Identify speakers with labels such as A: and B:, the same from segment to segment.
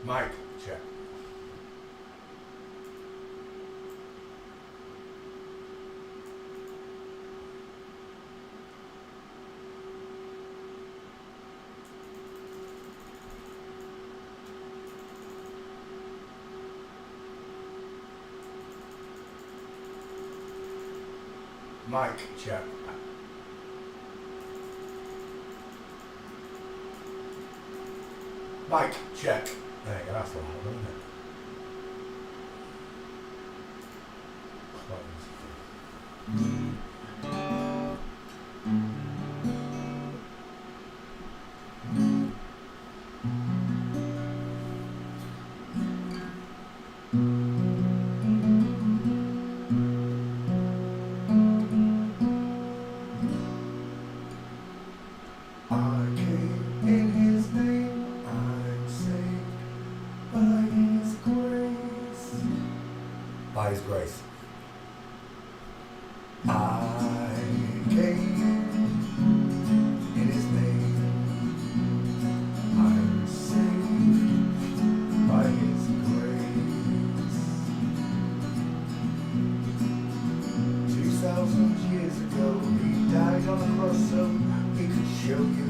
A: Mic check. Mic check. Mic check. There you go, that's the one, isn't it? I came in His name, I'm saved by His grace. By His grace. I came in His name, I'm saved by His grace. 2,000 years ago, He died on the cross so He could show you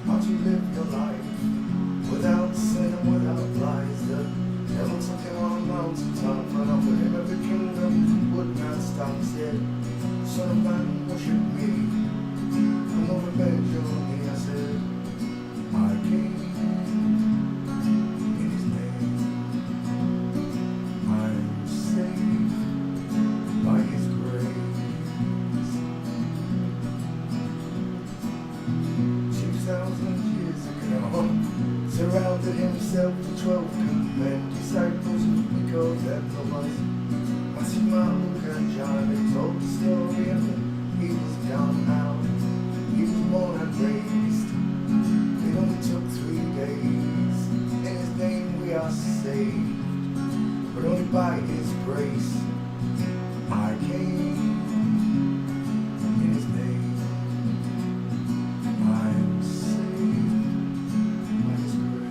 A: how to live your life without sin and without lies. The devil took Him on a mountaintop and offered Him every kingdom, would not stop. He said, Son of man, worship me, come over bend your knee. I said, I came in His name, I'm saved by His grace. 2,000 years ago, surrounded Himself with 12 men, disciples we called them the ones. Matthew, Mark, Luke and John, they told the story of him. He was down out, He was born and raised. It only took 3 days. In His name we are saved, but only by His grace. I came in His name, I am saved by His grace.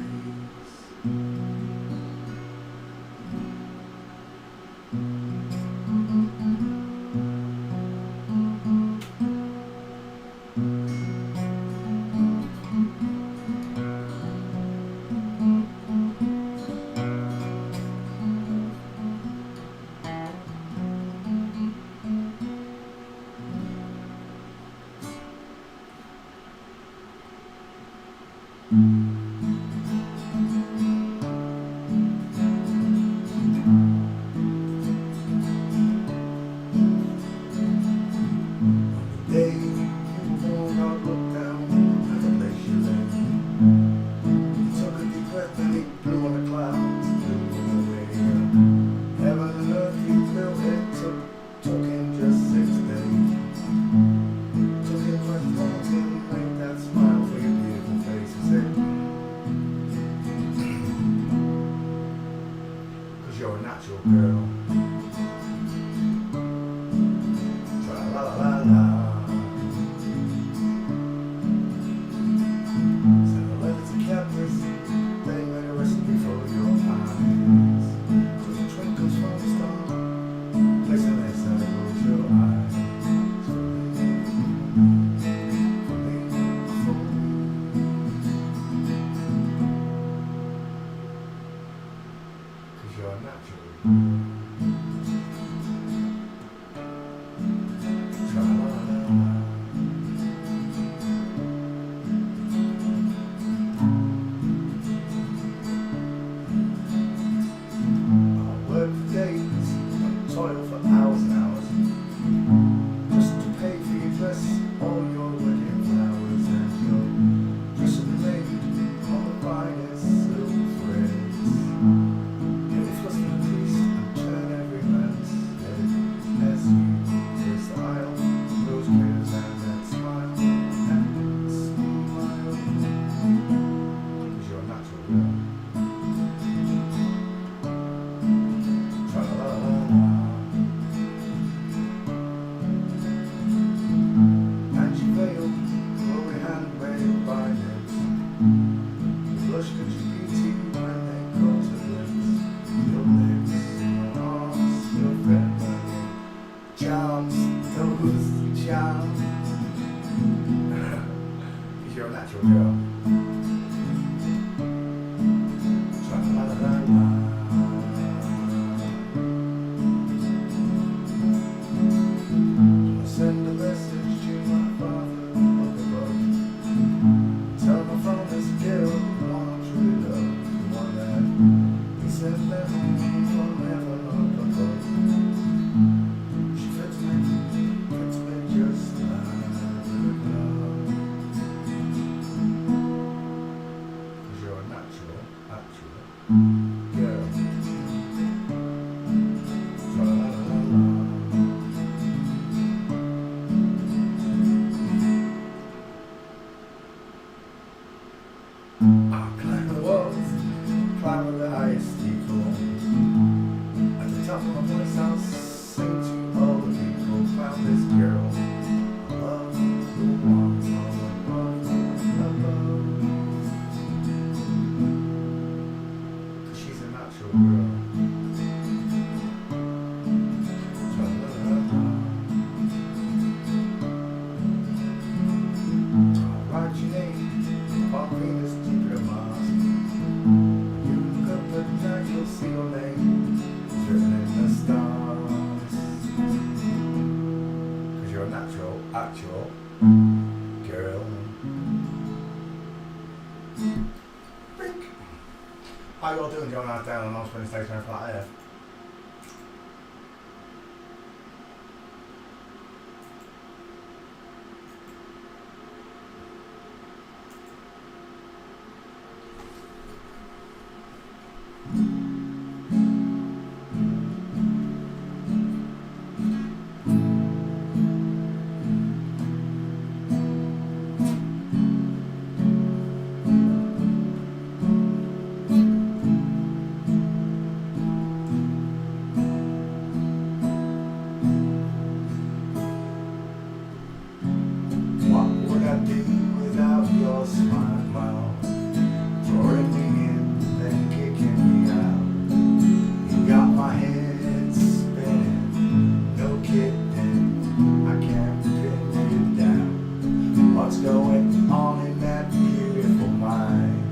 A: Day you will not look down at the place you live. He took a deep breath and He blew on the clouds, blew away to go. Heaven and earth He built it, took Him just 6 days. Took Him and told Him, make that smile for your beautiful face. He said, you're a natural girl. Tra-la-la-la-la. Send a message to my father up above. Tell my from this girl who I truly love, the one that he sent down from heaven up above. She fits me just like a glove. 'Cause you're a natural girl. Tra-la-la-la-la. I'll climb the walls, climb the highest steeple. At the top of my voice I'll sing to all the people. Found this girl, I love the ones all above. 'Cause she's a natural girl. Tra-la-la-la. I'll write your name on Venus, Jupiter, Mars. You look up at night, you'll see your name written in the stars. 'Cause you're a natural, actual girl. Blink. How you all doing? John Hart down on Osprey Station Flat Earth. What would I do without your smart mouth? Drawing me in, then kicking me out. You got my head spinning, no kidding. I can't pin you down. What's going on in that beautiful mind?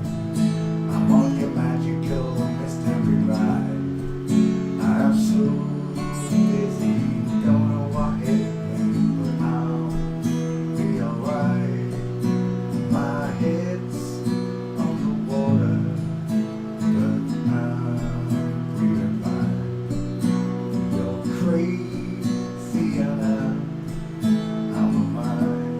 A: I'm on your magical mystery ride. I'm so busy, don't know what hit me, but I'll be alright. My head's on the water, but I'm breathing fine. You're crazy and I'm a mind.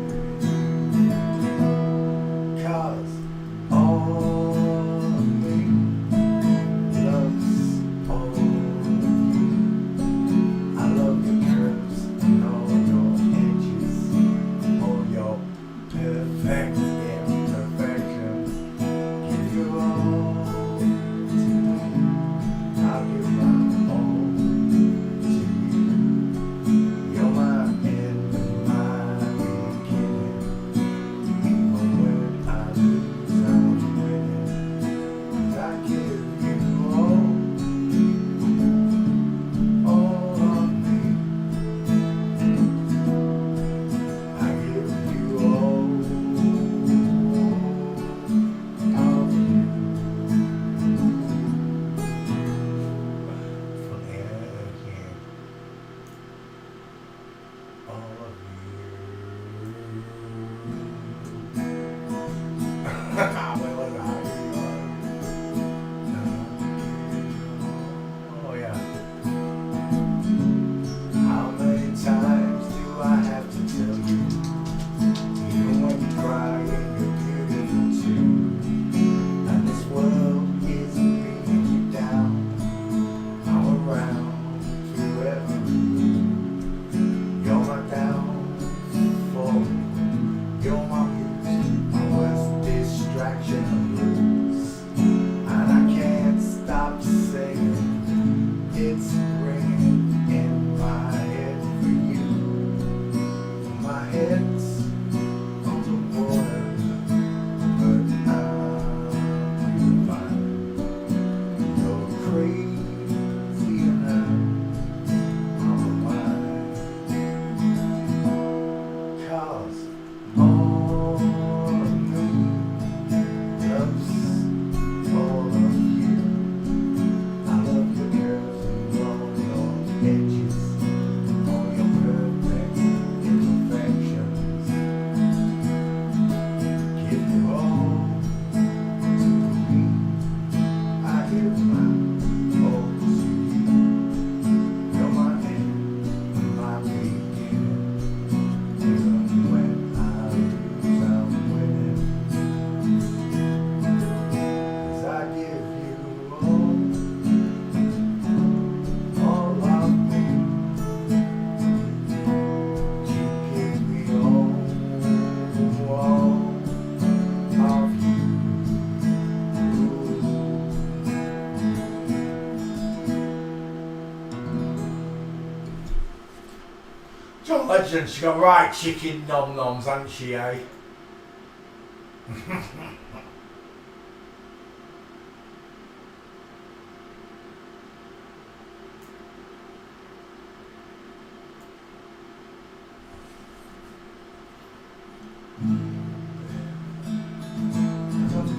A: John Legend, she got right chicken nom noms, hasn't she, eh?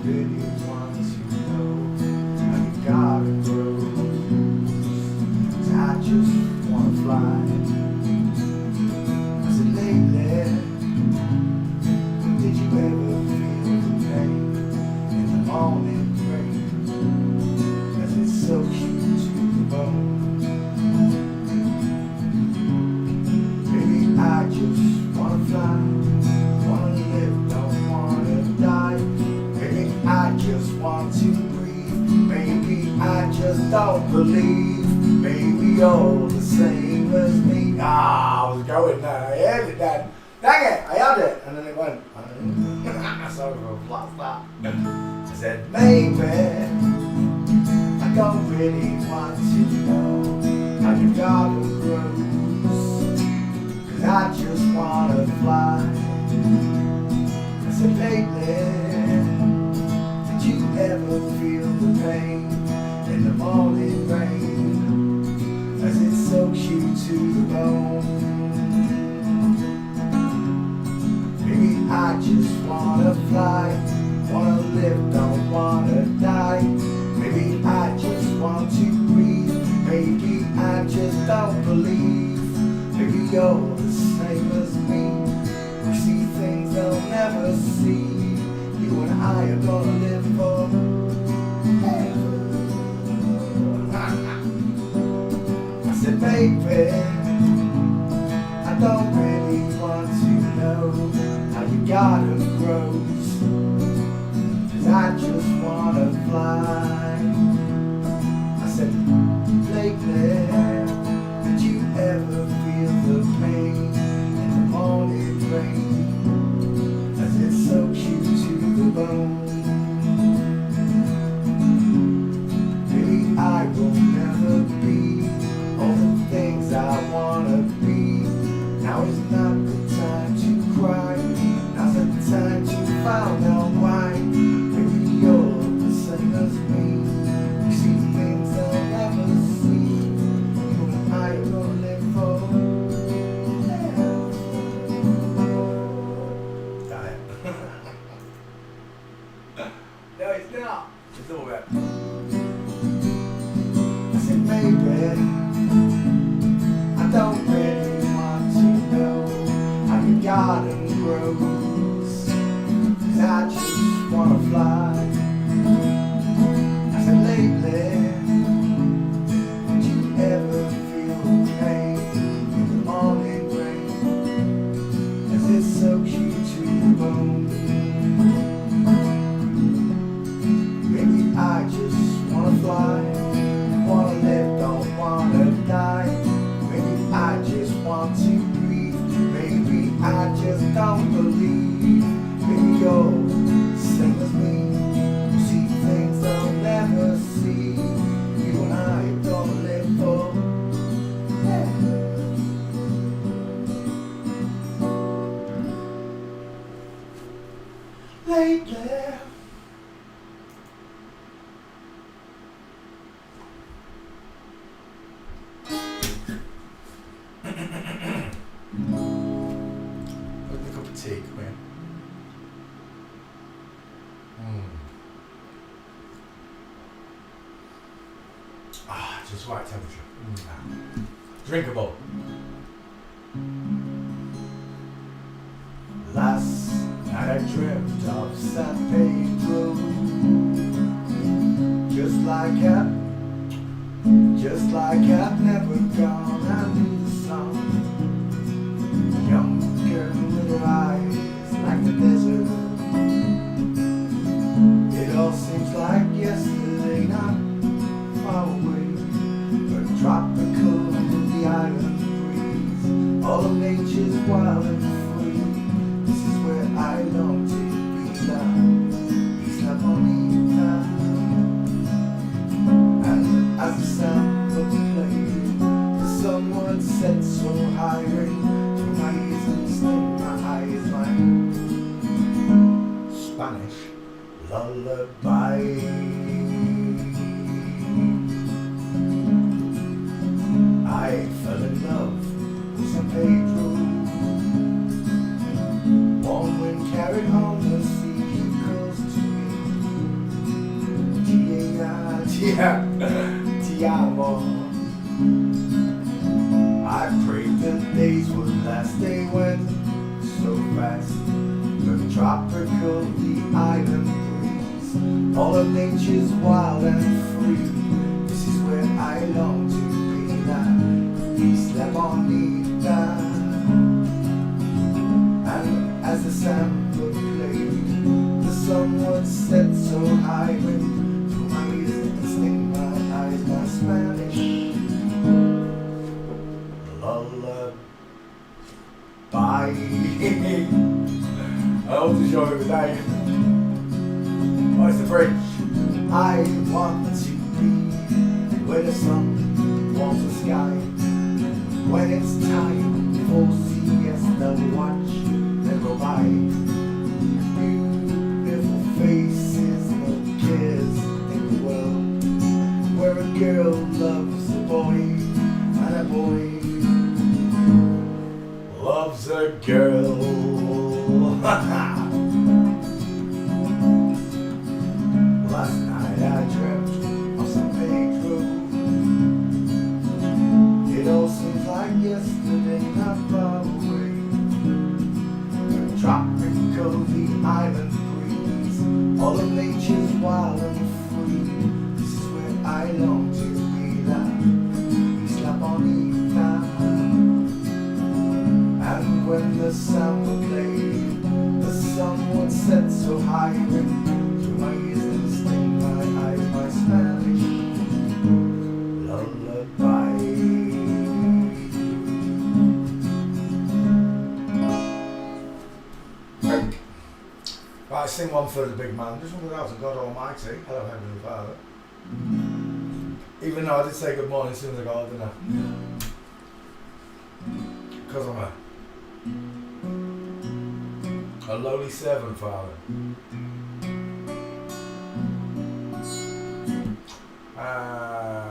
A: Really want to know how you gotta grow. 'Cause I just wanna fly. I said lately, did you ever feel the pain in the morning rain? 'Cause it's so cute to the bone. Baby, I just wanna fly, wanna live, don't wanna die. I just want to breathe. Maybe I just don't believe. Maybe you're the same as me. Ah, I was going there. I heard it then. Dang it, I had it. And then it went. Sorry for a flat start. I said, maybe I don't really want to know how your garden grows. 'Cause I just wanna fly. I said, lately, ever feel the pain in the morning rain as it's so cute to the bone? Maybe I just wanna fly, wanna live, don't wanna die. Maybe I just want to breathe. Maybe I just don't believe. Maybe you're the same as me. We see things they'll never see. You and I are gonna live forever. I said, baby, I don't really want to know how your garden grows. 'Cause I just wanna fly. I said, lately, did you ever feel the pain in the morning rain? As it's so cute to the bone. Maybe I will never be all the things I wanna be. Now is not the time to cry. Now's the time to find out why. Maybe you're the same as me. You see things I'll never see. You and I are gonna live forever. No, it's not. It's all right. I said, maybe I don't really want to know how your garden grows. 'Cause I just wanna fly. I said, lately, did you ever feel the pain in the morning rain? As it's so cute to the bone. I just wanna fly, wanna live, don't wanna die. Maybe I just want to breathe. Maybe I just don't believe. Maybe you're the same as me. You see things I'll never see. You and I are gonna live forever. Lately, tea, come here. Just right temperature. Drinkable. Last night I dreamt of San Pedro. Just like I've never gone. I knew the song. A young girl with her eyes like the desert. It all seems like yesterday, not far away, but tropical the island breeze. All of nature's wild and free. This is where I long to be now. Isla Bonita. And as the sound of the play, the sun would lullaby. I fell in love with San Pedro. Warm wind carried on the sea close to me. Ti amo. I prayed the days would last, they went so fast. The tropical, the island breeze, all of nature's wild and free. This is where I long to be now, Isla Bonita. And as the samba played, the sun would set so high, when through my ears and sting my eyes, my Spanish lullaby. I hope to show you today. Oh, it's the bridge. I want to be where the sun warms the sky. When it's time for siesta, watch them go by. Beautiful faces, no cares in the world. Where a girl loves a boy and a boy loves a girl. Last night I dreamt of San Pedro. It all seems like yesterday, not far away. The tropical, the island breeze, all of nature's wild and free. This is where I long to be, la Isla Bonita. And when the samba played, the sun would set so high, when through my ears and sting my eyes, my Spanish lullaby. Right, sing one for the big man. Just one without God Almighty. Hello, Heavenly Father. Even though I did say good morning as soon as I got up, didn't I? Because I'm a lowly servant, Father.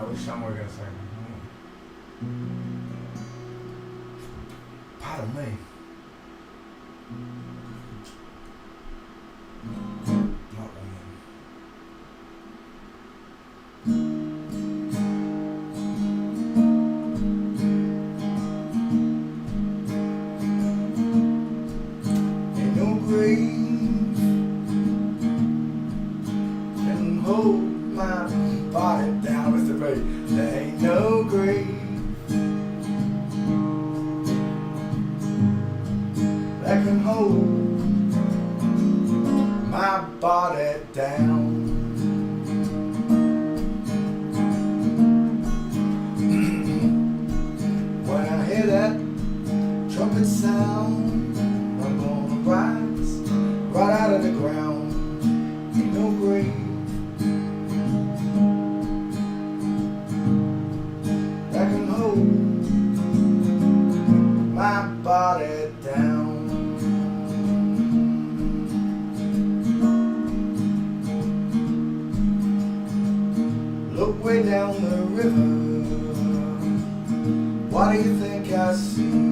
A: Which song we're going to sing? Pardon me. Not that one. Ain't no grave can hold my body down, Mr. B. There ain't no grave that can hold my body down. When I hear that trumpet sound, I'm gonna rise right out of the ground. Ain't no grave that can hold my body down. Look way down the river, what do you think I see?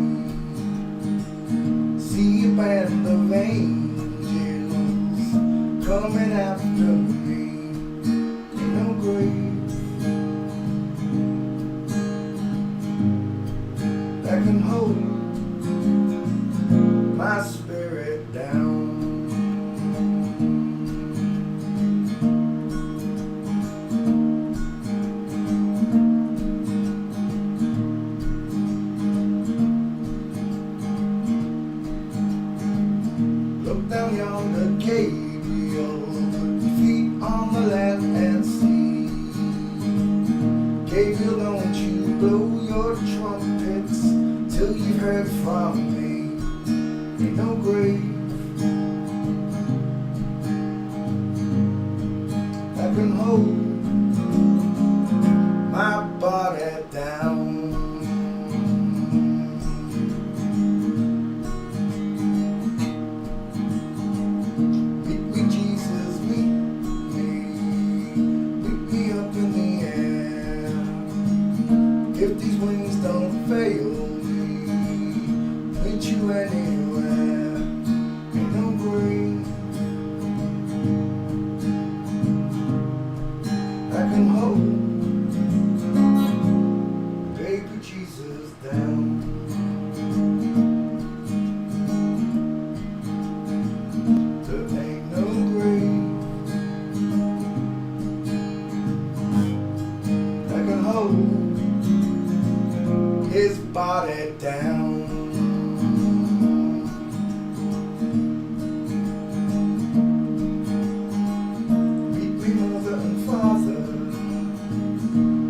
A: See a band of angels coming after me. Ain't no grave that can hold my spirit down. Down yonder, Gabriel, put your feet on the land and sea. Gabriel, don't you blow your trumpets till you've heard from me. Ain't no grave that can hold my body down. body down. Meet me mother and father,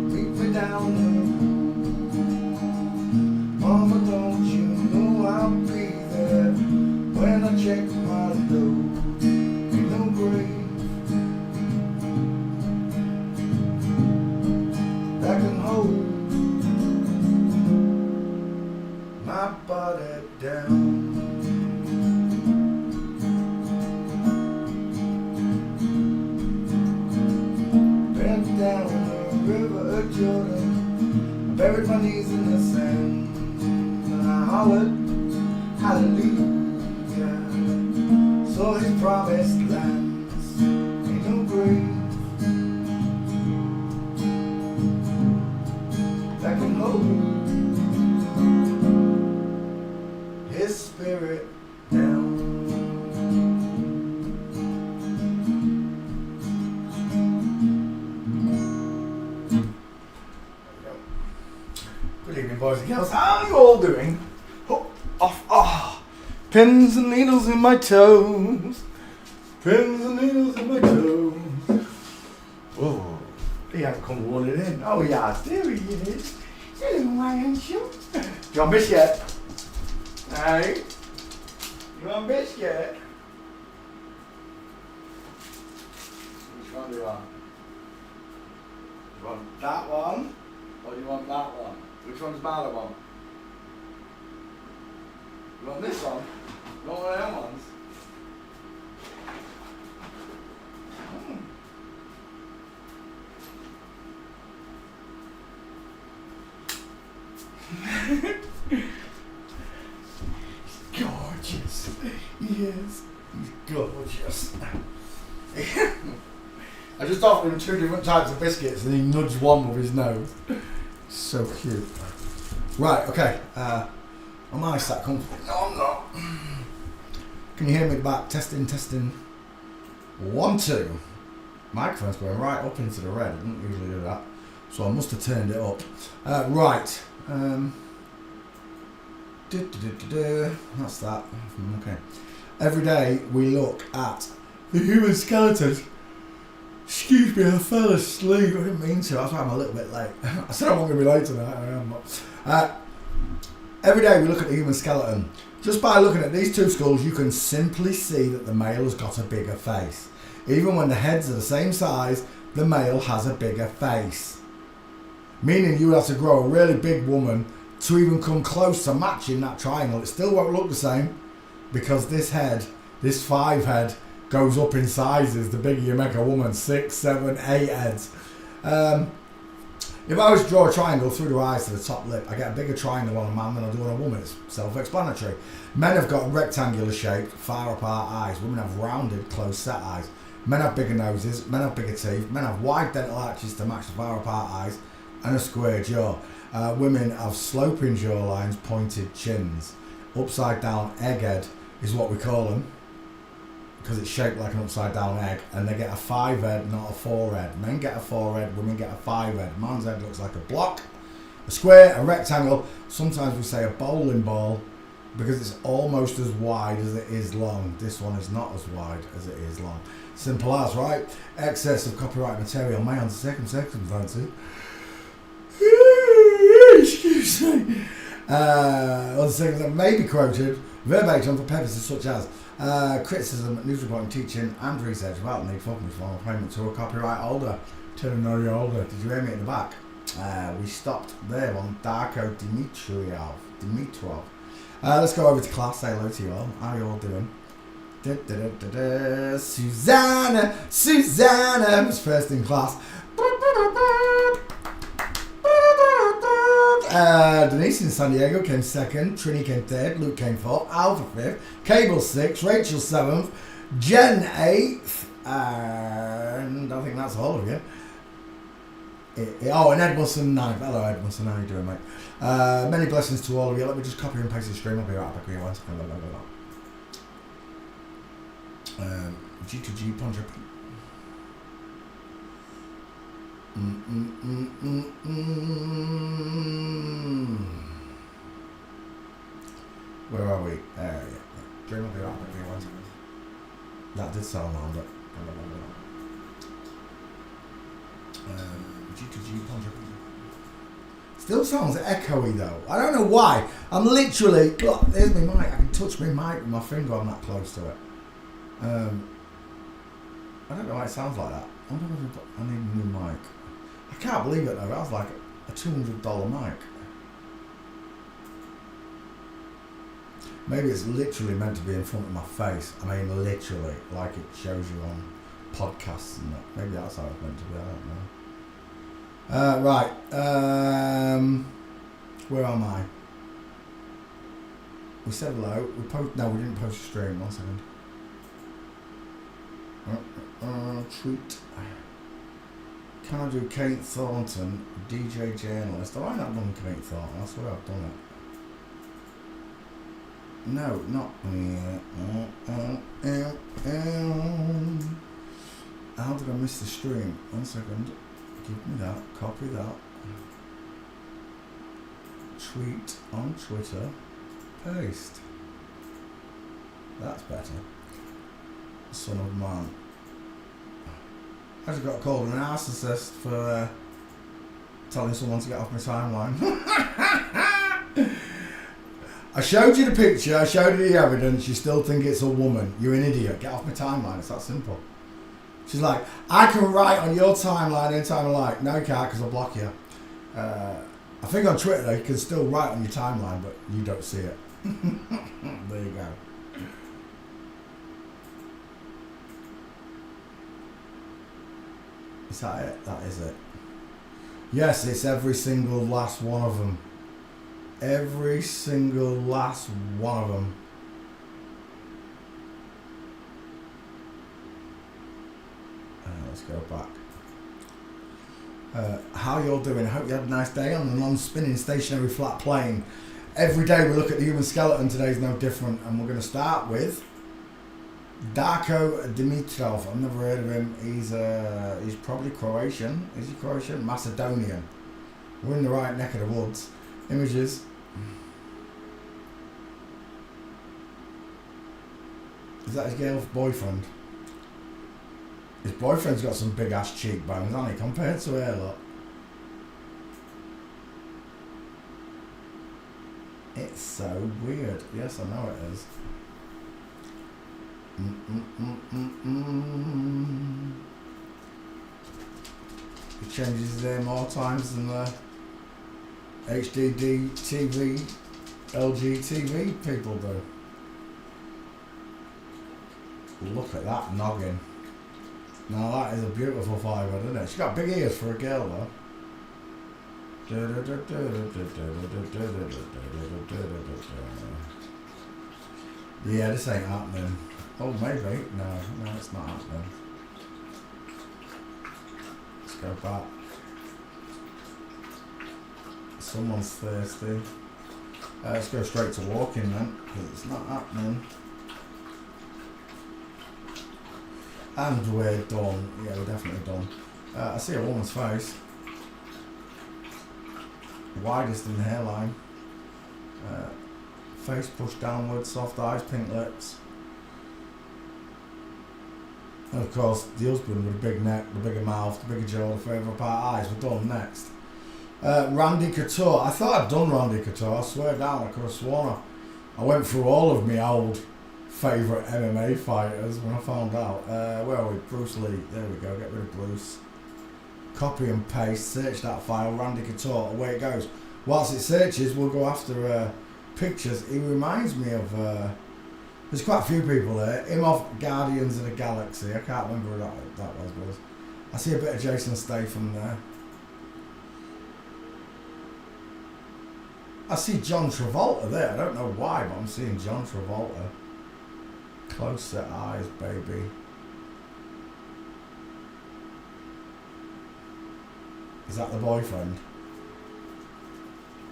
A: meet me down the road. Mama, don't you know I'll be there when I check my load. Ain't no grave that can hold my body down. Bent down the river of Jordan, I buried my knees in the sand, and I hollered, hallelujah, saw his promised lands. Ain't no grave that can hold his spirit down. Good evening, boys and girls. How are you all doing? Oh, off, pins and needles in my toes. Pins and needles in my toes. Oh, he hasn't come running in. Oh, he has. There he is. Hello, my handsome. Do you want biscuit? Hey? You want biscuit? Which one do you want? You want that one? Or do you want that one? Which one's my other one? You want this one? You want one of them ones? He's gorgeous. Yes, he's gorgeous. I just offered him 2 different types of biscuits and he nudged one with his nose. So cute. Right, okay. Am I sat comfortable? No, I'm not. Can you hear me back? Testing, testing. 1, 2. Microphone's going right up into the red. I don't usually do that. So I must have turned it up. Right. That's that. Okay. Every day we look at the human skeletons. Excuse me, I fell asleep. I didn't mean to. That's why I'm a little bit late. I said I wasn't going to be late tonight. I am not. Every day we look at the human skeleton. Just by looking at these 2 skulls, you can simply see that the male has got a bigger face. Even when the heads are the same size, the male has a bigger face. Meaning you have to grow a really big woman to even come close to matching that triangle. It still won't look the same because this head, this 5 head, goes up in sizes the bigger you make a woman. 6, 7, 8 heads. If I was to draw a triangle through the eyes to the top lip, I get a bigger triangle on a man than I do on a woman. It's self-explanatory. Men have got rectangular shaped, far apart eyes. Women have rounded, close set eyes. Men have bigger noses, men have bigger teeth, men have wide dental arches to match the far apart eyes, and a square jaw. Women have sloping jawlines, pointed chins. Upside down egghead is what we call them, because it's shaped like an upside down egg, and they get a 5 head, not a 4 head. Men get a 4 head, women get a 5 head. Man's head looks like a block, a square, a rectangle. Sometimes we say a bowling ball because it's almost as wide as it is long. This one is not as wide as it is long. Simple as, right? Excess of copyright material may under certain circumstances excuse me. Other things that may be quoted verbatim for purposes such as criticism, news reporting, teaching, and research without the need for form of payment to a copyright holder. Tell them know you're older. Did you hear me in the back? We stopped there on Darko Dimitrov. Let's go over to class. Say hello to you all. How are you all doing? Susanna was first in class. Denise in San Diego came second, Trini came third, Luke came fourth, Alpha fifth, Cable sixth, Rachel seventh, Jen eighth, and I think that's all of you. And Edmondson ninth. Hello Edmondson, how are you doing, mate? Many blessings to all of you. Let me just copy and paste the stream. I'll be right back with you once. G2G Puncher. Where are we? Yeah. Dream will be right back here. That did sound loud, but still sounds echoey though. I don't know why. I'm literally, look, there's my mic. I can touch my mic with my finger. I'm that close to it. I don't know why it sounds like that. I wonder if I need a new mic. I can't believe it though. That was like a $200 mic. Maybe it's literally meant to be in front of my face. I mean, literally, like it shows you on podcasts and that. Maybe that's how it's meant to be. I don't know. Right. Where am I? We said hello. No, we didn't post a stream. 1 second. Treat. Can I do Kate Thornton, DJ journalist? Have I not done Kate Thornton? I swear I've done it. No, not. How did I miss the stream? 1 second. Give me that. Copy that. Tweet on Twitter. Paste. That's better. Son of man. I just got called an narcissist for telling someone to get off my timeline. I showed you the picture, I showed you the evidence, you still think it's a woman. You're an idiot. Get off my timeline. It's that simple. She's like, I can write on your timeline anytime I like. No, you can't because I'll block you. I think on Twitter you can still write on your timeline, but you don't see it. There you go. Is that it? That is it. Yes, it's every single last one of them. Every single last one of them. Let's go back. How you're doing? I hope you had a nice day on the non-spinning stationary flat plane. Every day we look at the human skeleton. Today's no different, and we're going to start with Darko Dimitrov. I've never heard of him. He's probably Croatian. Is he Croatian? Macedonian. We're in the right neck of the woods. Images. Is that his girl's boyfriend? His boyfriend's got some big ass cheekbones, hasn't he, compared to her lot. It's so weird. Yes, I know it is. He changes his hair more times than the HDD TV, LG TV people do. Look at that noggin. Now that is a beautiful fibre, isn't it? She's got big ears for a girl though. Yeah, this ain't happening. Oh, maybe. No, it's not happening. Let's go back. Someone's thirsty. Let's go straight to walking then, because it's not happening. And we're done. Yeah, we're definitely done. I see a woman's face. Widest in the hairline. Face pushed downwards, soft eyes, pink lips. And of course, the husband with the big neck, the bigger mouth, the bigger jaw, the further apart eyes. We're done. Next. Randy Couture. I thought I'd done Randy Couture. I swear down, I could have sworn I went through all of my old favourite MMA fighters when I found out. Where are we? Bruce Lee. There we go. Get rid of Bruce. Copy and paste. Search that file. Randy Couture. Away it goes. Whilst it searches, we'll go after pictures. He reminds me of... there's quite a few people there. Him off Guardians of the Galaxy. I can't remember who that was. I see a bit of Jason Statham there. I see John Travolta there. I don't know why, but I'm seeing John Travolta. Close set eyes, baby. Is that the boyfriend?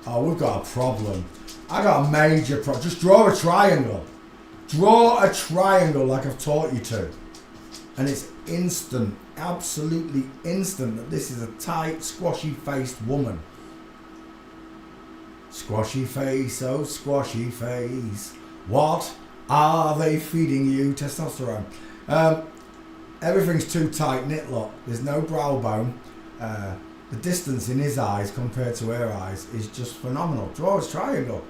A: Oh, we've got a problem. I got a major problem. Just draw a triangle. Draw a triangle like I've taught you to. And it's instant, absolutely instant that this is a tight, squashy-faced woman. Squashy face, oh squashy face. What are they feeding you? Testosterone. Everything's too tight, knit lock. There's no brow bone. The distance in his eyes compared to her eyes is just phenomenal. Draw his triangle.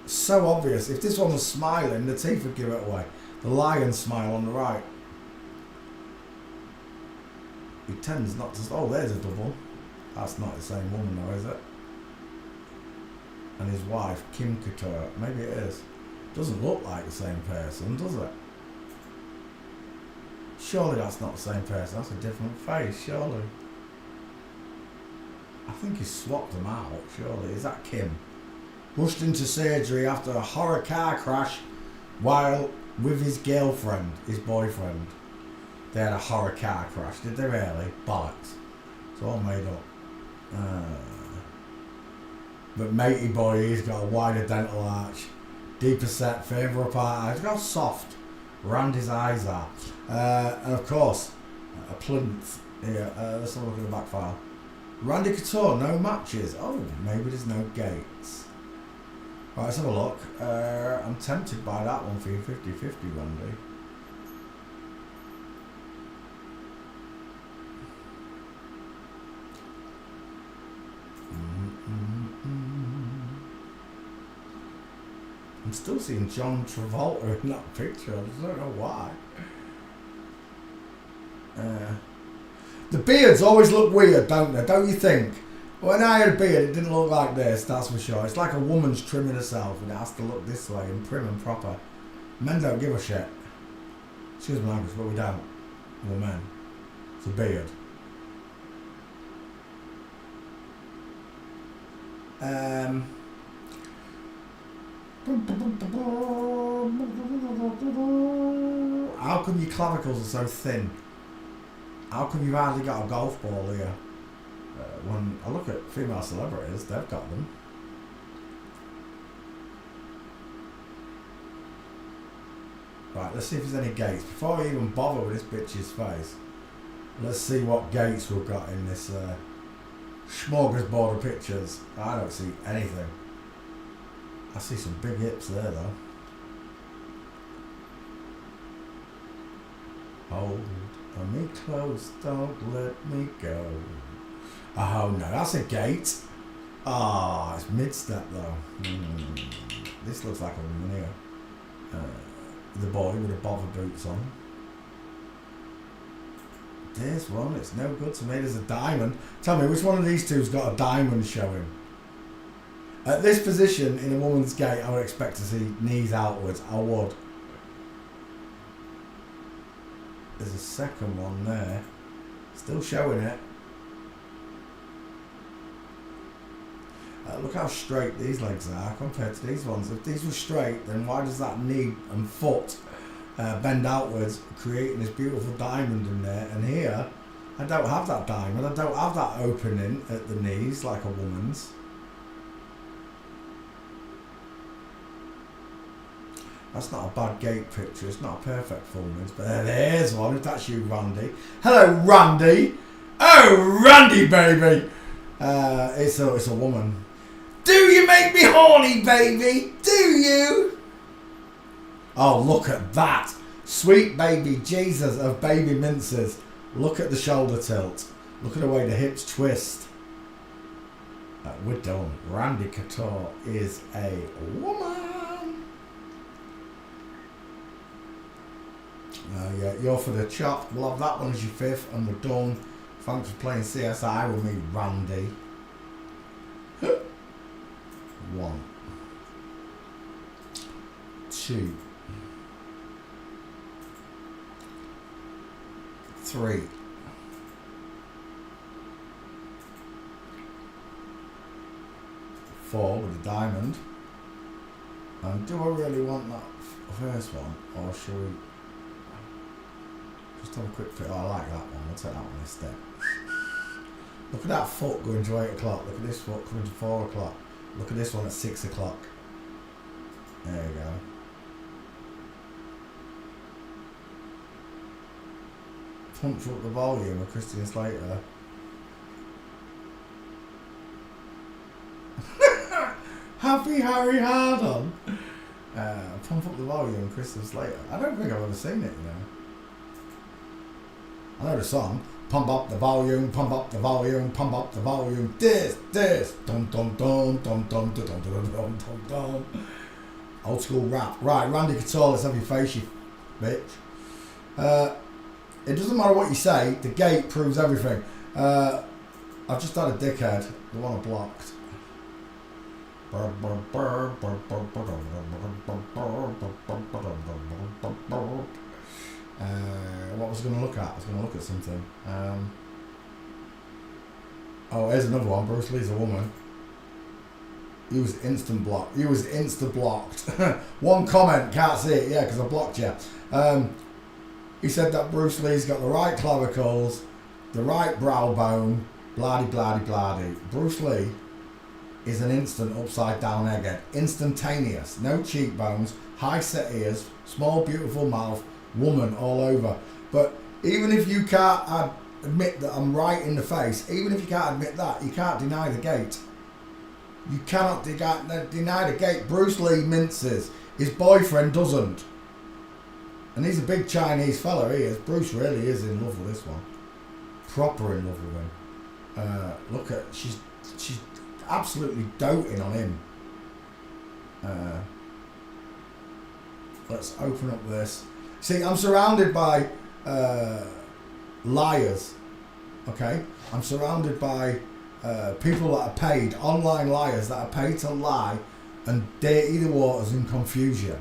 A: So obvious. If this one was smiling, the teeth would give it away. The lion smile on the right. He tends not to... Oh, there's a double. That's not the same woman though, is it? And his wife, Kim Couture. Maybe it is. Doesn't look like the same person, does it? Surely that's not the same person. That's a different face, surely. I think he's swapped them out, surely. Is that Kim? Rushed into surgery after a horror car crash while with his girlfriend, his boyfriend. They had a horror car crash. Did they really? Bollocks. It's all made up. But matey boy, he's got a wider dental arch. Deeper set, further apart eyes. Look how soft Randy's eyes are. And of course, a plinth here. Let's have a look at the back file. Randy Couture, no matches. Oh, maybe there's no gates. Right, let's have a look. I'm tempted by that one for you, 50-50, Randy. I'm still seeing John Travolta in that picture. I don't know why. The beards always look weird, don't they? Don't you think? When I had a beard, it didn't look like this, that's for sure. It's like a woman's trimming herself and it has to look this way and prim and proper. Men don't give a shit. Excuse my language, but we don't. We're men. It's a beard. How come your clavicles are so thin? How come you've hardly got a golf ball here? When I look at female celebrities, they've got them. Right, let's see if there's any gates. Before I even bother with this bitch's face, let's see what gates we've got in this smorgasbord of pictures. I don't see anything. I see some big hips there though. Hold me close, don't let me go. Oh no, that's a gate. Ah, it's mid-step though. This looks like a woman here. The boy with the bother boots on. There's one, it's no good to me. There's a diamond. Tell me, which one of these two's got a diamond showing? At this position in a woman's gait, I would expect to see knees outwards. I would. There's a second one there. Still showing it. Look how straight these legs are compared to these ones. If these were straight, then why does that knee and foot bend outwards, creating this beautiful diamond in there? And here, I don't have that diamond. I don't have that opening at the knees like a woman's. That's not a bad gate picture. It's not a perfect full image, but there's one. If that's you, Randy. Hello, Randy. Oh, Randy, baby. It's a woman. Do you make me horny, baby? Do you? Oh, look at that. Sweet baby Jesus of baby minces. Look at the shoulder tilt. Look at the way the hips twist. We're done. Randy Couture is a woman. Yeah, you're for the chop. We'll have that one as your fifth, and we're done. Thanks for playing CSI with me, Randy. 1, 2, 3, 4 with a diamond. And do I really want that first one, or should we just have a quick fit? Oh, I like that one. I'll take that one instead. Look at that foot going to 8 o'clock. Look at this foot coming to 4 o'clock. Look at this one at 6 o'clock. There you go. Punch up the volume of Christian Slater.
B: happy Harry Hardon. Pump Up the Volume, Christopher Slater. I don't think I've ever seen it, you know. I know the song. Pump up the volume, pump up the volume, pump up the volume. This, dum dum dum dum dum dum dum dum dum dum dum. Old school rap. Right, Randy Couture, let's have your face, you bitch. It doesn't matter what you say, the gate proves everything. I've just had a dickhead, the one I blocked. What was I going to look at? I was going to look at something. Oh, here's another one. Bruce Lee's a woman. He was instant blocked. He was insta blocked. One comment, can't see it, yeah, because I blocked you. He said that Bruce Lee's got the right clavicles, the right brow bone, blah-de, blah-de, blah-de. Bruce Lee is an instant upside down egghead. Instantaneous. No cheekbones, high set ears, small beautiful mouth, woman all over. But even if you can't admit that I'm right in the face, even if you can't admit that, you can't deny the gate. You cannot deny the gate. Bruce Lee minces. His boyfriend doesn't. And he's a big Chinese fella, he is. Bruce really is in love with this one. Proper in love with him. Look at, she's absolutely doting on him. Let's open up this. See, I'm surrounded by liars. Okay? I'm surrounded by people that are paid, online liars that are paid to lie and dirty the waters and confuse you.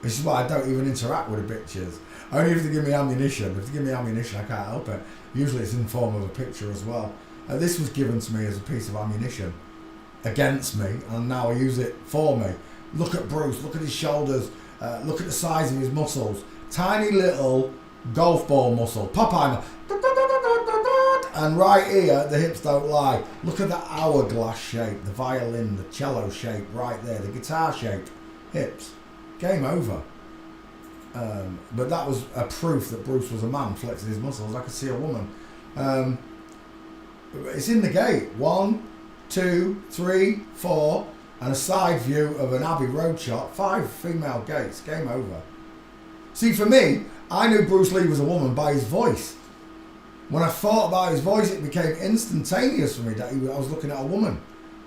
B: This is why I don't even interact with the bitches. Only if they give me ammunition. If they give me ammunition, I can't help it. Usually it's in the form of a picture as well. This was given to me as a piece of ammunition against me, and now I use it for me. Look at Bruce, look at his shoulders, look at the size of his muscles. Tiny little golf ball muscle. Popeye. And right here, the hips don't lie. Look at the hourglass shape, the violin, the cello shape right there, the guitar shape. Hips. Game over. But that was a proof that Bruce was a man, flexing his muscles. I could see a woman. It's in the gate. 1, 2, 3, 4, and a side view of an Abbey Road shot. 5 female gates. Game over. See, for me, I knew Bruce Lee was a woman by his voice. When I thought about his voice, it became instantaneous for me that I was looking at a woman.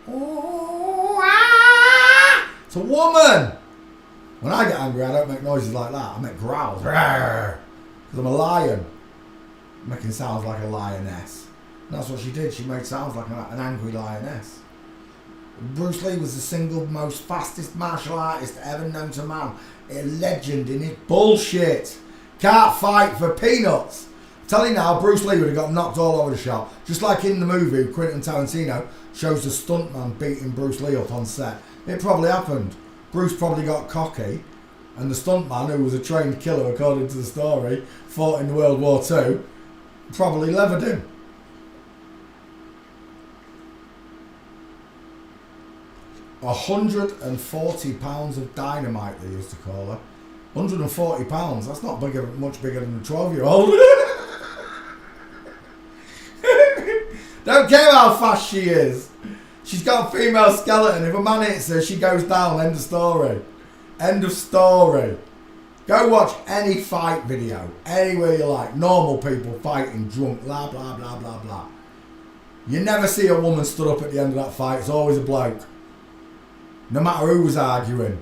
B: Oh, ah! It's a woman! When I get angry, I don't make noises like that. I make growls. Because I'm a lion. Making sounds like a lioness. And that's what she did. She made sounds like an angry lioness. Bruce Lee was the single most fastest martial artist ever known to man. A legend in his bullshit. Can't fight for peanuts. Tell you now, Bruce Lee would have got knocked all over the shop. Just like in the movie, Quentin Tarantino shows the stuntman beating Bruce Lee up on set. It probably happened. Bruce probably got cocky, and the stuntman, who was a trained killer according to the story, fought in World War II, probably levered him. £140 of dynamite, they used to call her. £140, that's not much bigger than a 12-year-old. Don't care how fast she is. She's got a female skeleton. If a man hits her, she goes down. End of story. End of story. Go watch any fight video. Anywhere you like. Normal people fighting, drunk, blah, blah, blah, blah, blah. You never see a woman stood up at the end of that fight. It's always a bloke. No matter who was arguing.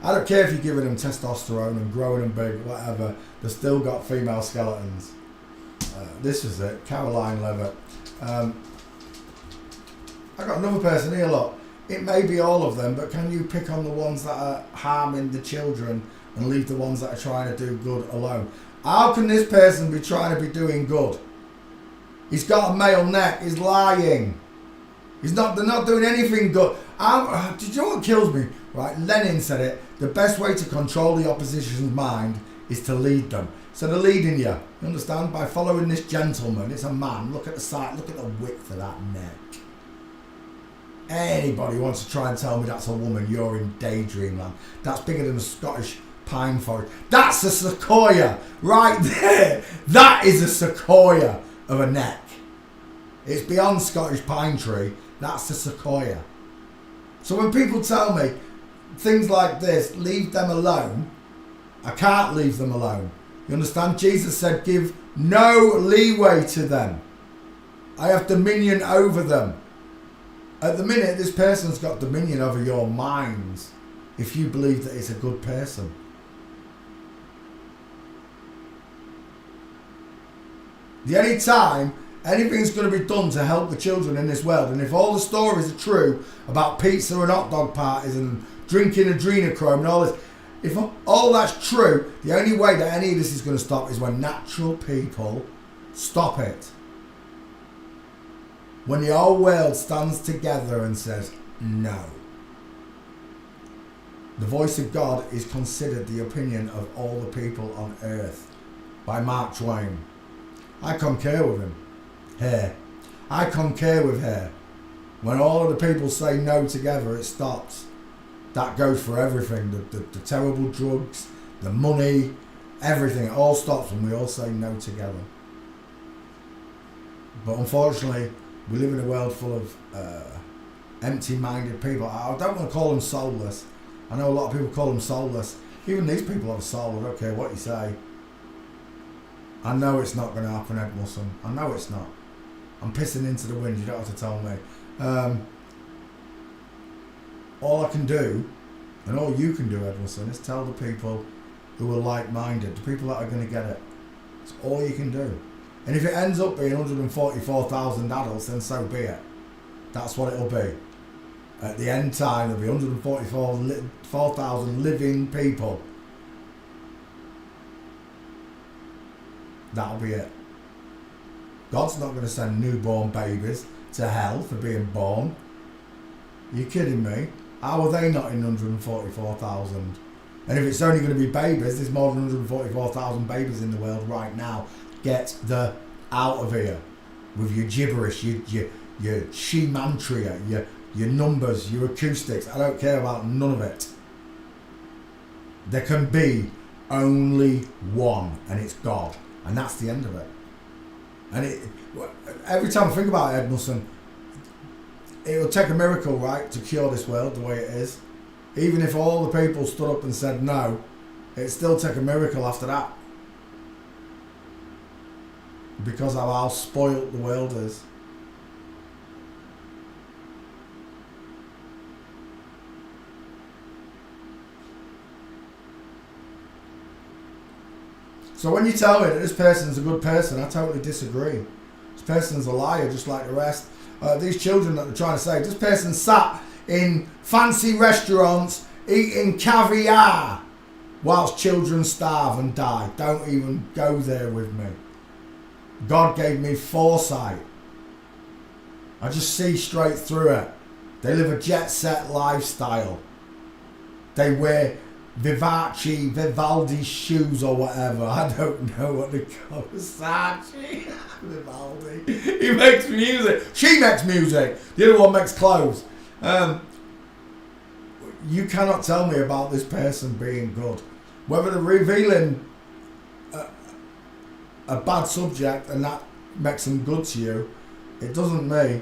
B: I don't care if you're giving them testosterone and growing them big, whatever. They've still got female skeletons. This is it. Caroline Levitt. I got another person here, look. It may be all of them, but can you pick on the ones that are harming the children and leave the ones that are trying to do good alone? How can this person be trying to be doing good? He's got a male neck. He's lying. They're not doing anything good. Did you know what kills me? Right, Lenin said it. The best way to control the opposition's mind is to lead them. So they're leading you. You understand? By following this gentleman. It's a man. Look at the side. Look at the width of that neck. Anybody wants to try and tell me that's a woman, you're in daydream land. That's bigger than a Scottish pine forest. That's a sequoia right there. That is a sequoia of a neck. It's beyond Scottish pine tree. That's the sequoia. So when people tell me things like this, leave them alone, I can't leave them alone. You understand? Jesus said, give no leeway to them. I have dominion over them. At the minute, this person's got dominion over your minds if you believe that it's a good person. The only time anything's going to be done to help the children in this world, and if all the stories are true about pizza and hot dog parties and drinking adrenochrome and all this, if all that's true, the only way that any of this is going to stop is when natural people stop it. When the whole world stands together and says, no. The voice of God is considered the opinion of all the people on earth, by Mark Twain. I concur with him. Here. I concur with her. When all of the people say no together, it stops. That goes for everything. The terrible drugs, the money, everything. It all stops when we all say no together. But unfortunately, we live in a world full of empty-minded people. I don't want to call them soulless. I know a lot of people call them soulless. Even these people have a soul. I don't care what you say. I know it's not going to happen, Ed Wilson. I know it's not. I'm pissing into the wind. You don't have to tell me. All I can do, and all you can do, Ed Wilson, is tell the people who are like-minded, the people that are going to get it. It's all you can do. And if it ends up being 144,000 adults, then so be it. That's what it'll be. At the end time, there'll be 144,000 living people. That'll be it. God's not going to send newborn babies to hell for being born. Are you kidding me? How are they not in 144,000? And if it's only going to be babies, there's more than 144,000 babies in the world right now. Get the out of here with your gibberish, your shemantria, your numbers, your acoustics. I don't care about none of it. There can be only one, and it's God. And that's the end of it. And every time I think about it, Ed Wilson, it will take a miracle, right, to cure this world the way it is. Even if all the people stood up and said no, it'd still take a miracle after that. Because of how spoilt the world is. So when you tell me that this person's a good person, I totally disagree. This person's a liar just like the rest. These children that they're trying to say, this person sat in fancy restaurants eating caviar whilst children starve and die. Don't even go there with me. God gave me foresight. I just see straight through it. They live a jet set lifestyle. They wear Vivaldi shoes or whatever. I don't know what they call Versace. Vivaldi. He makes music. She makes music. The other one makes clothes. You cannot tell me about this person being good. Whether they're revealing a bad subject and that makes them good to you, it doesn't me.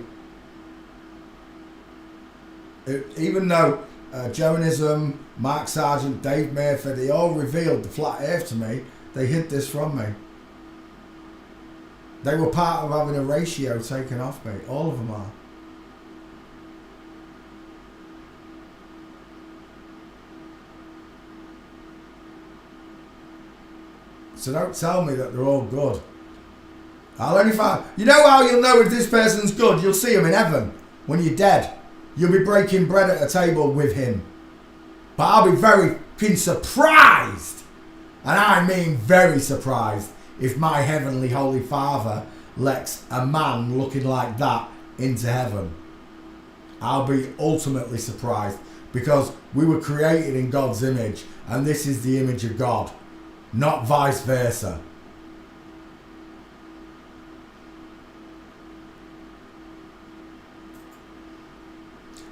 B: Even though Joanism, Mark Sargent, Dave Mayford, they all revealed the flat earth to me, they hid this from me. They were part of having a ratio taken off me. All of them are. So don't tell me that they're all good. I'll only find... You know how you'll know if this person's good? You'll see him in heaven when you're dead. You'll be breaking bread at a table with him. But I'll be very surprised, and I mean very surprised, if my heavenly Holy Father lets a man looking like that into heaven. I'll be ultimately surprised, because we were created in God's image, and this is the image of God, not vice versa.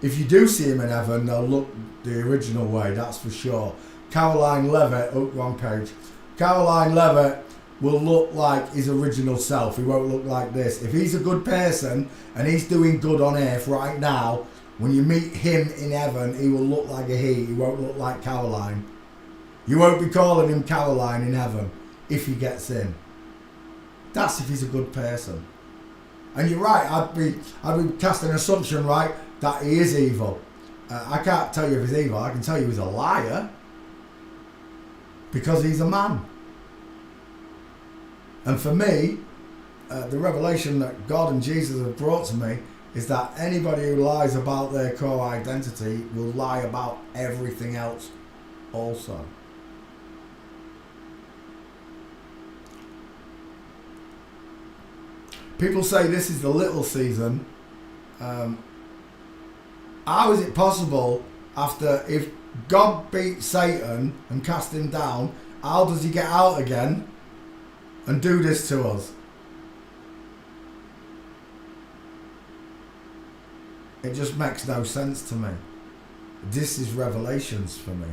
B: If you do see him in heaven, they'll look the original way, that's for sure. Caroline Levitt, oh, wrong page. Caroline Levitt will look like his original self. He won't look like this. If he's a good person and he's doing good on earth right now, when you meet him in heaven, he will look like a he. He won't look like Caroline. You won't be calling him Caroline in heaven if he gets in. That's if he's a good person. And you're right, I'd be casting an assumption, right, that he is evil. I can't tell you if he's evil. I can tell you he's a liar because he's a man. And for me, the revelation that God and Jesus have brought to me is that anybody who lies about their core identity will lie about everything else also. People say this is the little season. How is it possible if God beat Satan and cast him down, how does he get out again and do this to us? It just makes no sense to me. This is Revelations for me.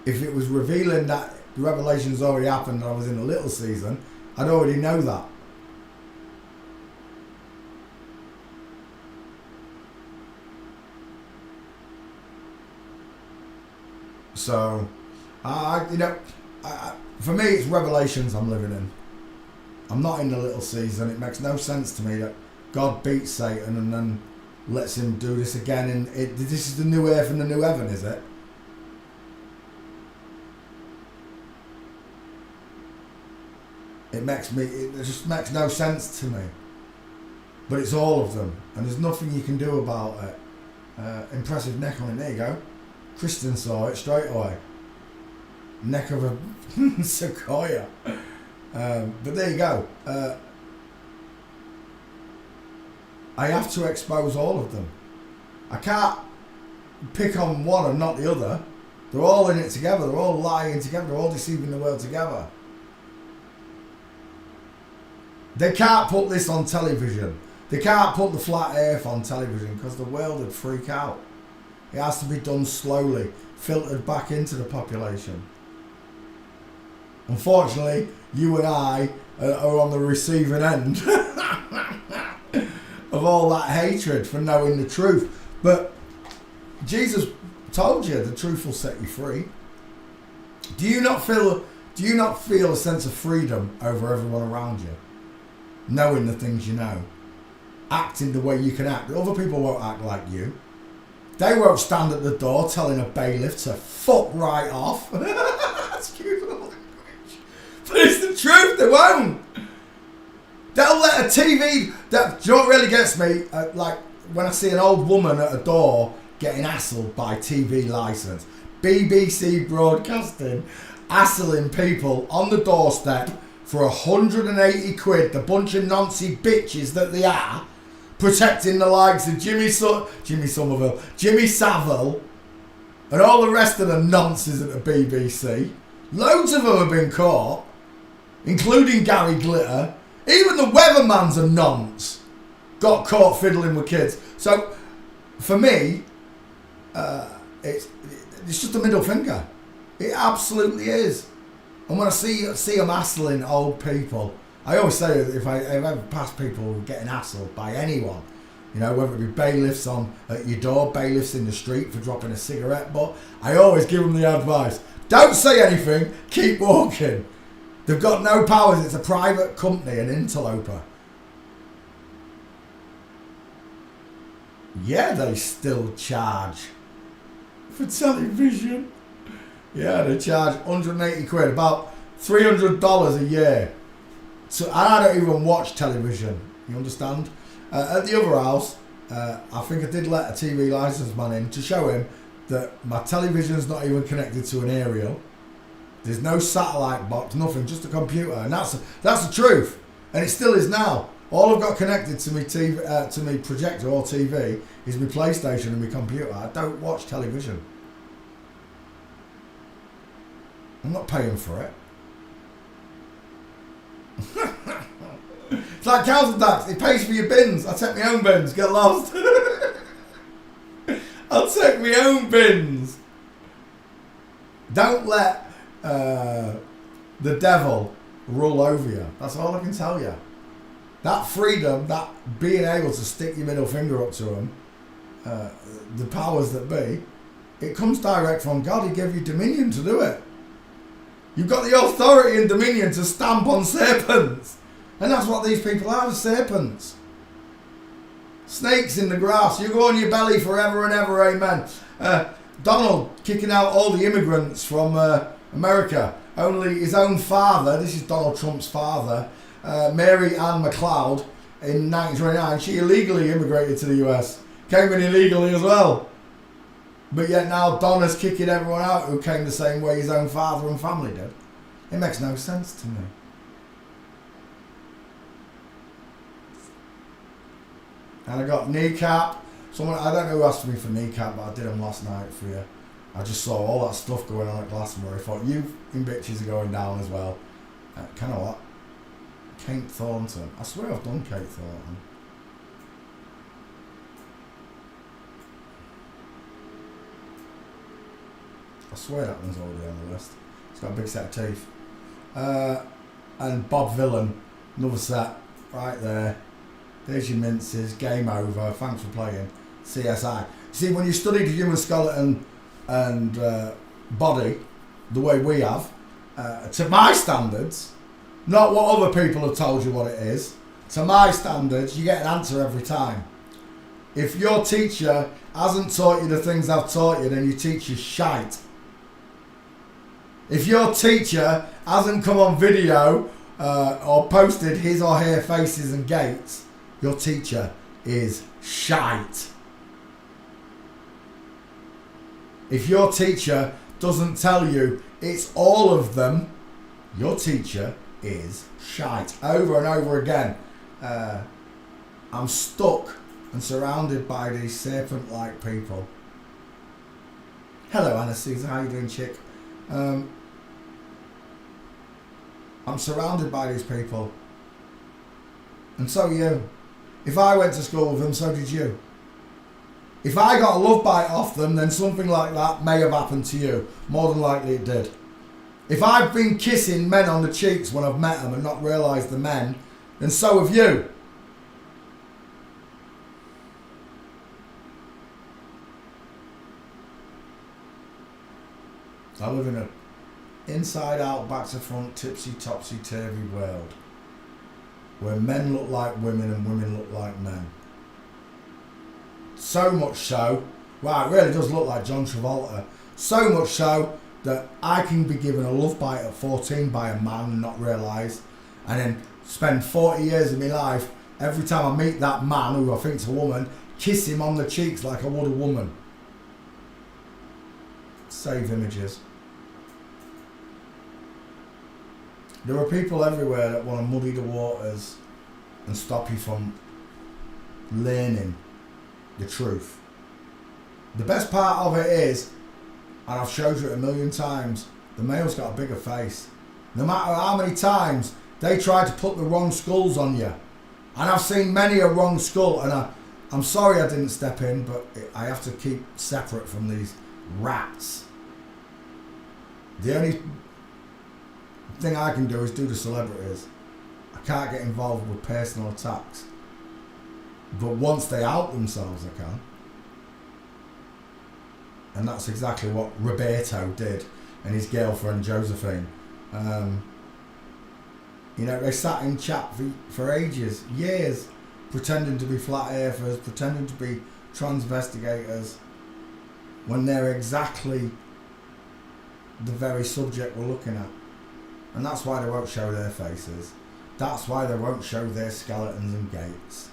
B: If it was revealing that the Revelations already happened and I was in a little season, I'd already know that. So, for me, it's Revelations I'm living in. I'm not in the little season. It makes no sense to me that God beats Satan and then lets him do this again. And this is the new earth and the new heaven, is it? It just makes no sense to me. But it's all of them, and there's nothing you can do about it. Impressive neck on it. There you go. Kristen saw it straight away. Neck of a sequoia. But there you go. I have to expose all of them. I can't pick on one and not the other. They're all in it together. They're all lying together. They're all deceiving the world together. They can't put this on television. They can't put the flat earth on television because the world would freak out. It has to be done slowly, filtered back into the population. Unfortunately, you and I are on the receiving end of all that hatred for knowing the truth. But Jesus told you the truth will set you free. Do you not feel a sense of freedom over everyone around you? Knowing the things you know. Acting the way you can act. Other people won't act like you. They won't stand at the door telling a bailiff to fuck right off. Excuse the language. But it's the truth, they won't. They'll let a TV... Do you know what really gets me? Like when I see an old woman at a door getting hassled by TV licence. BBC Broadcasting hassling people on the doorstep for 180 quid, the bunch of Nancy bitches that they are, protecting the likes of Jimmy Somerville, Jimmy Savile, and all the rest of the nonces at the BBC. Loads of them have been caught, including Gary Glitter. Even the weatherman's a nonce. Got caught fiddling with kids. So, for me, it's just a middle finger. It absolutely is. And when I see them hassling old people, I always say if I ever pass people getting hassled by anyone, you know, whether it be bailiffs at your door, bailiffs in the street for dropping a cigarette butt, I always give them the advice: don't say anything, keep walking. They've got no powers. It's a private company, an interloper. Yeah, they still charge for television. Yeah, they charge 180 quid, about $300 a year. So I don't even watch television, you understand? At the other house, I think I did let a TV licence man in to show him that my television's not even connected to an aerial. There's no satellite box, nothing, just a computer. And that's the truth. And it still is now. All I've got connected to me to me projector or TV is my PlayStation and my computer. I don't watch television. I'm not paying for it. It's like council tax. It pays for your bins. I take my own bins. Get lost. I'll take my own bins. Don't let the devil rule over you. That's all I can tell you. That freedom, that being able to stick your middle finger up to them, the powers that be, it comes direct from God. He gave you dominion to do it. You've got the authority and dominion to stamp on serpents. And that's what these people are, serpents. Snakes in the grass. You go on your belly forever and ever, amen. Donald kicking out all the immigrants from America. Only his own father, this is Donald Trump's father, Mary Ann McLeod, in 1929, she illegally immigrated to the US. Came in illegally as well. But yet now Donna's kicking everyone out who came the same way his own father and family did. It makes no sense to me. And I got kneecap. Someone, I don't know who asked me for kneecap, but I did them last night for you. I just saw all that stuff going on at Glastonbury. I thought, you in bitches are going down as well. Kind of what? Kate Thornton. I swear I've done Kate Thornton. I swear that one's already on the list. It's got a big set of teeth. And Bob Villain, another set right there. There's your minces. Game over. Thanks for playing. CSI. See, when you study the human skeleton and body the way we have, to my standards, not what other people have told you what it is, to my standards, you get an answer every time. If your teacher hasn't taught you the things I've taught you, then your teacher's shite. If your teacher hasn't come on video or posted his or her faces and gaits, your teacher is shite. If your teacher doesn't tell you it's all of them, your teacher is shite. Over and over again. I'm stuck and surrounded by these serpent-like people. Hello, Anna Susan. How you doing, chick? I'm surrounded by these people. And so are you. If I went to school with them, so did you. If I got a love bite off them, then something like that may have happened to you. More than likely it did. If I've been kissing men on the cheeks when I've met them and not realised the men, then so have you. I live in a inside out, back to front, tipsy topsy turvy world where men look like women and women look like men. So much so, wow, it really does look like John Travolta. So much so that I can be given a love bite at 14 by a man and not realise, and then spend 40 years of my life, every time I meet that man who I think's a woman, kiss him on the cheeks like I would a woman. Save images. There are people everywhere that want to muddy the waters and stop you from learning the truth. The best part of it is, and I've showed you it a million times, the male's got a bigger face. No matter how many times they try to put the wrong skulls on you. And I've seen many a wrong skull, and I'm sorry I didn't step in, but I have to keep separate from these rats. The only thing I can do is do the celebrities. I can't get involved with personal attacks. But once they out themselves, I can. And that's exactly what Roberto did and his girlfriend Josephine. You know, they sat in chat for ages, years, pretending to be flat earthers, pretending to be transvestigators, when they're exactly the very subject we're looking at. And that's why they won't show their faces. That's why they won't show their skeletons and gates.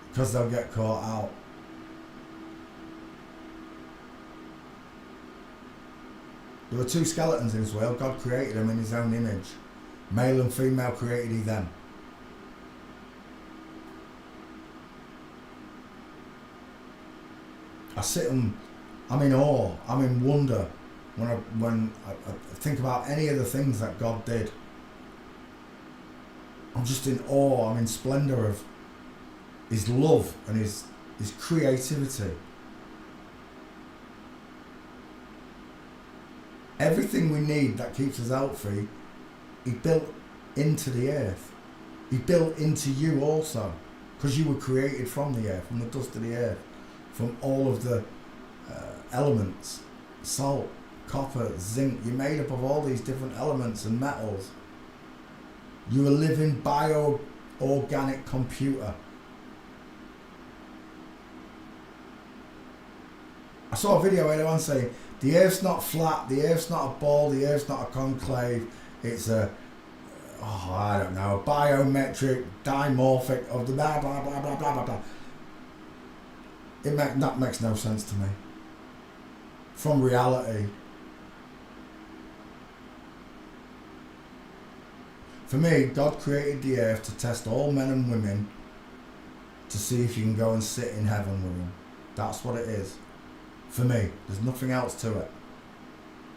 B: Because they'll get caught out. There were two skeletons in this world. God created them in his own image. Male and female created he them. I sit and I'm in awe, I'm in wonder when I think about any of the things that God did. I'm just in awe, I'm in splendour of his love and his creativity. Everything we need that keeps us healthy, he built into the earth. He built into you also, because you were created from the earth, from the dust of the earth, from all of the elements, salt, copper, zinc. You're made up of all these different elements and metals. You're a living bio-organic computer. I saw a video where anyone saying, the earth's not flat, the earth's not a ball, the earth's not a concave, it's a, I don't know, a biometric, dimorphic of the blah, blah, blah, blah, blah, blah, blah. That makes no sense to me. From reality. For me, God created the earth to test all men and women to see if you can go and sit in heaven with him. That's what it is. For me, there's nothing else to it.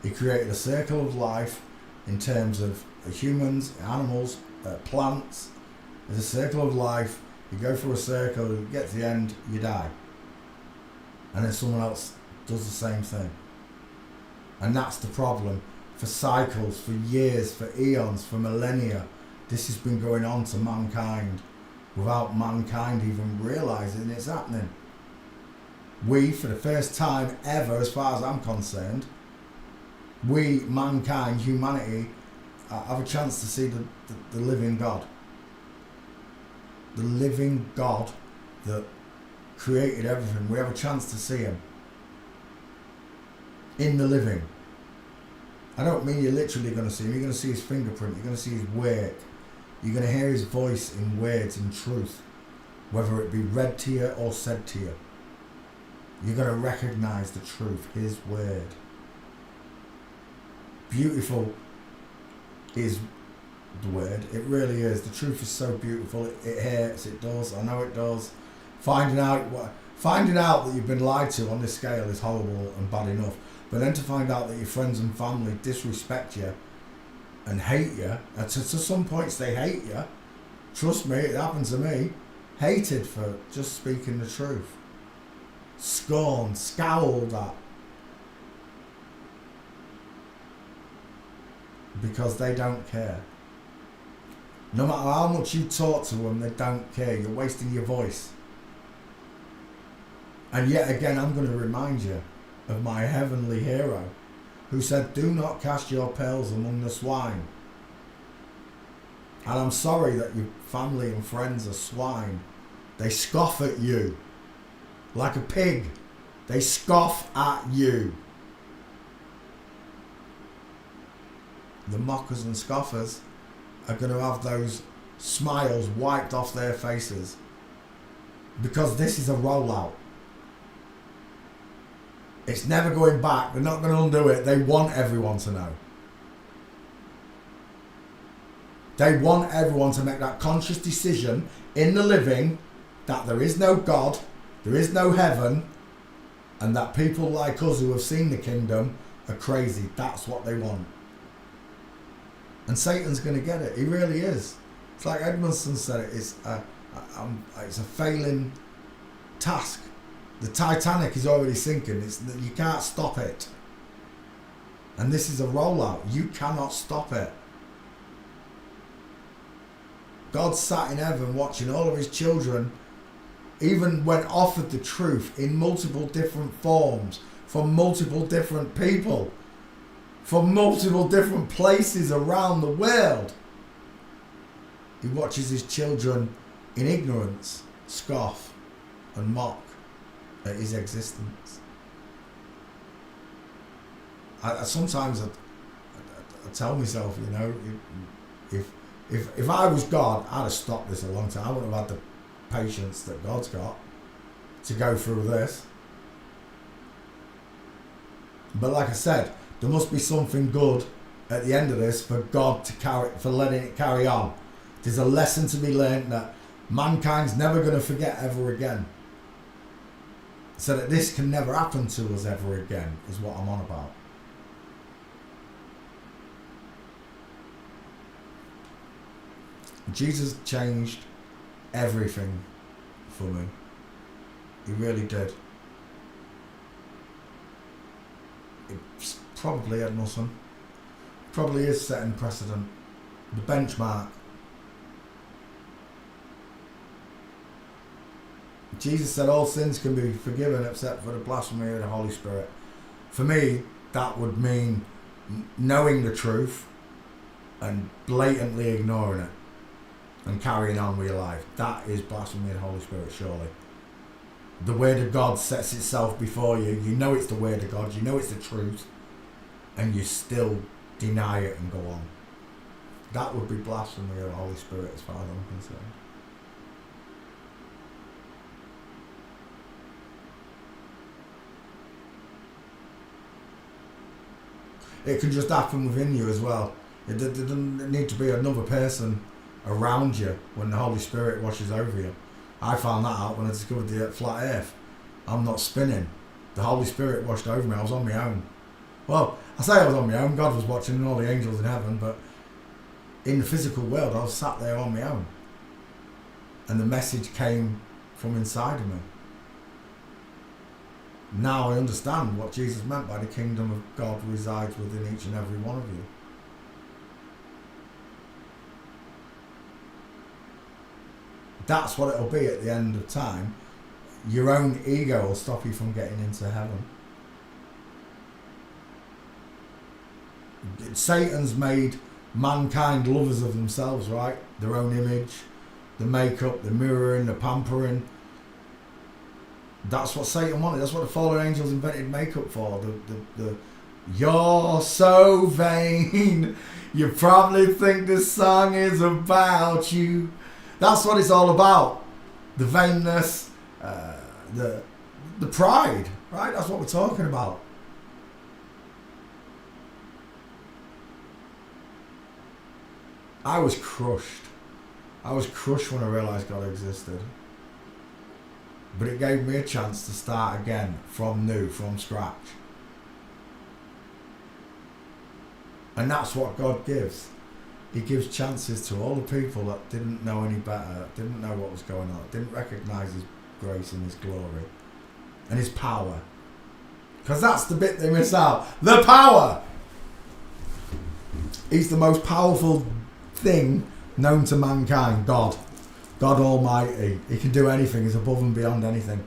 B: He created a circle of life in terms of humans, animals, plants. There's a circle of life. You go through a circle, you get to the end, you die. And then someone else does the same thing. And that's the problem. For cycles, for years, for eons, for millennia, this has been going on to mankind without mankind even realising it's happening. We, for the first time ever, as far as I'm concerned, we, mankind, humanity, have a chance to see the living God. The living God that created everything. We have a chance to see him. In the living. I don't mean you're literally going to see him. You're going to see his fingerprint. You're going to see his work. You're going to hear his voice in words and truth. Whether it be read to you or said to you. You're going to recognise the truth, his word. Beautiful is the word. It really is. The truth is so beautiful. It hurts. It does. I know it does. Finding out that you've been lied to on this scale is horrible and bad enough. But then to find out that your friends and family disrespect you and hate you, and to some points they hate you. Trust me, it happened to me. Hated for just speaking the truth. Scorned, scowled at. Because they don't care. No matter how much you talk to them, they don't care. You're wasting your voice. And yet again, I'm going to remind you of my heavenly hero who said, do not cast your pearls among the swine. And I'm sorry that your family and friends are swine. They scoff at you like a pig. They scoff at you. The mockers and scoffers are going to have those smiles wiped off their faces, because this is a rollout. It's never going back. They're not going to undo it. They want everyone to know. They want everyone to make that conscious decision in the living that there is no God, there is no heaven, and that people like us who have seen the kingdom are crazy. That's what they want. And Satan's going to get it. He really is. It's like Edmondson said it. It's a failing task. The Titanic is already sinking. You can't stop it. And this is a rollout. You cannot stop it. God sat in heaven watching all of his children, even when offered the truth in multiple different forms, from multiple different people, from multiple different places around the world. He watches his children in ignorance scoff and mock at his existence. I sometimes tell myself, you know, if I was God, I'd have stopped this a long time. I wouldn't have had the patience that God's got to go through this. But like I said, there must be something good at the end of this for God for letting it carry on. There's a lesson to be learned that mankind's never going to forget ever again. So that this can never happen to us ever again is what I'm on about. Jesus changed everything for me. He really did. It Probably Ed Musson. Probably is setting precedent. The benchmark. Jesus said all sins can be forgiven except for the blasphemy of the Holy Spirit. For me, that would mean knowing the truth and blatantly ignoring it and carrying on with your life. That is blasphemy of the Holy Spirit, surely. The Word of God sets itself before you. You know it's the Word of God. You know it's the truth. And you still deny it and go on. That would be blasphemy of the Holy Spirit as far as I'm concerned. It can just happen within you as well. It doesn't need to be another person around you when the Holy Spirit washes over you. I found that out when I discovered the flat earth. I'm not spinning. The Holy Spirit washed over me. I was on my own. Well, I say I was on my own. God was watching and all the angels in heaven, but in the physical world I was sat there on my own. And the message came from inside of me. Now I understand what Jesus meant by the kingdom of God resides within each and every one of you. That's what it'll be at the end of time. Your own ego will stop you from getting into heaven. Satan's made mankind lovers of themselves, right? Their own image, the makeup, the mirroring, the pampering. That's what Satan wanted. That's what the fallen angels invented makeup for. The you're so vain. You probably think this song is about you. That's what it's all about. The vainness, the pride, right? That's what we're talking about. I was crushed. I was crushed when I realised God existed. But it gave me a chance to start again from new, from scratch. And that's what God gives. He gives chances to all the people that didn't know any better, didn't know what was going on, didn't recognise His grace and His glory and His power. Because that's the bit they miss out. The power! He's the most powerful thing known to mankind, God. God Almighty. He can do anything. He's above and beyond anything.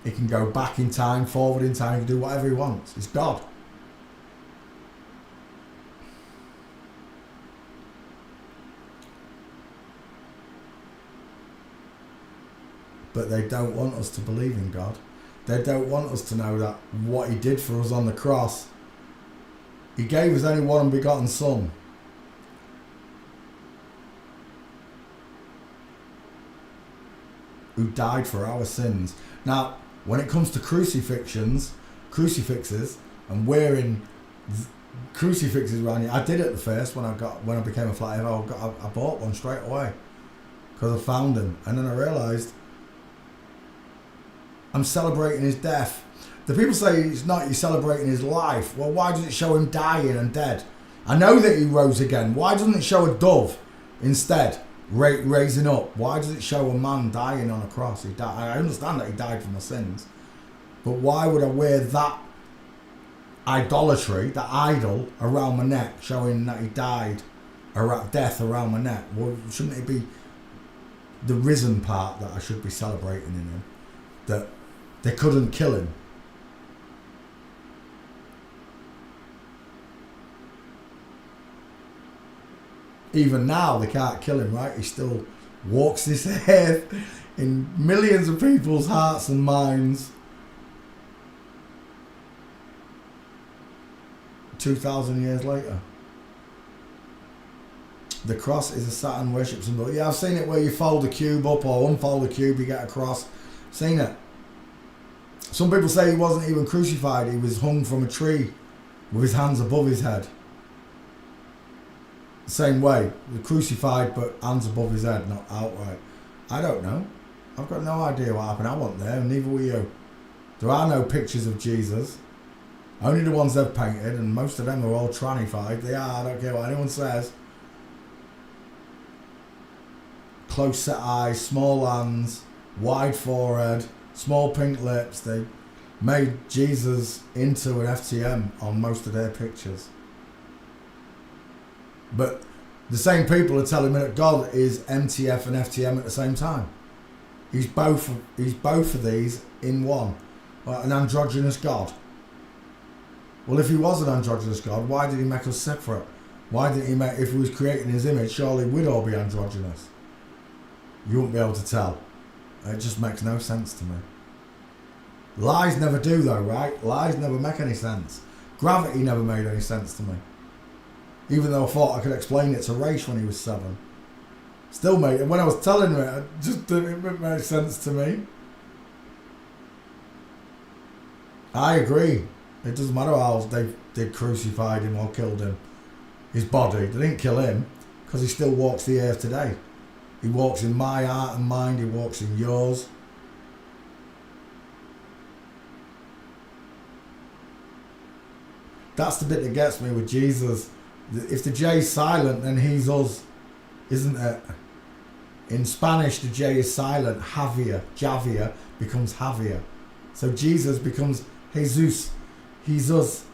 B: He can go back in time, forward in time. He can do whatever He wants. He's God. But they don't want us to believe in God. They don't want us to know that what He did for us on the cross. He gave us only one begotten Son. Who died for our sins. Now, when it comes to crucifixes, and wearing crucifixes around you, I did it at first when I became a flat earther. I bought one straight away because I found Him, and then I realised I'm celebrating His death. The people say it's not, you're celebrating His life. Well, why does it show Him dying and dead? I know that He rose again. Why doesn't it show a dove instead? Raising up. Why does it show a man dying on a cross? He died. I understand that He died for my sins, but why would I wear that idolatry, that idol around my neck, showing that He died, death around my neck? Well, shouldn't it be the risen part that I should be celebrating in Him? That they couldn't kill Him. Even now, they can't kill Him, right? He still walks this earth in millions of people's hearts and minds. 2,000 years later. The cross is a Saturn worship symbol. Yeah, I've seen it where you fold the cube up or unfold the cube, you get a cross. Seen it. Some people say He wasn't even crucified. He was hung from a tree with His hands above His head. Same way, crucified but hands above His head, not outright. I don't know. I've got no idea what happened. I wasn't there, and neither were you. There are no pictures of Jesus. Only the ones they've painted, and most of them are all trannified. They are, I don't care what anyone says. Close set eyes, small hands, wide forehead, small pink lips. made Jesus into an FTM on most of their pictures. But the same people are telling me that God is MTF and FTM at the same time. He's both of these in one. An androgynous God. Well, if he was an androgynous God, why did he make us separate? Why didn't he make, if he was creating his image, surely we'd all be androgynous? You wouldn't be able to tell. It just makes no sense to me. Lies never do though, right? Lies never make any sense. Gravity never made any sense to me. Even though I thought I could explain it to Raish when he was 7. Still made it. When I was telling him it, it didn't make sense to me. I agree. It doesn't matter how they crucified him or killed him. His body. They didn't kill him because he still walks the earth today. He walks in my heart and mind. He walks in yours. That's the bit that gets me with Jesus. If the J's silent, then he's us, isn't it? In Spanish, the J is silent. Javier becomes Javier. So Jesus becomes Jesus. He's us.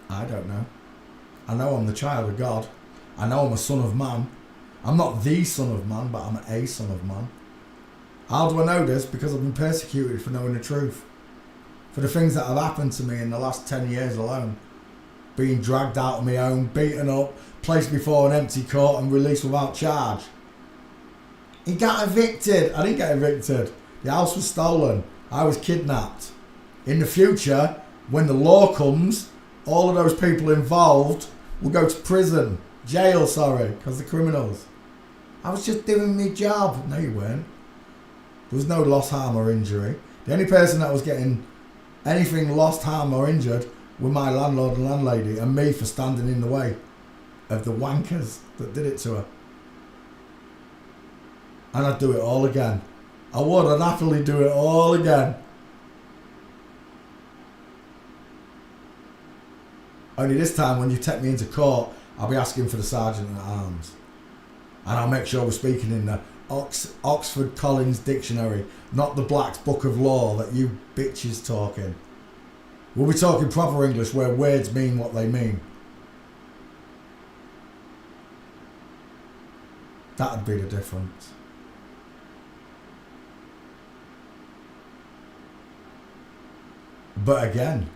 B: I don't know. I know I'm the child of God. I know I'm a son of man. I'm not the son of man, but I'm a son of man. How do I know this? Because I've been persecuted for knowing the truth. For the things that have happened to me in the last 10 years alone. Being dragged out of my home, beaten up, placed before an empty court and released without charge. He got evicted. I didn't get evicted. The house was stolen. I was kidnapped. In the future, when the law comes, all of those people involved will go to prison. Jail, sorry, because they're criminals. I was just doing my job. No, you weren't. There was no loss, harm or injury. The only person that was getting anything lost, harm or injured were my landlord and landlady and me for standing in the way of the wankers that did it to her. And I'd do it all again. I would. I'd happily do it all again. Only this time when you take me into court, I'll be asking for the Sergeant at Arms. And I'll make sure we're speaking in the Oxford Collins Dictionary, not the Black's Book of Law that you bitches talking. We'll be talking proper English where words mean what they mean. That'd be the difference. But again,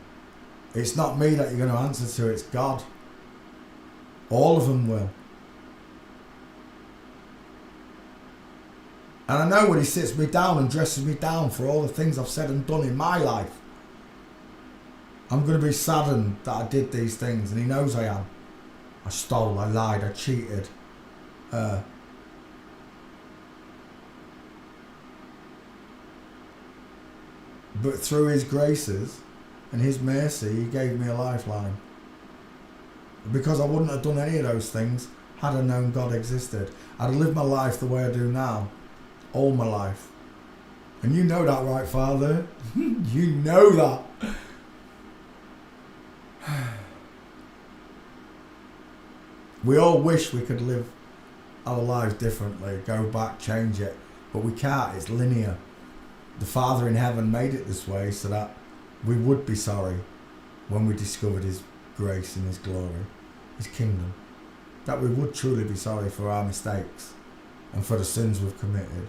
B: it's not me that you're going to answer to, it's God. All of them will. And I know when he sits me down and dresses me down for all the things I've said and done in my life, I'm going to be saddened that I did these things, and he knows I am. I stole, I lied, I cheated. But through his graces and his mercy, he gave me a lifeline. Because I wouldn't have done any of those things had I known God existed. I'd have lived my life the way I do now. All my life. And you know that, right, Father? You know that. We all wish we could live our lives differently, go back, change it. But we can't. It's linear. The Father in heaven made it this way so that we would be sorry when we discovered his grace and his glory, his kingdom. That we would truly be sorry for our mistakes and for the sins we've committed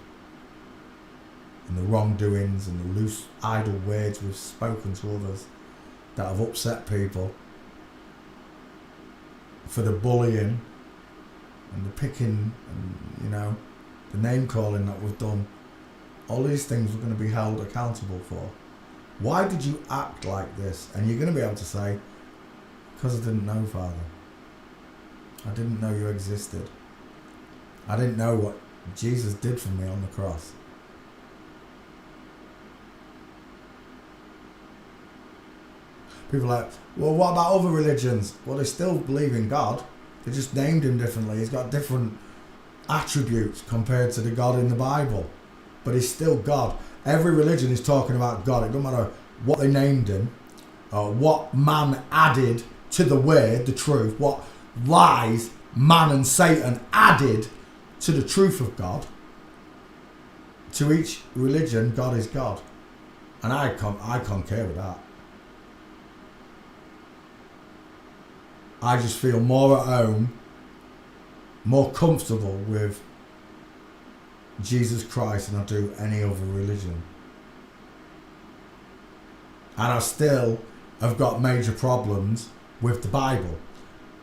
B: and the wrongdoings and the loose, idle words we've spoken to others that have upset people, for the bullying and the picking and, you know, the name calling that we've done. All these things we're going to be held accountable for. Why did you act like this? And you're going to be able to say, because I didn't know, Father. I didn't know you existed. I didn't know what Jesus did for me on the cross. People are like, well, what about other religions? Well, they still believe in God. They just named him differently. He's got different attributes compared to the God in the Bible. But he's still God. Every religion is talking about God. It doesn't matter what they named him, or what man added to the word, the truth, what lies man and Satan added to the truth of God. to each religion, God is God. And I concur with that. I just feel more at home, more comfortable with Jesus Christ than I do any other religion. And I still have got major problems with the Bible.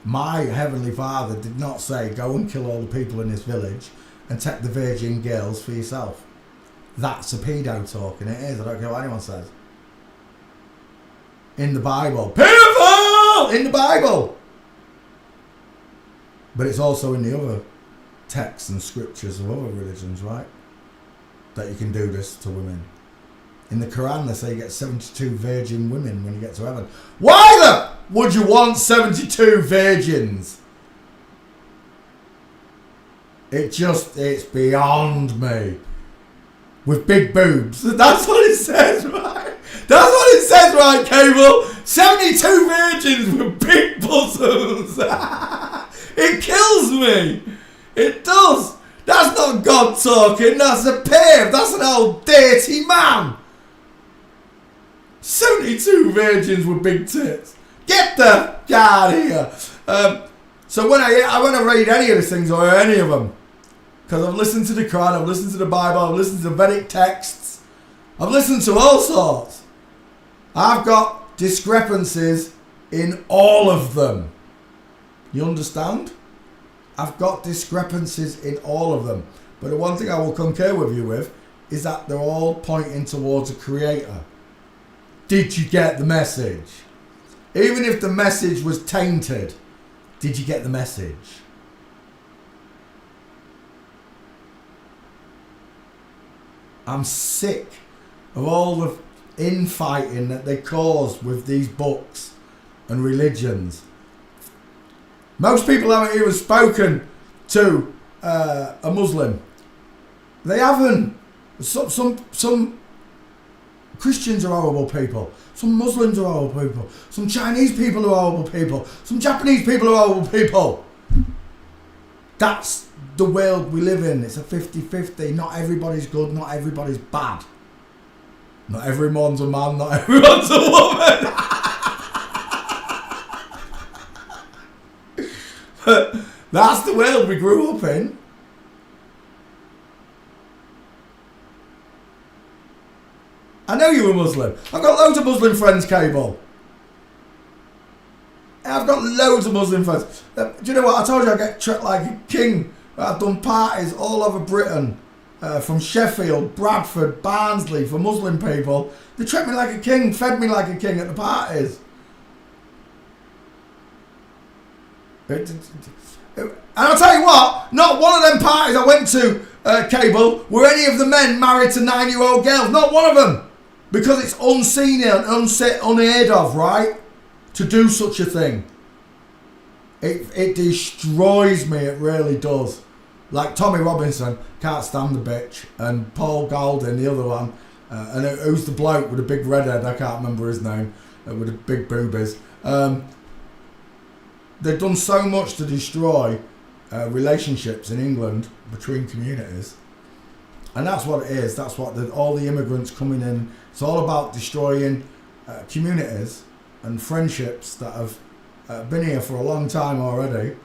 B: My Heavenly Father did not say, go and kill all the people in this village and take the virgin girls for yourself. That's a pedo talk, and it is. I don't care what anyone says. In the Bible. Pedophile! In the Bible! But it's also in the other texts and scriptures of other religions, right? That you can do this to women. In the Quran, they say you get 72 virgin women when you get to heaven. Why the would you want 72 virgins? It's beyond me. With big boobs. That's what it says, right? That's what it says, right, Cable? 72 virgins with big bosoms. It kills me. It does. That's not God talking. That's a pave. That's an old dirty man. 72 virgins with big tits. Get the out of here. So when I read any of these things or any of them, because I've listened to the Quran, I've listened to the Bible, I've listened to Vedic texts, I've listened to all sorts. I've got discrepancies in all of them. You understand? I've got discrepancies in all of them. But the one thing I will concur with you with is that they're all pointing towards a creator. Did you get the message? Even if the message was tainted, did you get the message? I'm sick of all the infighting that they cause with these books and religions. Most people haven't even spoken to a Muslim. They haven't. Some Christians are horrible people. Some Muslims are horrible people. Some Chinese people are horrible people. Some Japanese people are horrible people. That's the world we live in. It's a 50-50. Not everybody's good, not everybody's bad. Not everyone's a man, not everyone's a woman. But that's the world we grew up in. I know you're a Muslim. I've got loads of Muslim friends, Cable. I've got loads of Muslim friends. Do you know what? I told you I get treated like a king. I've done parties all over Britain. From Sheffield, Bradford, Barnsley, for Muslim people. They treat me like a king, fed me like a king at the parties. And I'll tell you what, not one of them parties I went to, Cable, were any of the men married to 9-year-old girls. Not one of them. Because it's unseen and unheard of, right? To do such a thing. It destroys me, it really does. Like Tommy Robinson, can't stand the bitch. And Paul Golding, the other one. And who's the bloke with the big red head? I can't remember his name. With the big boobies. They've done so much to destroy relationships in England between communities. And that's what it is. That's what all the immigrants coming in. It's all about destroying communities and friendships that have been here for a long time already.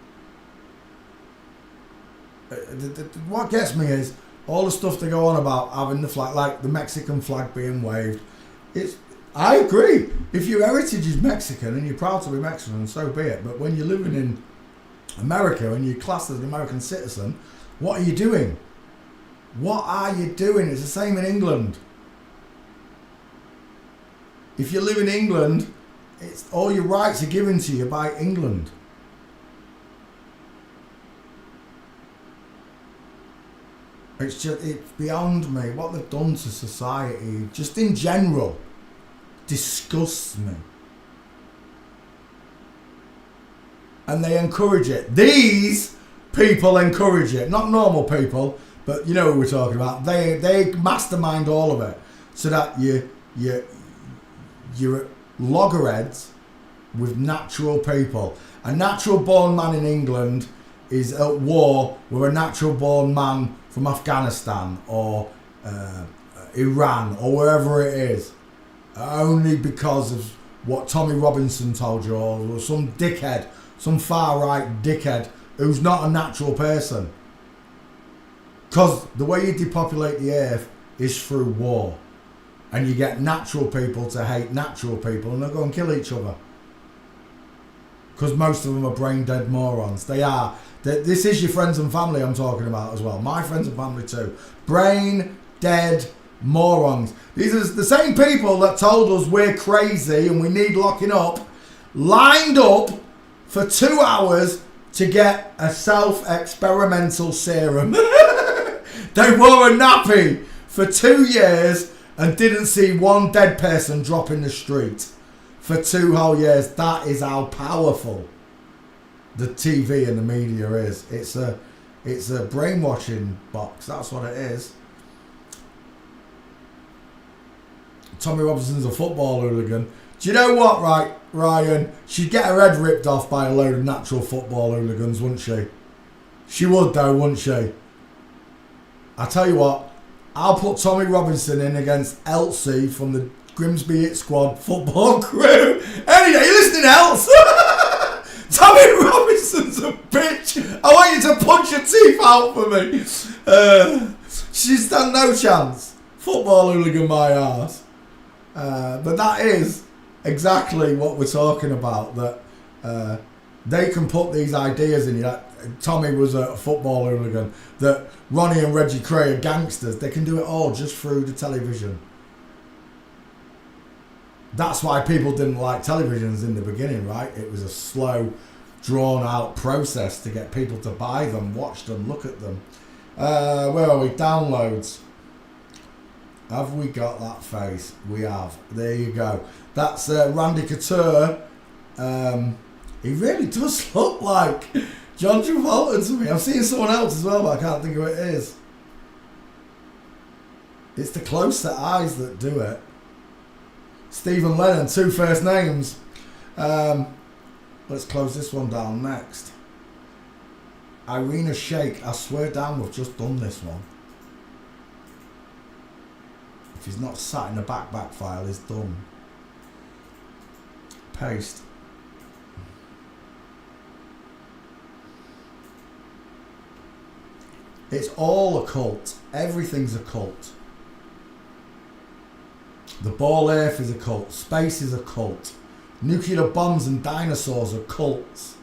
B: What gets me is all the stuff they go on about having the flag, like the Mexican flag being waved. I agree. If your heritage is Mexican and you're proud to be Mexican, so be it. But when you're living in America and you're classed as an American citizen, what are you doing? What are you doing? It's the same in England. If you live in England, it's all your rights are given to you by England. It's beyond me. What they've done to society, just in general, disgusts me. And they encourage it. These people encourage it. Not normal people, but you know what we're talking about. They mastermind all of it. So that you're loggerheads with natural people. A natural born man in England is at war with a natural born man from Afghanistan or Iran or wherever it is, only because of what Tommy Robinson told you, or some dickhead, some far right dickhead who's not a natural person. Because the way you depopulate the earth is through war, and you get natural people to hate natural people, and they'll go and kill each other. Because most of them are brain dead morons. They are. This is your friends and family I'm talking about as well. My friends and family too. Brain dead morons. These are the same people that told us we're crazy and we need locking up, lined up for 2 hours to get a self-experimental serum. They wore a nappy for 2 years and didn't see one dead person drop in the street for 2 whole years. That is how powerful the TV and the media is. It's a brainwashing box. That's what it is. Tommy Robinson's a football hooligan. Do you know what, right, Ryan? She'd get her head ripped off by a load of natural football hooligans, wouldn't she? She would, though, wouldn't she? I tell you what, I'll put Tommy Robinson in against Elsie from the Grimsby Hit Squad football crew. Any day, you listening, Elsie? Tommy Robinson's a bitch. I want you to punch your teeth out for me. She's done no chance. Football hooligan my arse. But that is exactly what we're talking about. That they can put these ideas in you. That Tommy was a football hooligan. That Ronnie and Reggie Kray are gangsters. They can do it all just through the television. That's why people didn't like televisions in the beginning, right? It was a slow, drawn-out process to get people to buy them, watch them, look at them. Where are we? Downloads. Have we got that face? We have. There you go. That's Randy Couture. He really does look like John Travolta to me. I've seen someone else as well, but I can't think who it is. It's the close-set eyes that do it. Stephen Lennon, 2 first names. Let's close this one down next. Irina Shayk. I swear down we've just done this one. If he's not sat in the back file, he's done. Paste. It's all a cult. Everything's a cult. The ball earth is a cult. Space is a cult. Nuclear bombs and dinosaurs are cults.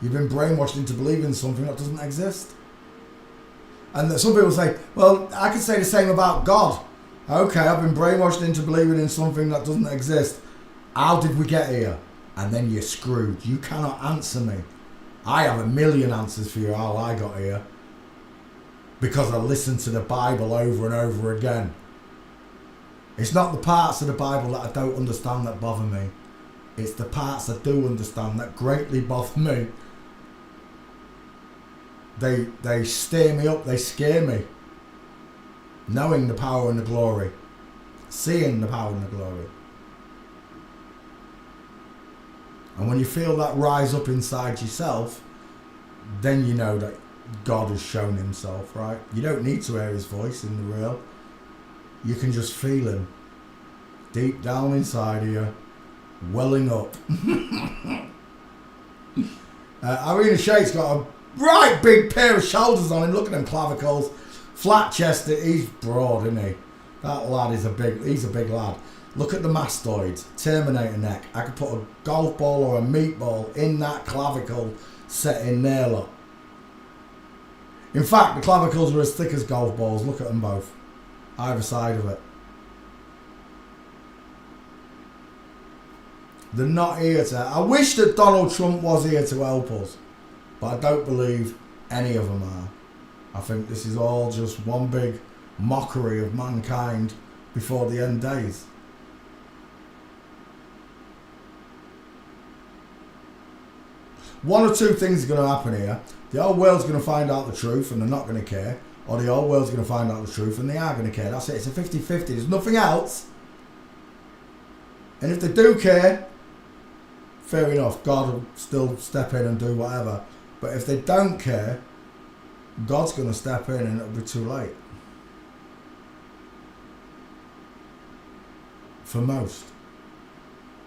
B: You've been brainwashed into believing something that doesn't exist. And that some people say, well, I could say the same about God. Okay, I've been brainwashed into believing in something that doesn't exist. How did we get here? And then you're screwed. You cannot answer me. I have a million answers for you how I got here. Because I listened to the Bible over and over again. It's not the parts of the Bible that I don't understand that bother me. It's the parts I do understand that greatly bother me. They stir me up, they scare me. Knowing the power and the glory. Seeing the power and the glory. And when you feel that rise up inside yourself, then you know that God has shown himself, right? You don't need to hear his voice in the real. You can just feel him. Deep down inside of you. Welling up. Irina Shayk's got a right big pair of shoulders on him. Look at them clavicles. Flat chested. He's broad, isn't he? That lad is he's a big lad. Look at the mastoids. Terminator neck. I could put a golf ball or a meatball in that clavicle set in there, look. In fact, the clavicles are as thick as golf balls. Look at them both. Either side of it. They're not here to... I wish that Donald Trump was here to help us. But I don't believe any of them are. I think this is all just one big mockery of mankind before the end days. One or two things are going to happen here. The whole world's going to find out the truth and they're not going to care. Or the whole world's going to find out the truth and they are going to care. That's it. It's a 50-50. There's nothing else. And if they do care, fair enough. God will still step in and do whatever. But if they don't care, God's going to step in and it'll be too late. for most.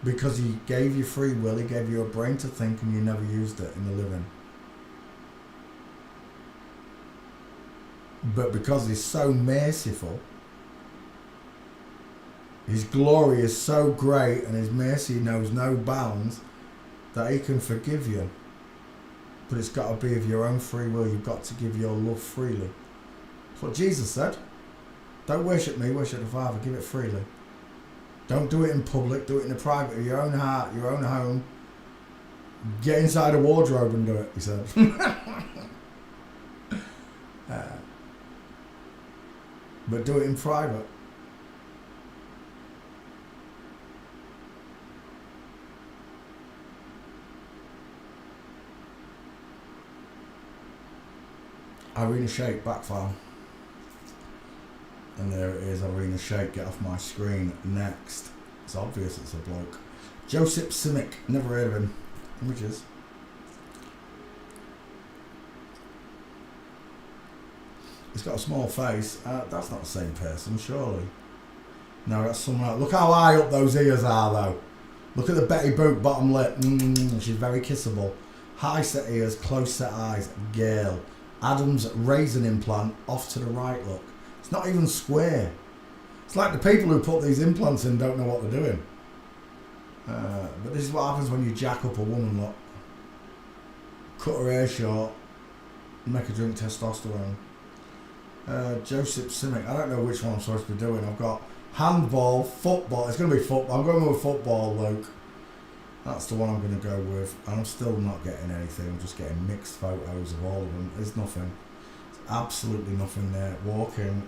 B: Because he gave you free will, he gave you a brain to think, and you never used it in the living. But because he's so merciful, his glory is so great and his mercy knows no bounds, that he can forgive you. But it's got to be of your own free will. You've got to give your love freely. That's what Jesus said. Don't worship me, worship the Father. Give it freely. Don't do it in public. Do it in the private of your own heart, your own home. Get inside a wardrobe and do it, he said. But do it in private. Irina Shayk backfire. And there it is, Irina Shayk, get off my screen. Next. It's obvious it's a bloke. Joseph Simic, never heard of him. Images. He's got a small face. That's not the same person, surely. No, that's someone else. Look how high up those ears are, though. Look at the Betty Boop bottom lip. She's very kissable. High set ears, close set eyes. Girl. Adam's raisin implant off to the right, look. It's not even square. It's like the people who put these implants in don't know what they're doing. But this is what happens when you jack up a woman, look. Cut her hair short. Make her drink testosterone. Joseph Simic. I don't know which one I'm supposed to be doing. I've got handball, football. It's going to be football. I'm going with football, Luke. That's the one I'm going to go with. And I'm still not getting anything. I'm just getting mixed photos of all of them. There's nothing. There's absolutely nothing there. Walking.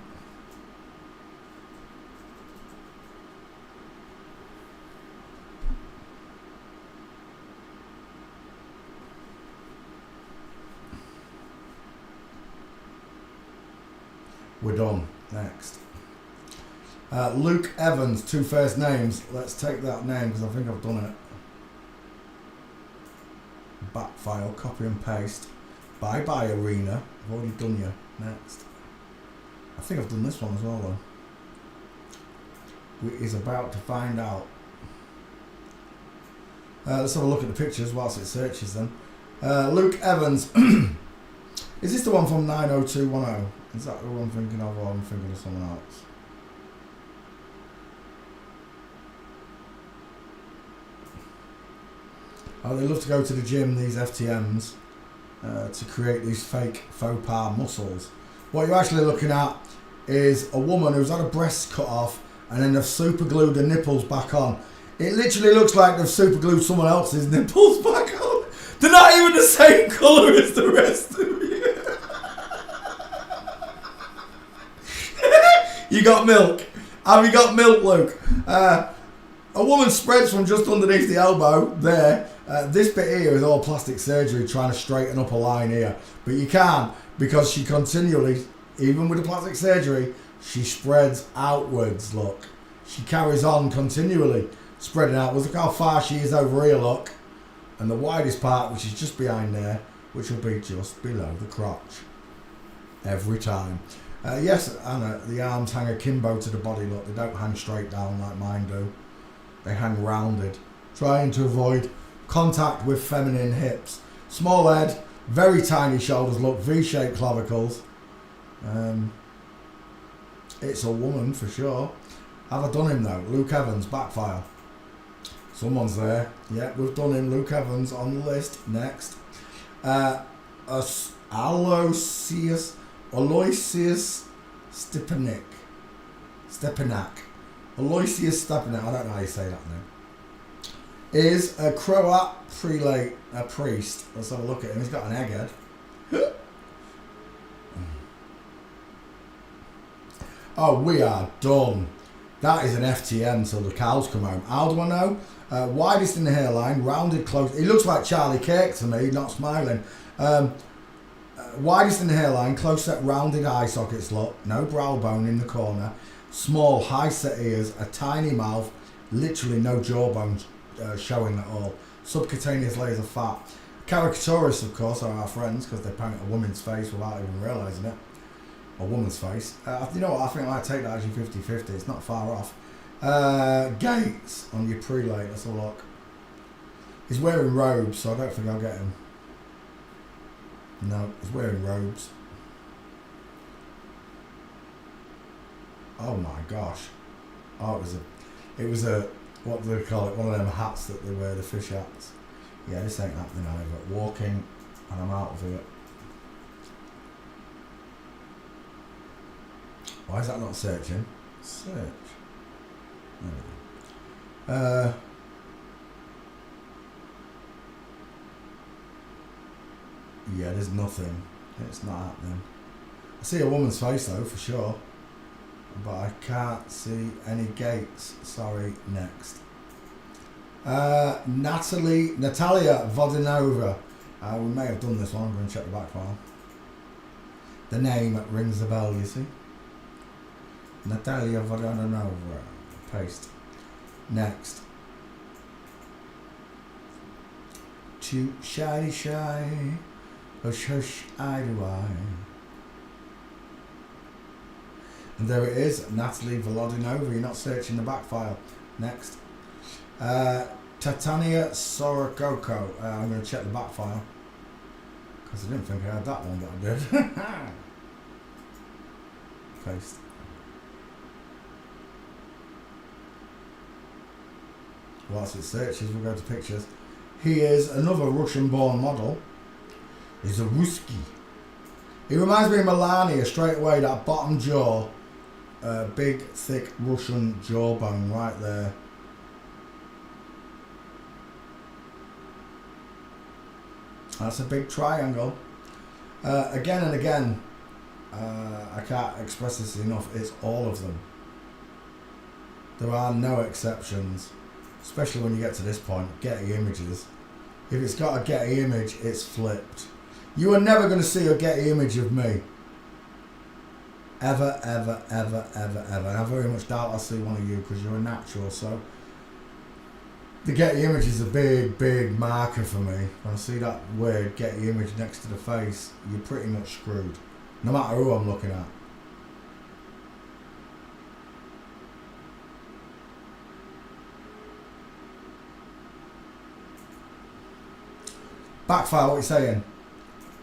B: We're done. Next. Luke Evans, 2 first names. Let's take that name because I think I've done it. Back file, copy and paste. Bye bye, Arena. I've already done you. Next. I think I've done this one as well, though. He's about to find out. Let's have a look at the pictures whilst it searches them. Luke Evans. Is this the one from 90210? Is that who I'm thinking of, or I'm thinking of someone else? Oh, they love to go to the gym, these FTMs, to create these fake faux pas muscles. What you're actually looking at is a woman who's had her breasts cut off and then they've super glued the nipples back on. It literally looks like they've super glued someone else's nipples back on. They're not even the same colour as the rest of you. You got milk. Have you got milk, Luke? A woman spreads from just underneath the elbow there. This bit here is all plastic surgery trying to straighten up a line here. But you can't because she continually, even with the plastic surgery, she spreads outwards, look. She carries on continually spreading outwards. Look how far she is over here, look. And the widest part, which is just behind there, which will be just below the crotch. Every time. Yes, Anna, the arms hang akimbo to the body, look. They don't hang straight down like mine do. They hang rounded, trying to avoid contact with feminine hips. Small head, very tiny shoulders, look, V-shaped clavicles. It's a woman for sure. Have I done him though? Luke Evans, backfire. Someone's there. Yeah, we've done him. Luke Evans on the list. Next. Aloysius Stepanek. Aloysius Stepanek, I don't know how you say that name. Is a Croat prelate, a priest. Let's have a look at him. He's got an egghead. Oh, we are done. That is an FTM till the cows come home. How do I know? Widest in the hairline, rounded close. He looks like Charlie Cake to me, not smiling. Widest in the hairline, close set rounded eye sockets, look. No brow bone in the corner. Small, high set ears, a tiny mouth, literally no jawbone showing at all. Subcutaneous layers of fat. Caricaturists, of course, are our friends because they paint a woman's face without even realising it. A woman's face. You know what, I think I take that actually 50-50. It's not far off. Gates on your prelate. Let's have a look. He's wearing robes, so I don't think I'll get him. No, he's wearing robes. Oh my gosh. Oh, it was a, what do they call it? One of them hats that they wear, the fish hats. Yeah, this ain't happening either. Walking, and I'm out of here. Why is that not searching? Search. There we go. Yeah, there's nothing. It's not happening. I see a woman's face though, for sure. But I can't see any gates. Sorry, next. Natalia Vodinova. We may have done this one. I'm going to check the back file. The name rings a bell, you see. Natalia Vodinova. Paste. Next. Too shy. Hush, hush, eye to eye. And there it is, Natalie Volodinova. You're not searching the back file. Next. Titania Sorokoko. I'm going to check the back file. Because I didn't think I had that one, but I did. Paste. Whilst it searches, we'll go to pictures. He is another Russian-born model. He's a Ruski. He reminds me of Melania straight away, that bottom jaw. Big, thick Russian jawbone right there. That's a big triangle. Again and again, I can't express this enough, it's all of them. There are no exceptions, especially when you get to this point, Getty images. If it's got a Getty image, it's flipped. You are never going to see a Getty image of me. Ever, ever, ever, ever, ever. And I very much doubt I'll see one of you because you're a natural, so. The Getty image is a big, big marker for me. When I see that word Getty image next to the face, you're pretty much screwed. No matter who I'm looking at. Backfire, what are you saying?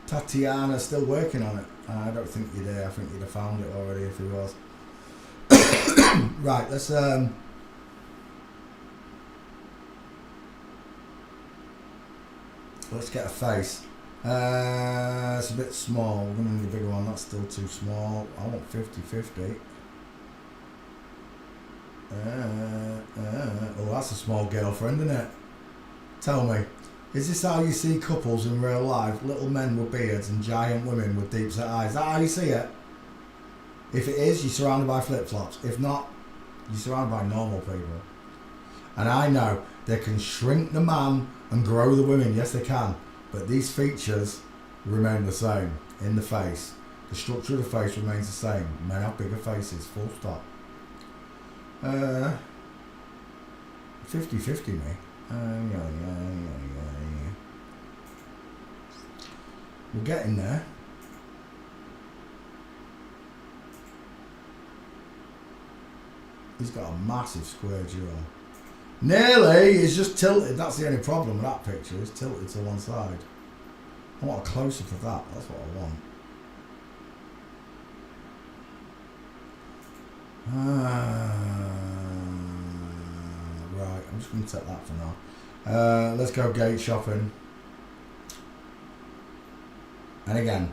B: Tatiana still working on it. I don't think you're there. I think you'd have found it already if he was. Right, let's get a face. It's a bit small. We're going to need a bigger one. That's still too small. I want 50-50. Oh, that's a small girlfriend, isn't it? Tell me. Is this how you see couples in real life? Little men with beards and giant women with deep set eyes. Is that how you see it? If it is, you're surrounded by flip-flops. If not, you're surrounded by normal people. And I know they can shrink the man and grow the women. Yes, they can. But these features remain the same in the face. The structure of the face remains the same. Men have bigger faces. Full stop. 50-50, me. We're getting there. He's got a massive square jaw. Nearly, he's just tilted. That's the only problem with that picture. It's tilted to one side. I want a close-up of that. That's what I want. Right, I'm just going to take that for now. Let's go gate shopping. And again,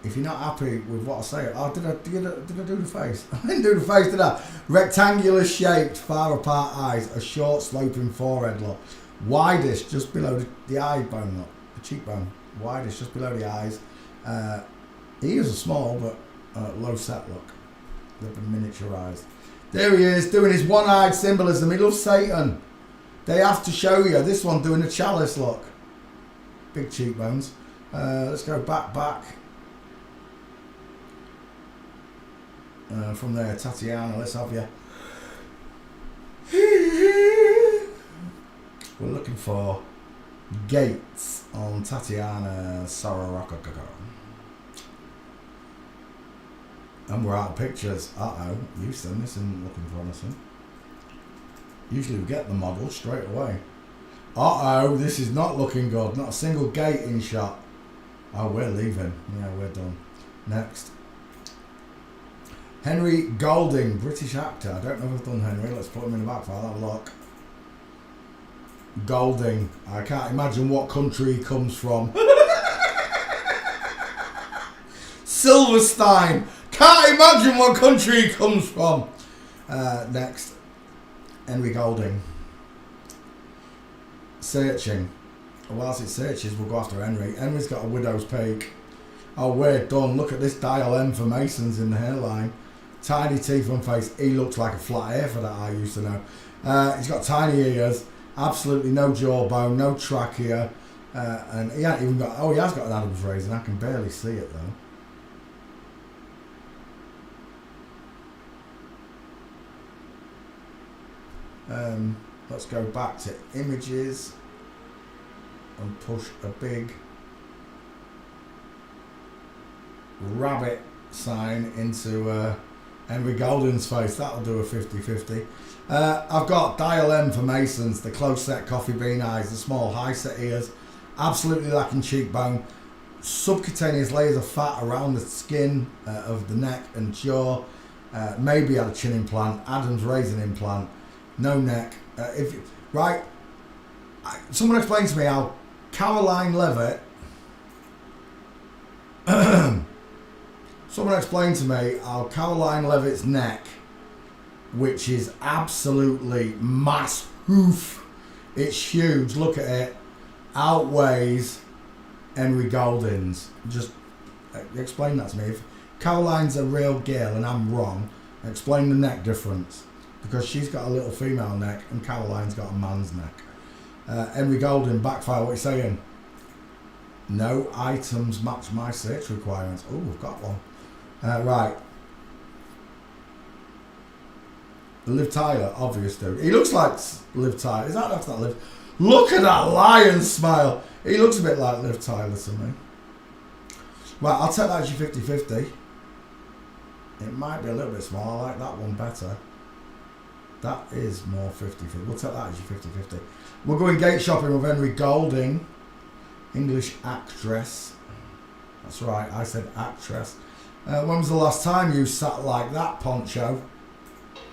B: if you're not happy with what I say, oh, did I do the face? I didn't do the face, did I? Rectangular shaped, far apart eyes, a short sloping forehead look, widest just below the eye bone look, the cheekbone, widest just below the eyes. Ears are small but low set look, they've been miniaturized. There he is, doing his one-eyed symbolism. He loves Satan. They have to show you. This one doing the chalice look. Big cheekbones. Let's go back. From there, Tatiana, let's have you. We're looking for gates on Tatiana Sorokoko. And we're out of pictures. Uh-oh, Houston, this isn't looking promising. Usually we get the model straight away. Uh-oh, this is not looking good. Not a single gate in shot. Oh, we're leaving. Yeah, we're done. Next. Henry Golding, British actor. I don't know if I've done Henry. Let's put him in the back file. Have a look. Golding. I can't imagine what country he comes from. Silverstein. Can't imagine what country he comes from. Next. Henry Golding. Searching. Whilst it searches, we'll go after Henry. Henry's got a widow's peak. Oh, we're done. Look at this dial M for Masons in the hairline. Tiny teeth on face. He looks like a flat earther that I used to know. He's got tiny ears. Absolutely no jawbone, no trachea. And he hasn't even got... Oh, he has got an Adam's razor. I can barely see it, though. Let's go back to images and push a big rabbit sign into Henry Golding's face. That'll do a 50-50. I've got dial M for Masons, the close set coffee bean eyes, the small high set ears, absolutely lacking cheekbone, subcutaneous layers of fat around the skin of the neck and jaw, maybe had a chin implant, Adam's raisin implant, no neck. Someone explained to me how Caroline Levitt someone explained to me how Caroline Levitt's neck, which is absolutely massive, it's huge, look at it, outweighs Henry Golding's. Just explain that to me. If Caroline's a real girl and I'm wrong, explain the neck difference, because she's got a little female neck and Caroline's got a man's neck. Henry Golding, backfire, what are you saying? No items match my search requirements. Oh, we've got one. Right. Liv Tyler, obvious dude. He looks like Liv Tyler. That's not Liv. Look at that lion smile. He looks a bit like Liv Tyler to me. Right, I'll take that as your 50-50. It might be a little bit small. I like that one better. That is more 50-50. We'll take that as your 50-50. We're going gate shopping with Henry Golding. English actress. That's right, I said actress. When was the last time you sat like that, Poncho?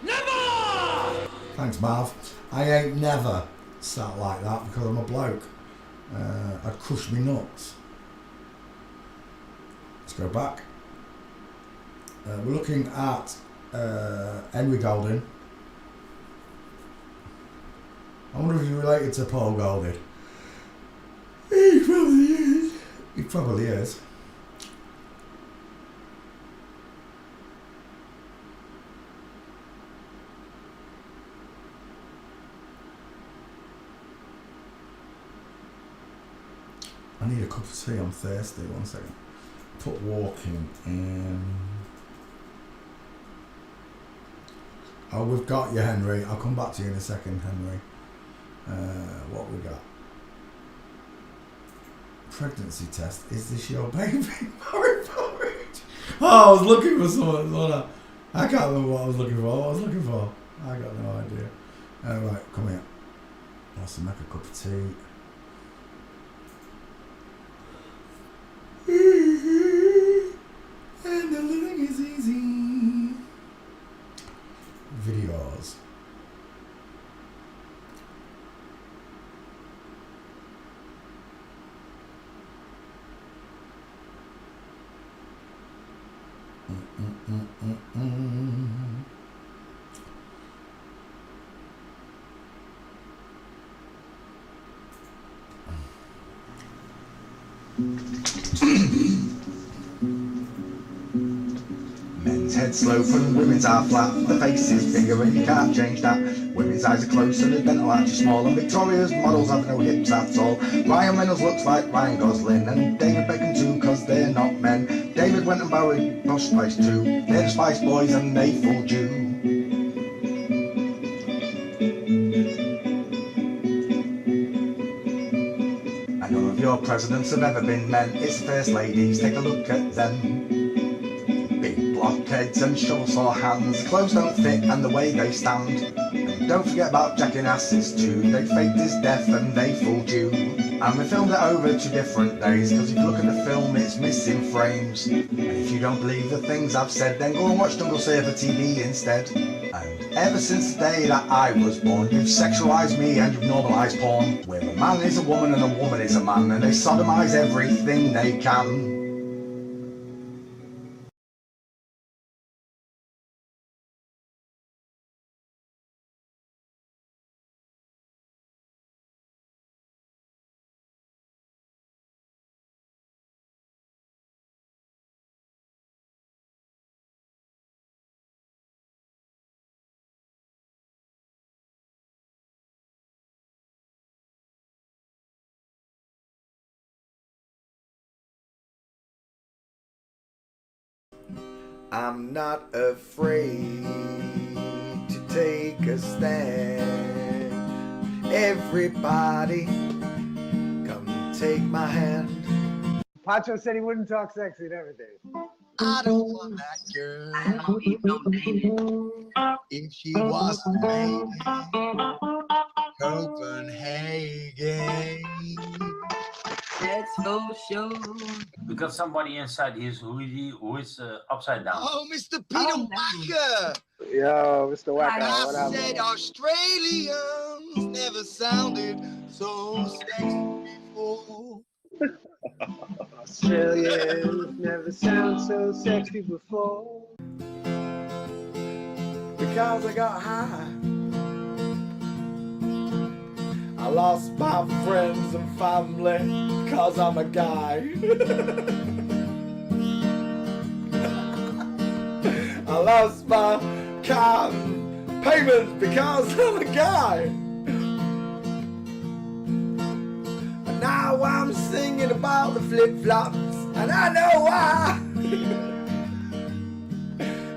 C: Never!
B: Thanks, Marv. I ain't never sat like that because I'm a bloke. I'd crush me nuts. Let's go back. We're looking at Henry Golding. I wonder if he's related to Paul Golding. He probably is. He probably is. I need a cup of tea, I'm thirsty. 1 second. Put walking in. Oh, we've got you, Henry. I'll come back to you in a second, Henry. What we got? Pregnancy test. Is this your baby? Oh, I was looking for someone. I can't remember what I was looking for. I got no idea. Right, come here. Let's make a cup of tea. And the living is easy. Videos.
D: Men's heads slope and women's are flat. The face is bigger and you can't change that. Women's eyes are close and the dental arch is small. And Victoria's models have no hips at all. Ryan Reynolds looks like Ryan Gosling. And David Beckham too, cause they're not men. David went and married Posh Spice too. They're the Spice Boys and they fooled you. None of your presidents have ever been men. It's the first ladies, take a look at them. Big blockheads and shovel saw hands. Clothes don't fit and the way they stand. And Don't forget about jacking asses too. They faked his death and they fooled you. And they filmed it over 2 different days, cause if you look at the film it's missing frames. And if you don't believe the things I've said, then go and watch Jungle Saver TV instead. And ever since the day that I was born, you've sexualised me and you've normalised porn, where a man is a woman and a woman is a man, and they sodomise everything they can.
A: I'm not afraid to take a stand. Everybody, come take my hand.
C: Pacho said he wouldn't talk sexy and everything.
E: I don't want that girl if she was made Copenhagen.
F: Let's go show.
G: We got somebody inside here who is upside down.
E: Oh, Mr. Peter Wacker!
C: Yo, Mr. Wacker, what
E: I
C: up?
E: said Australians never sounded so sexy before.
C: Australians never sound so sexy before.
A: Because I got high, I lost my friends and family because I'm a guy. I lost my car payments because I'm a guy. And now I'm singing about the flip-flops, and I know why.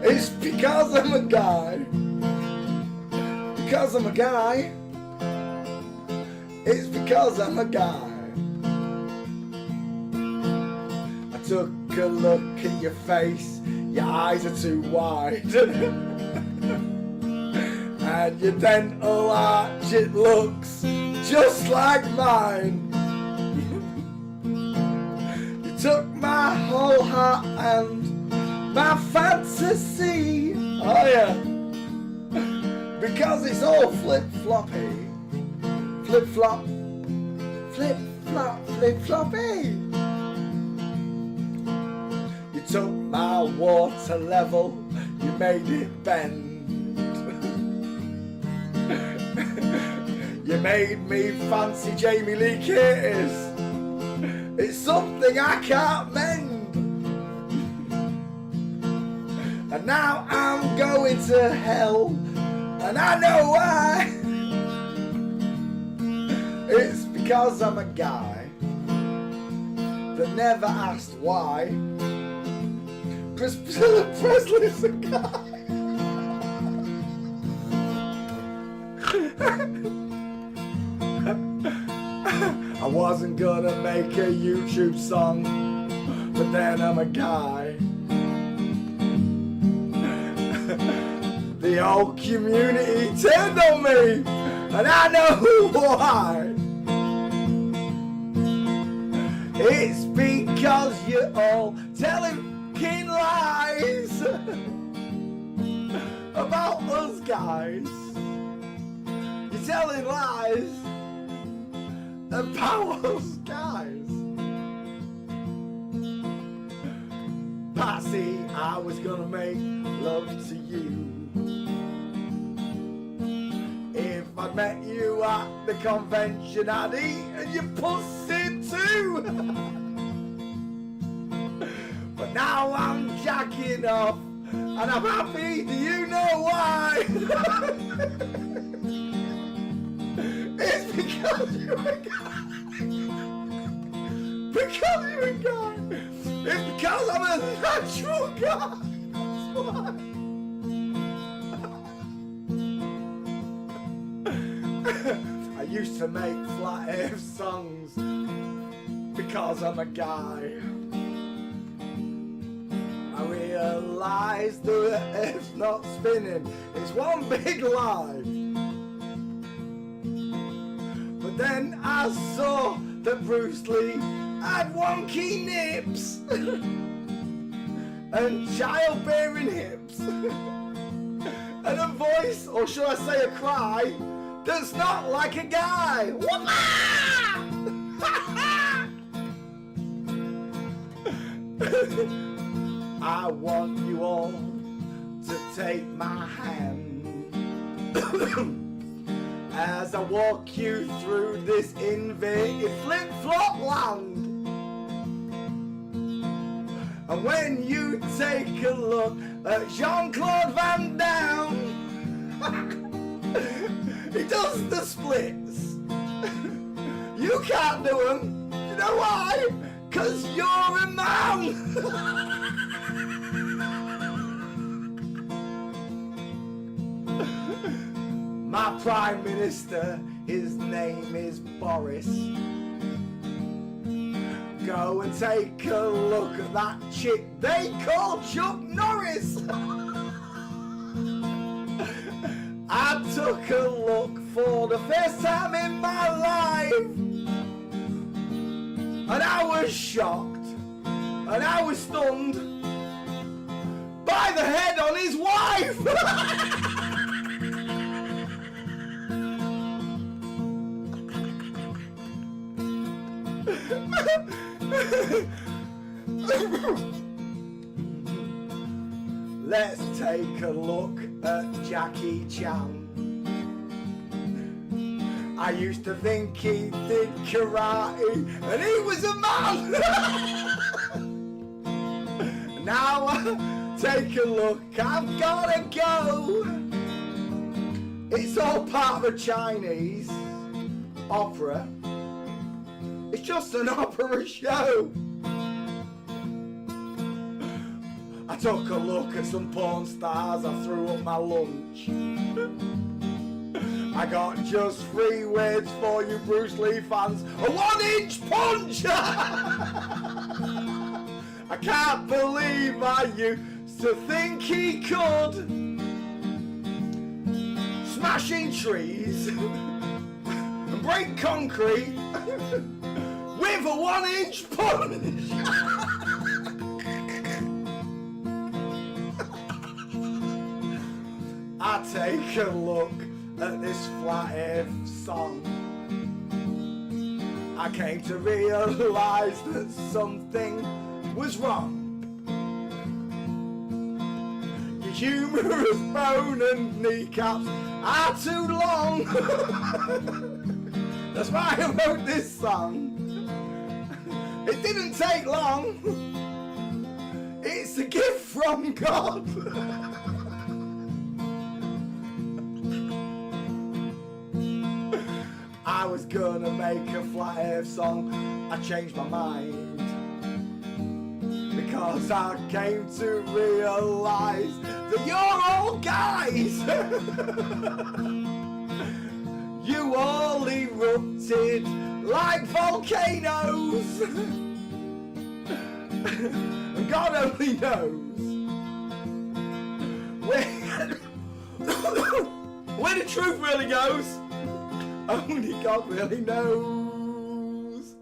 A: It's because I'm a guy. Because I'm a guy. It's because I'm a guy. I took a look at your face, your eyes are too wide. And your dental arch, it looks just like mine. You took my whole heart and my fantasy. Oh yeah. Because it's all flip-floppy. Flip-flop, flip-flop, flip-floppy. You took my water level, you made it bend. You made me fancy Jamie Lee Curtis. It's something I can't mend. And now I'm going to hell, and I know why. It's because I'm a guy that never asked why. Priscilla Presley's a guy. I wasn't gonna make a YouTube song, but then I'm a guy. The whole community turned on me, and I know why. It's because you're all telling lies about us guys. You're telling lies about us guys. Patsy, I was gonna make love to you if I'd met you at the convention. I'd eaten your pussy too. But now I'm jacking off and I'm happy. Do you know why? It's because you're a guy. Because you're a guy. It's because I'm a natural guy. That's why. I used to make flat earth songs because I'm a guy. I realised the earth's not spinning, it's one big lie.
B: I saw that Bruce Lee had wonky nips and childbearing hips and a voice, or should I say a cry, that's not like a guy. I want you all to take my hand as I walk you through this invaded flip-flop land. And when you take a look at Jean-Claude Van Damme, he does the splits. You can't do them. You know why? 'Cause you're a man. My Prime Minister, his name is Boris. Go and take a look at that chick they call Chuck Norris. I took a look for the first time in my life, and I was shocked, and I was stunned by the head on his wife. Let's take a look at Jackie Chan. I used to think he did karate and he was a man. Now take a look, I've gotta go. It's all part of a Chinese opera. It's just an opera show. I took a look at some porn stars, I threw up my lunch. I got just 3 words for you Bruce Lee fans: a 1-inch punch! I can't believe I used to think he could. Smashing trees and break concrete with a 1-inch punch! I take a look at this Flat Earth song. I came to realise that something was wrong. Your humerus bone and kneecaps are too long. That's why I wrote this song. It didn't take long. It's a gift from God. I was gonna make a Flat Earth song, I changed my mind, because I came to realise that you're all guys. You all erupted like volcanoes, and God only knows where the truth really goes. Only God really knows.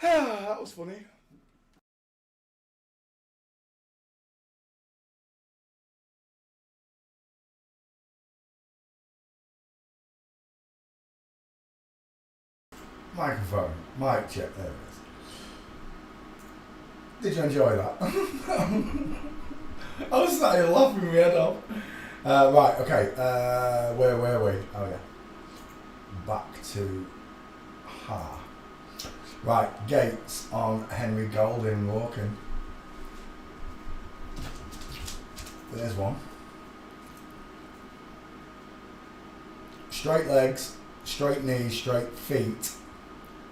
B: That was funny. Microphone. Mic check. There it is. Did you enjoy that? I was sat here laughing my head off. Right, okay, where were we? Oh yeah, back to Right, gates on Henry Gold in Walking. There's one. Straight legs, straight knees, straight feet.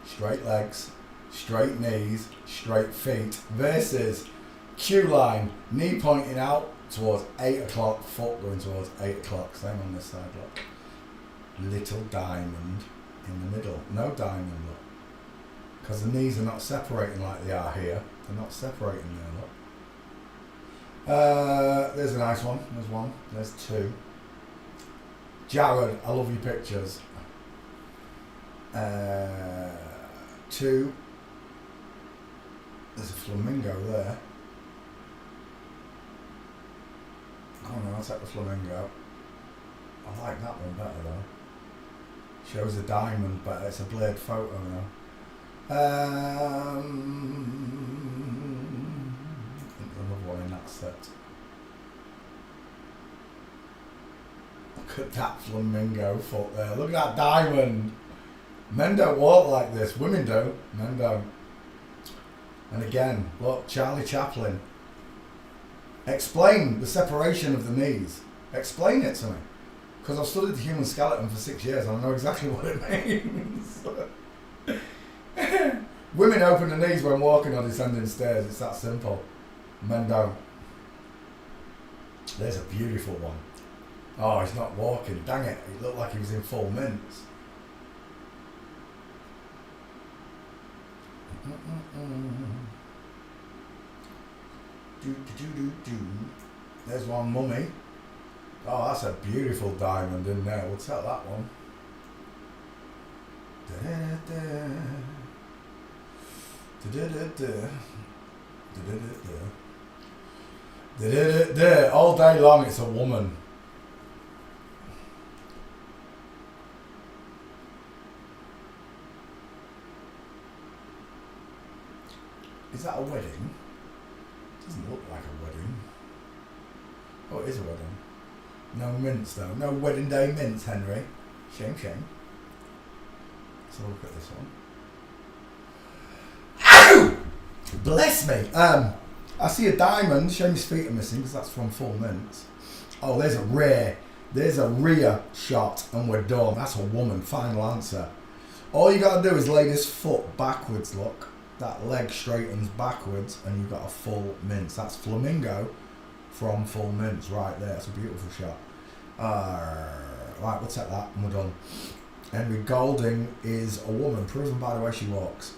B: Straight legs, straight knees, straight feet. Versus Q line, knee pointing out towards 8 o'clock, foot going towards 8 o'clock. Same on this side, look. Little diamond in the middle. No diamond, look. Because the knees are not separating like they are here. They're not separating there, look. There's a nice one. There's one. There's two. Jared, I love your pictures. 2. There's a flamingo there. Oh no, I'll take the flamingo. I like that one better though. Shows a diamond, but it's a blurred photo now. Another one in that set. Look at that flamingo foot there. Look at that diamond. Men don't walk like this. Women do. Men don't. And again, look, Charlie Chaplin. Explain the separation of the knees. Explain it to me. Because I've studied the human skeleton for 6 years and I know exactly what it means. Women open the knees when walking or descending stairs. It's that simple. Men don't. There's a beautiful one. Oh, he's not walking. Dang it. He looked like he was in full mints. There's one mummy. Oh, that's a beautiful diamond in there. We'll take that one. All day long it's a woman. Is that a wedding? Doesn't look like a wedding. Oh, it is a wedding. No mints though. No wedding day mints, Henry. Shame, shame. Let's have a look at this one. Ow! Bless me. I see a diamond. Shame his feet are missing because that's from Full Mints. Oh, there's a rear. There's a rear shot and we're done. That's a woman. Final answer. All you got to do is lay this foot backwards, look. That leg straightens backwards and you've got a Full Mints. That's Flamingo from Full Mints right there. It's a beautiful shot. Right, we'll take that and we're done. Henry Golding is a woman, proven by the way she walks.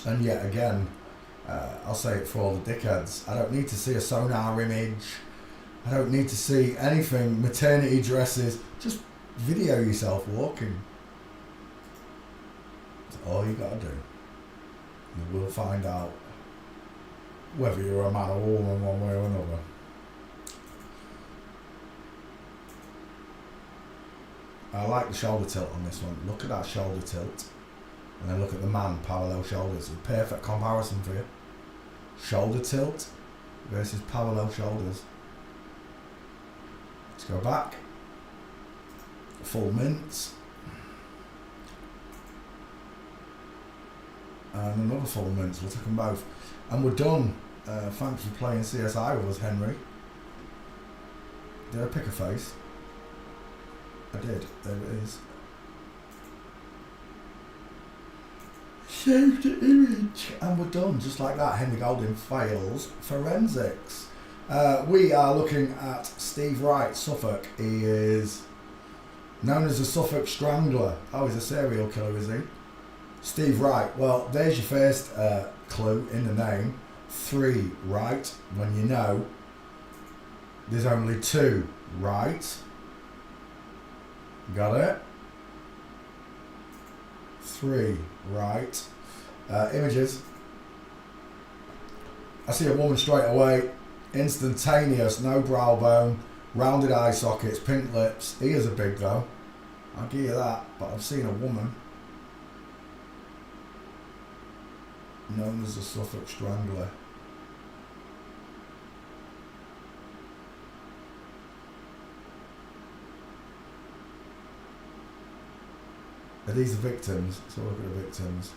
B: And yet again, I'll say it for all the dickheads, I don't need to see a sonar image, I don't need to see anything, maternity dresses, just video yourself walking. That's all you gotta do. And we'll find out whether you're a man or woman one way or another. I like the shoulder tilt on this one. Look at that shoulder tilt. And then look at the man, parallel shoulders. A perfect comparison for you. Shoulder tilt versus parallel shoulders. Let's go back. Full Mints. And another Full Mints. We'll take them both. And we're done. Thanks for playing CSI with us, Henry. Did I pick a face? I did. There it is. Save the image. And we're done. Just like that. Henry Golding fails forensics. We are looking at Steve Wright, Suffolk. He is known as the Suffolk Strangler. Oh, he's a serial killer, is he? Steve Wright. Well, there's your first clue in the name. 3 right, when you know there's only 2 right. Got it? 3 right. Images. I see a woman straight away. Instantaneous, no brow bone, rounded eye sockets, pink lips. Ears are big though. I'll give you that. But I've seen a woman known as the Suffolk Strangler. Are these the victims? Let's have a look at the victims.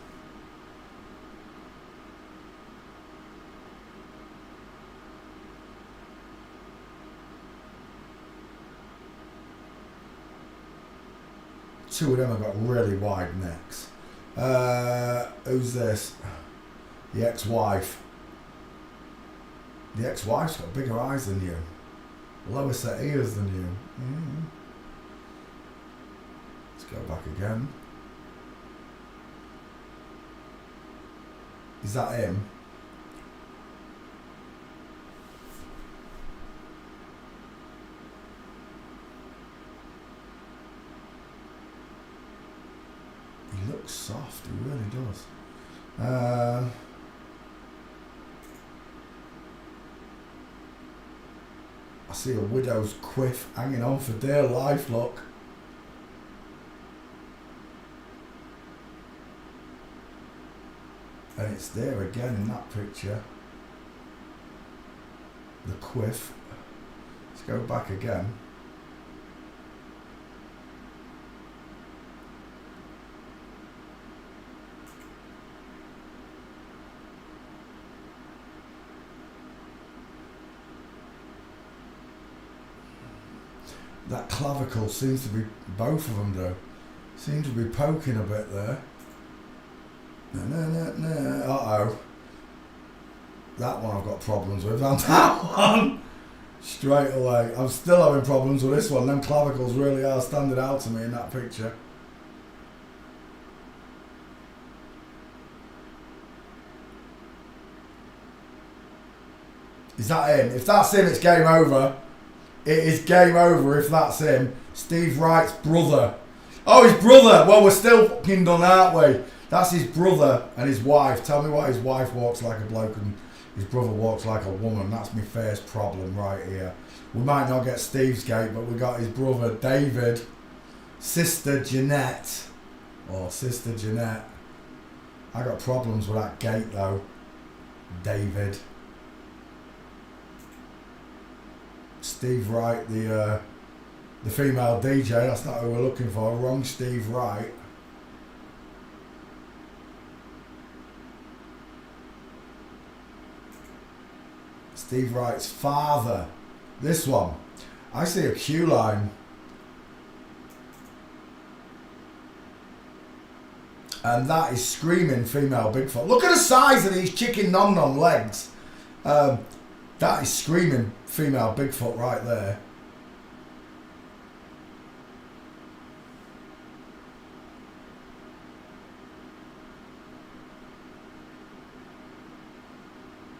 B: Two of them have got really wide necks. Who's this? The ex-wife. The ex-wife's got bigger eyes than you. Lower set ears than you. Go back again. Is that him? He looks soft, he really does. I see a widow's quiff hanging on for dear life, look. And it's there again in that picture. The quiff. Let's go back again. That clavicle seems to be, both of them do, seem to be poking a bit there. Uh-oh. That one I've got problems with. And that one, straight away. I'm still having problems with this one. Them clavicles really are standing out to me in that picture. Is that him? If that's him, it's game over. It is game over if that's him. Steve Wright's brother. Oh, his brother. Well, we're still fucking done, aren't we? That's his brother and his wife. Tell me why his wife walks like a bloke and his brother walks like a woman. That's my first problem right here. We might not get Steve's gate, but we got his brother David, sister Jeanette. Or sister Jeanette. I got problems with that gate though. David. Steve Wright, the female DJ. That's not who we're looking for. Wrong Steve Wright. Steve Wright's father. This one. I see a queue line. And that is screaming female Bigfoot. Look at the size of these chicken nom-nom legs. That is screaming female Bigfoot right there.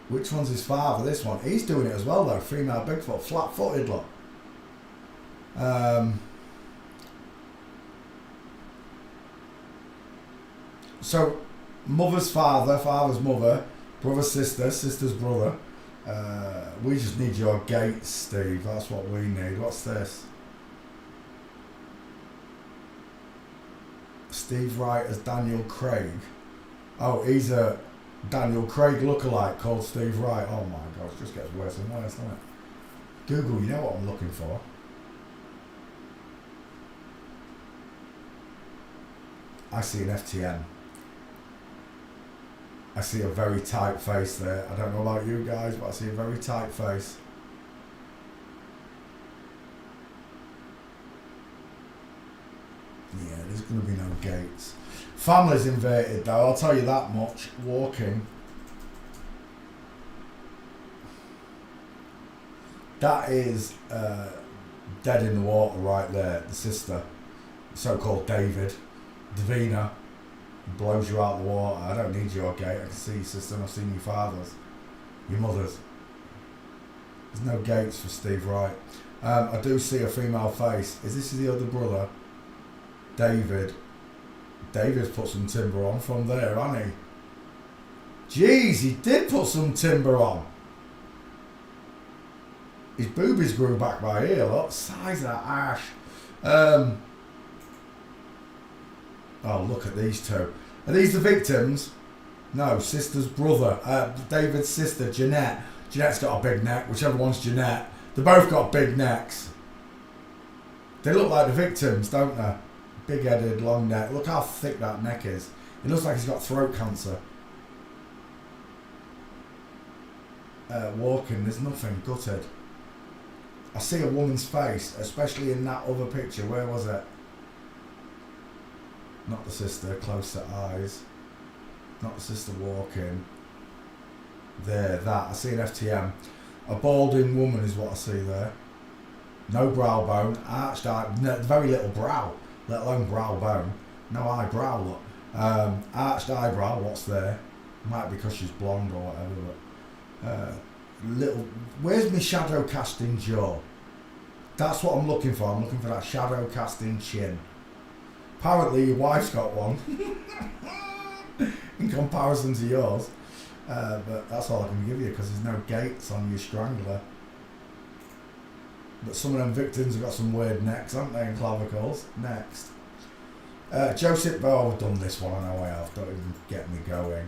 B: Which one's his father? This one. He's doing it as well though. Female Bigfoot. Flat-footed look. So, mother's father, father's mother, brother's sister, sister's brother. We just need your gates, Steve. That's what we need. What's this? Steve Wright as Daniel Craig. Oh, he's a Daniel Craig lookalike called Steve Wright. Oh my gosh, it just gets worse and worse, doesn't it? Google, you know what I'm looking for. I see an FTN. I see a very tight face there. I don't know about you guys, but I see a very tight face. Yeah, there's going to be no gates. Family's inverted though, I'll tell you that much. Walking. That is dead in the water right there. The sister, so-called David, Davina. Blows you out the water. I don't need your gate. I can see your sister. I've seen your father's, your mother's. There's no gates for Steve Wright. I do see a female face. Is this the other brother? David. David's put some timber on from there, hasn't he? Jeez, he did put some timber on. His boobies grew back by here. Look, size of that ash. Oh, look at these two. Are these the victims? No, sister's brother. David's sister, Jeanette. Jeanette's got a big neck. Whichever one's Jeanette. They both got big necks. They look like the victims, don't they? Big-headed, long neck. Look how thick that neck is. It looks like he's got throat cancer. Walking, there's nothing. Gutted. I see a woman's face, especially in that other picture. Where was it? Not the sister, close to eyes. Not the sister walking. There, that. I see an FTM. A balding woman is what I see there. No brow bone, arched eye, very little brow. let alone brow bone. No eyebrow, look. Arched eyebrow, what's there? Might be because she's blonde or whatever, but little. Where's my shadow casting jaw? That's what I'm looking for. I'm looking for that shadow casting chin. Apparently, your wife's got one in comparison to yours, but that's all I can give you because there's no gates on your strangler. But some of them victims have got some weird necks, haven't they, and clavicles. Next. Joseph, oh, I've done this one, I know I have. Don't even get me going.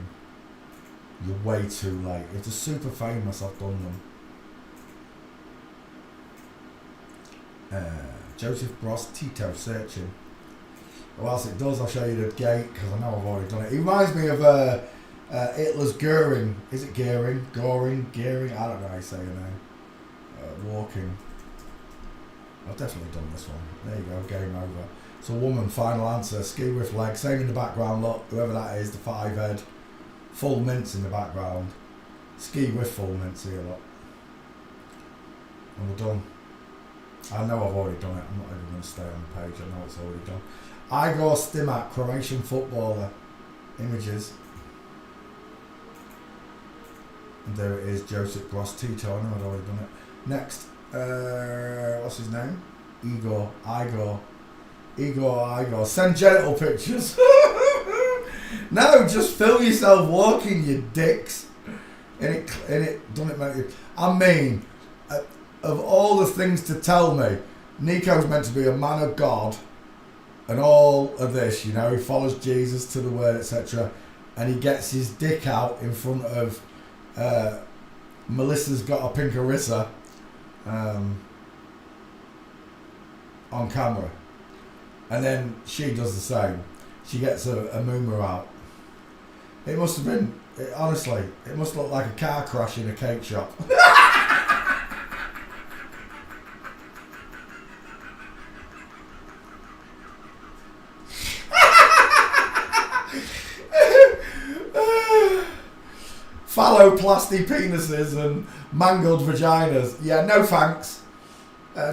B: You're way too late. If they're super famous, I've done them. Joseph Broz Tito searching. Whilst it does, I'll show you the gate because I know I've already done it. He reminds me of Hitler's Goering. Is it Goering? Goring? Gearing? I don't know how you say your name. Walking. I've definitely done this one. There you go, game over. It's a woman, final answer. Ski with leg. Same in the background, look. Whoever that is, the 5 head. Full mints in the background. Ski with full mints here, look. And we're done. I know I've already done it. I'm not even going to stay on the page. I know it's already done. Igor Stimac, Croatian footballer. Images. And there it is, Joseph Broz Tito. I know I'd already done it. Next. What's his name? Igor. Send genital pictures. No, just film yourself walking, you dicks. And it don't it make you? I mean, of all the things to tell me, Nico's meant to be a man of God, and all of this, you know, he follows Jesus to the word, etc. And he gets his dick out in front of Melissa's Got a Pinkarissa on camera, and then she does the same. She gets a moomer out. It must have been, honestly, it must look like a car crash in a cake shop. Phalloplasty penises and mangled vaginas. Yeah, no thanks.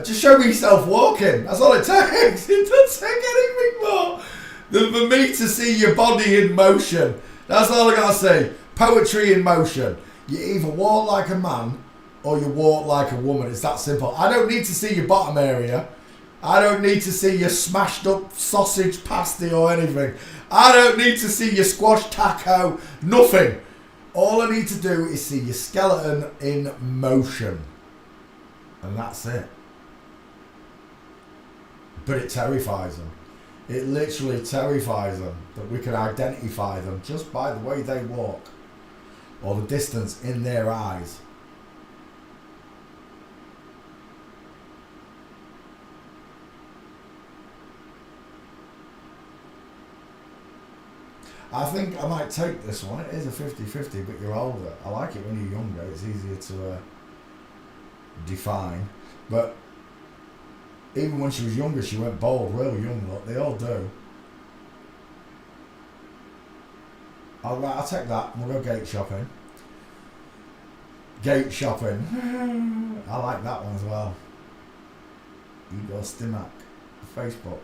B: Just show me yourself walking. That's all it takes. It doesn't take anything more than for me to see your body in motion. That's all I gotta say. Poetry in motion. You either walk like a man or you walk like a woman. It's that simple. I don't need to see your bottom area. I don't need to see your smashed up sausage pasty or anything. I don't need to see your squash taco. Nothing. All I need to do is see your skeleton in motion. And that's it. But it terrifies them. It literally terrifies them that we can identify them just by the way they walk or the distance in their eyes. I think I might take this one. It is a 50-50, but you're older. I like it when you're younger. It's easier to define. But even when she was younger, she went bald real young. Look, they all do. I'll take that. We'll go gate shopping. Gate shopping. I like that one as well. Igor Stimac. Facebook.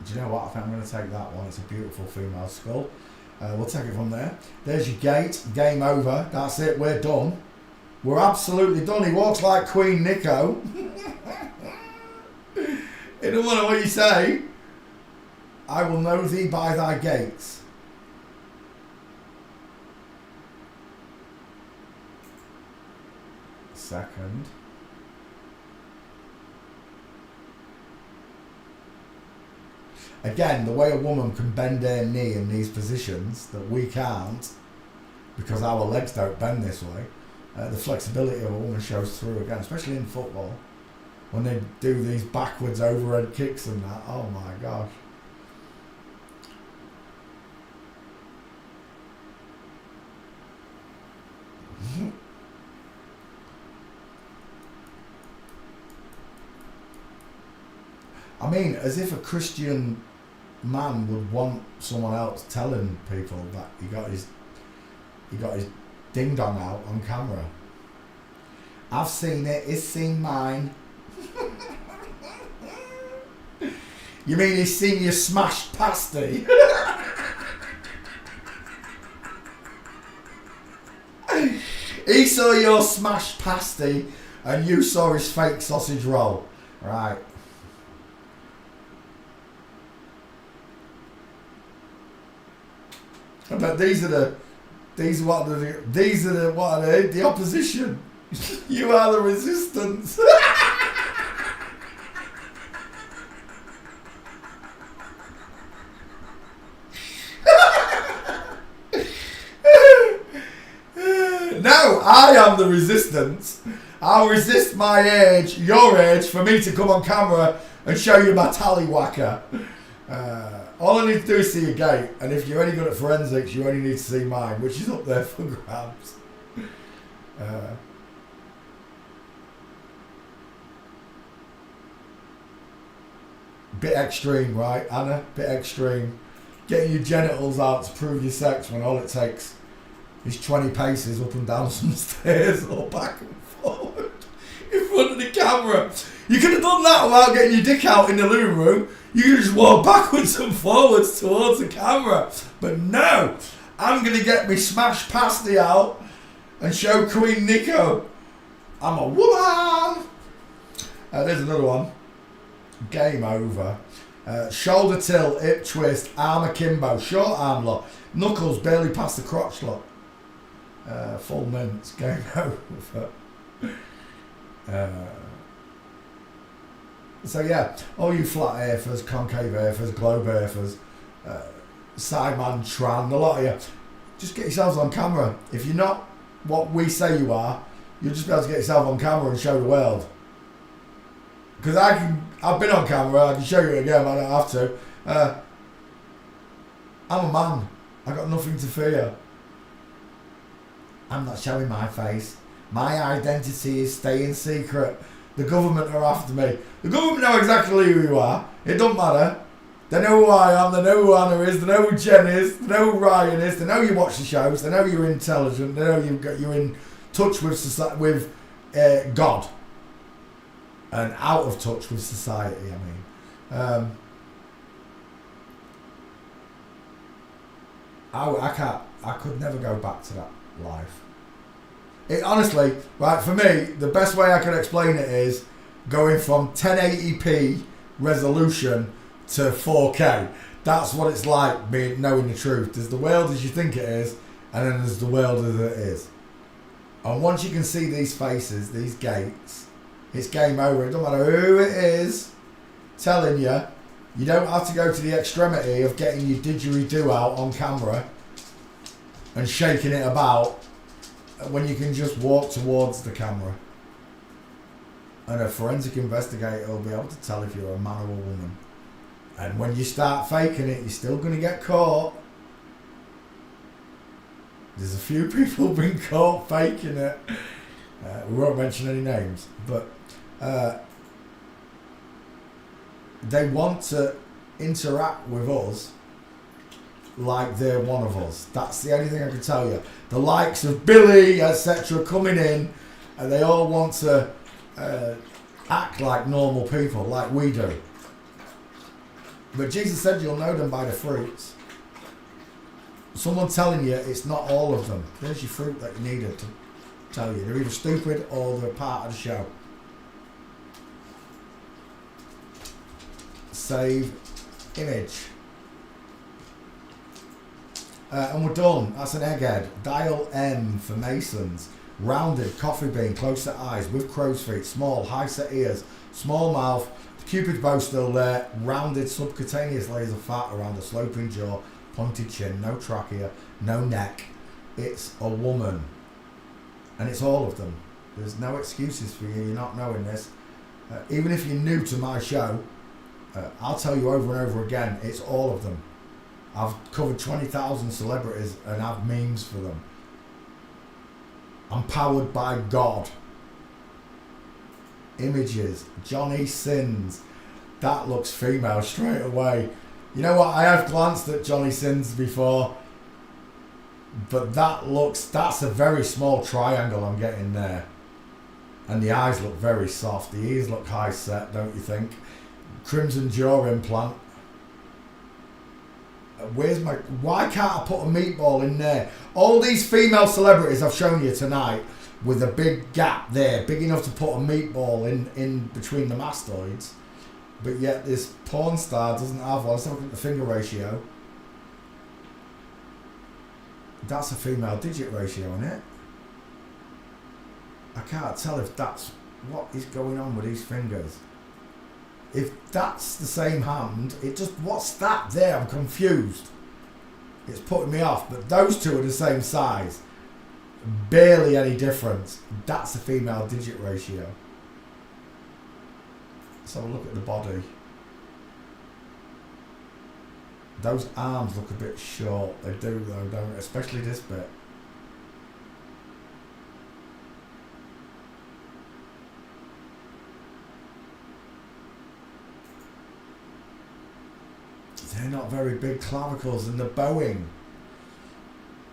B: Do you know what? I think I'm going to take that one. It's a beautiful female skull. We'll take it from there. There's your gate. Game over. That's it. We're done. We're absolutely done. He walks like Queen Nico. It don't matter what you say. I will know thee by thy gates. Second. Again, the way a woman can bend her knee in these positions that we can't, because our legs don't bend this way, the flexibility of a woman shows through again, especially in football. When they do these backwards overhead kicks and that, oh my gosh. I mean, as if a Christian man would want someone else telling people that he got his ding dong out on camera. I've seen it, it's seen mine. You mean he's seen you smashed pasty? He saw your smashed pasty and you saw his fake sausage roll. Right. But these are what are they? The opposition. You are the resistance. No, I am the resistance. I'll resist my age, your age, for me to come on camera and show you my tallywhacker. All I need to do is see your gate, and if you're any good at forensics, you only need to see mine, which is up there for grabs. Bit extreme, right, Anna? Bit extreme. Getting your genitals out to prove your sex when all it takes is 20 paces up and down some stairs or back and forward in front of the camera. You could have done that without getting your dick out in the living room. You could just walk backwards and forwards towards the camera. But no, I'm going to get me smashed pasty out and show Queen Nico I'm a woman. There's another one. Game over. Shoulder tilt, hip twist, arm akimbo, short arm lock, knuckles barely past the crotch lock. Full mints, game over. So yeah, all you flat earthers, concave earthers, globe earthers, Simon Tran, a lot of you, just get yourselves on camera. If you're not what we say you are, you'll just be able to get yourself on camera and show the world. Because I've been on camera, I can show you it again, I don't have to. I'm a man, I got nothing to fear. I'm not showing my face. My identity is staying secret. The government are after me. The government know exactly who you are. It don't matter. They know who I am, they know who Anna is, they know who Jen is, they know who Ryan is, they know you watch the shows, they know you're intelligent, they know you're in touch with society, with God. And out of touch with society, I mean. I could never go back to that life. It honestly, right, for me, the best way I can explain it is going from 1080p resolution to 4K. That's what it's like knowing the truth. There's the world as you think it is, and then there's the world as it is. And once you can see these faces, these gates, it's game over. It don't matter who it is telling you. You don't have to go to the extremity of getting your didgeridoo out on camera and shaking it about when you can just walk towards the camera. And a forensic investigator will be able to tell if you're a man or a woman. And when you start faking it, you're still going to get caught. There's a few people been caught faking it. We won't mention any names, but they want to interact with us like they're one of us. That's the only thing I can tell you. The likes of Billy, etc., coming in, and they all want to act like normal people, like we do. But Jesus said you'll know them by the fruits. Someone telling you it's not all of them. There's your fruit that you needed to tell you. They're either stupid or they're part of the show. Save image. And we're done. That's an egghead. Dial M for Masons. Rounded, coffee bean, close set eyes, with crow's feet, small, high set ears, small mouth, Cupid's bow still there, rounded subcutaneous layers of fat around a sloping jaw, pointed chin, no trachea, no neck. It's a woman. And it's all of them. There's no excuses for you not knowing this. Even if you're new to my show, I'll tell you over and over again, it's all of them. I've covered 20,000 celebrities and have memes for them. I'm powered by God. Images. Johnny Sins. That looks female straight away. You know what? I have glanced at Johnny Sins before. But that's a very small triangle I'm getting there. And the eyes look very soft. The ears look high set, don't you think? Crimson jaw implant. Where's my... Why can't I put a meatball in there? All these female celebrities I've shown you tonight with a big gap there, big enough to put a meatball in between the mastoids. But yet this porn star doesn't have one. Let's have a look at the finger ratio. That's a female digit ratio, isn't it? I can't tell if that's what is going on with these fingers. If that's the same hand, it just, what's that there? I'm confused. It's putting me off, but those two are the same size. Barely any difference. That's a female digit ratio. Let's have a look at the body. Those arms look a bit short. They do though, don't they? Especially this bit. They're not very big clavicles and the bowing.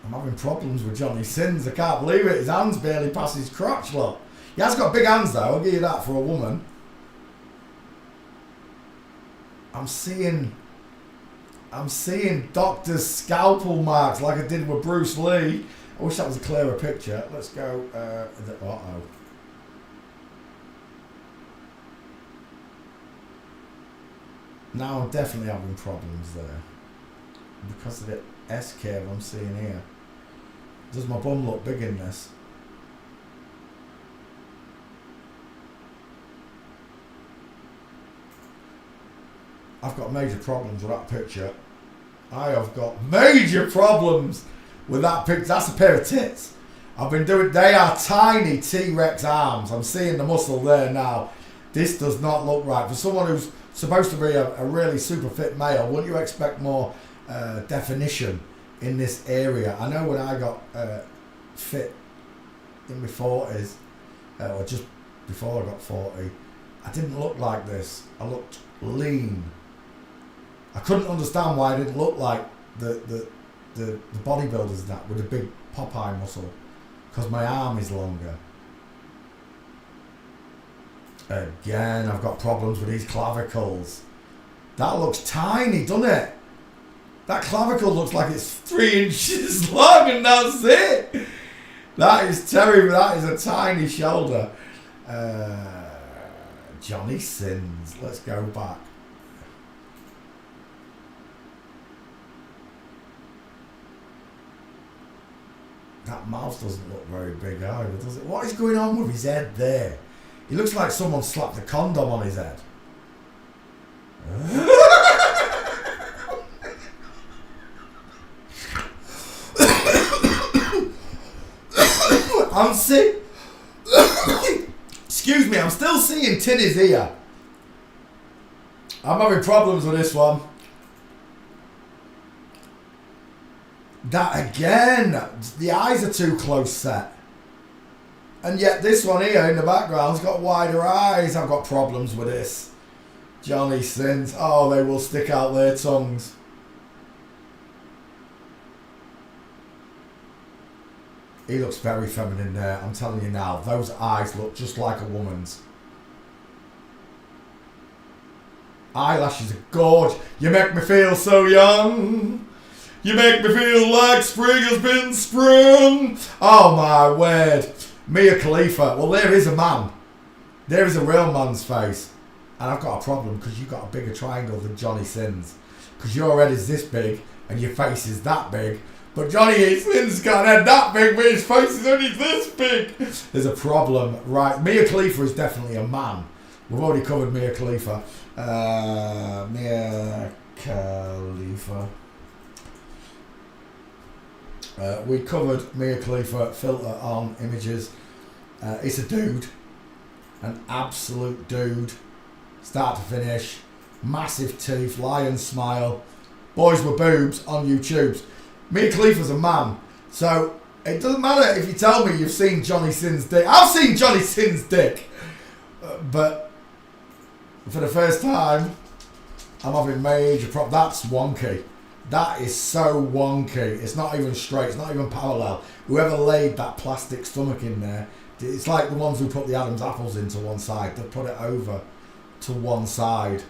B: I'm having problems with Johnny Sins. I can't believe it. His hands barely pass his crotch, look. He has got big hands though, I'll give you that for a woman. I'm seeing doctor's scalpel marks like I did with Bruce Lee. I wish that was a clearer picture. Let's go, uh-oh. Now I'm definitely having problems there. Because of the S-curve I'm seeing here. Does my bum look big in this? I've got major problems with that picture. I have got major problems with that picture. That's a pair of tits. I've been doing, they are tiny T-Rex arms. I'm seeing the muscle there now. This does not look right. For someone who's supposed to be a really super fit male, wouldn't you expect more definition in this area? I know when I got fit in my 40s, or just before I got 40, I didn't look like this. I looked lean. I couldn't understand why I didn't look like the bodybuilders and that with a big Popeye muscle, because my arm is longer. Again, I've got problems with these clavicles. That looks tiny, doesn't it? That clavicle looks like it's 3 inches long and that's it. That is terrible. That is a tiny shoulder. Johnny Sins. Let's go back. That mouth doesn't look very big either, does it? What is going on with his head there? He looks like someone slapped a condom on his head. I'm sick. Excuse me, I'm still seeing Tinny's ear. I'm having problems with this one. That again, the eyes are too close set. And yet this one here in the background's got wider eyes. I've got problems with this. Johnny Sins. Oh, they will stick out their tongues. He looks very feminine there. I'm telling you now, those eyes look just like a woman's. Eyelashes are gorgeous. You make me feel so young. You make me feel like spring has been sprung. Oh my word. Mia Khalifa. Well, there is a man. There is a real man's face. And I've got a problem because you've got a bigger triangle than Johnny Sins. Because your head is this big and your face is that big. But Johnny Sins got an head that big, but his face is only this big. There's a problem. Right. Mia Khalifa is definitely a man. We've already covered Mia Khalifa. Mia Khalifa. We covered Mia Khalifa filter on images. It's a dude. An absolute dude. Start to finish. Massive teeth. Lion smile. Boys with boobs on YouTube. Mia Khalifa's a man. So it doesn't matter if you tell me you've seen Johnny Sins' dick. I've seen Johnny Sins' dick. But for the first time, I'm having major problems. That's wonky. That is so wonky. It's not even straight. It's not even parallel. Whoever laid that plastic stomach in there, it's like the ones who put the Adam's apples into one side. They put it over to one side.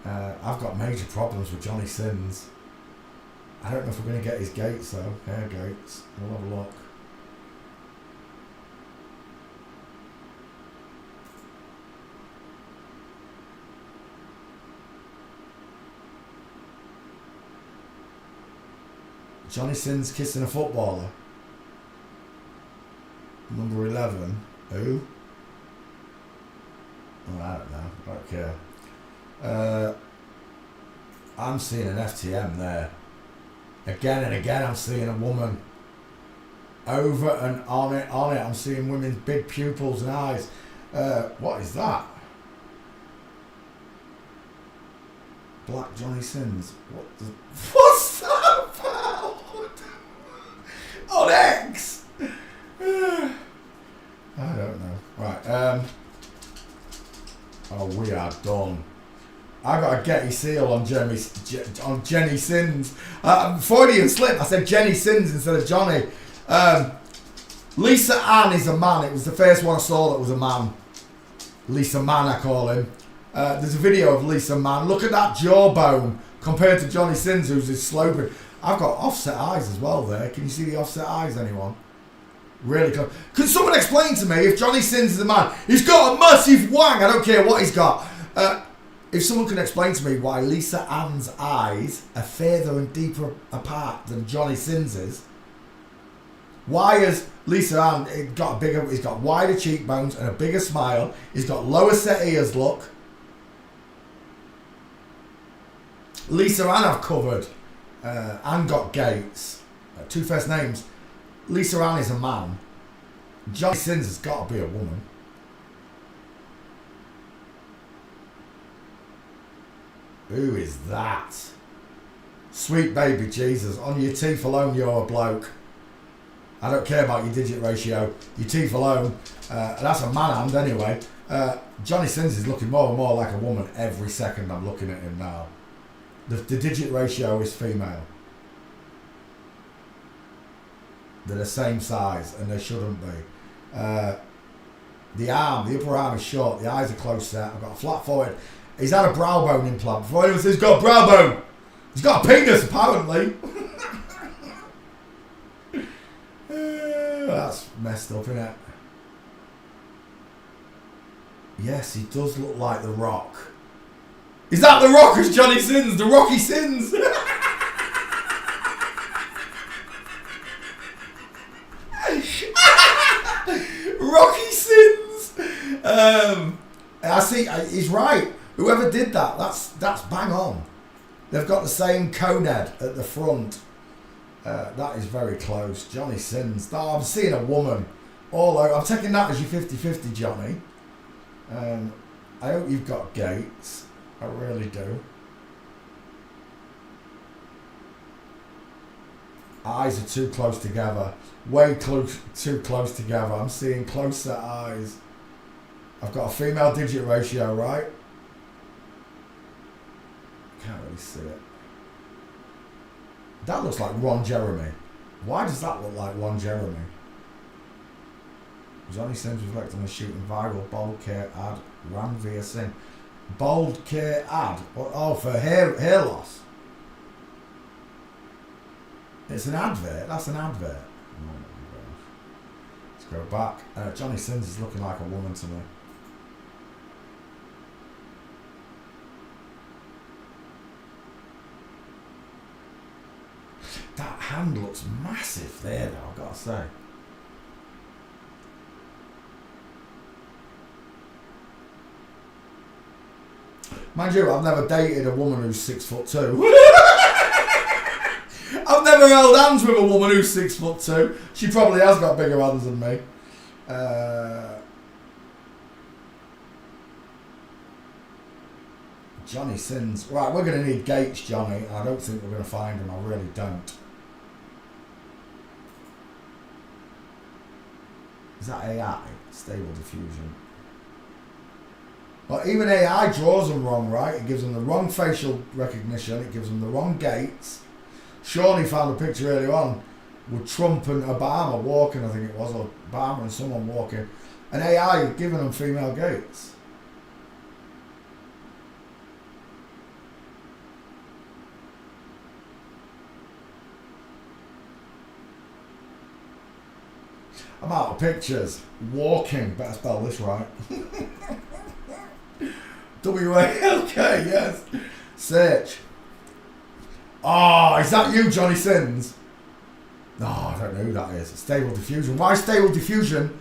B: I've got major problems with Johnny Sins. I don't know if we're going to get his gates though. Hair gates. We'll have a look. Johnny Sins kissing a footballer. Number 11. Who? Oh, I don't know. I don't care. I'm seeing an FTM there. Again and again I'm seeing a woman. Over and on it. I'm seeing women's big pupils and eyes. What is that? Black Johnny Sins. What's that about? On X? I don't know. Right. Oh, we are done. I got a Getty seal on Jenny Sins. Freudian slip. I said Jenny Sins instead of Johnny. Lisa Ann is a man. It was the first one I saw that was a man. Lisa Mann, I call him. There's a video of Lisa Mann. Look at that jawbone compared to Johnny Sins, who's his sloping. I've got offset eyes as well there. Can you see the offset eyes, anyone? Really close. Can someone explain to me if Johnny Sins is a man? He's got a massive wang. I don't care what he's got. If someone can explain to me why Lisa Ann's eyes are further and deeper apart than Johnny Sins's. Why has Lisa Ann got a bigger? He's got wider cheekbones and a bigger smile. He's got lower set ears. Look. Lisa Ann I've covered. Ann got gates. Two first names. Lisa Ann is a man. Johnny Sins has got to be a woman. Who is that? Sweet baby Jesus. On your teeth alone, you're a bloke. I don't care about your digit ratio. Your teeth alone. That's a man hand anyway. Johnny Sins is looking more and more like a woman every second I'm looking at him now. The digit ratio is female. They're the same size and they shouldn't be. The upper arm is short. The eyes are close set. I've got a flat forehead. He's had a brow bone implant. Before anyone says he's got a brow bone, he's got a penis apparently. That's messed up, isn't it? Yes, he does look like The Rock. Is that The Rock as Johnny Sins? The Rocky Sins? Rocky Sins. I see. He's right. Whoever did that, that's bang on. They've got the same cone head at the front. That is very close. Johnny Sins. Oh, I'm seeing a woman all over. I'm taking that as your 50-50, Johnny. I hope you've got gates. I really do. Eyes are too close together. Way too close together. I'm seeing close set eyes. I've got a female digit ratio, right? Can't really see it. That looks like Ron Jeremy. Why does that look like Ron Jeremy? Johnny Sins reflecting on the shooting viral bold care ad ran via Sin. Bold care ad? Oh, for hair loss. It's an advert. That's an advert. Oh my gosh. Let's go back. Johnny Sins is looking like a woman to me. That hand looks massive there though, I've got to say. Mind you, I've never dated a woman who's 6'2". I've never held hands with a woman who's 6'2". She probably has got bigger hands than me. Johnny Sins. Right, we're going to need gates, Johnny. I don't think we're going to find them. I really don't. Is that AI? Stable diffusion. Well, even AI draws them wrong, right? It gives them the wrong facial recognition. It gives them the wrong gaits. Shawnee found a picture earlier on with Trump and Obama walking, I think it was, or Obama and someone walking. And AI had given them female gaits. I'm out of pictures. Walking. Better spell this right. W-A-L-K, yes. Search. Oh, is that you, Johnny Sins? No, I don't know who that is. Stable Diffusion. Why Stable Diffusion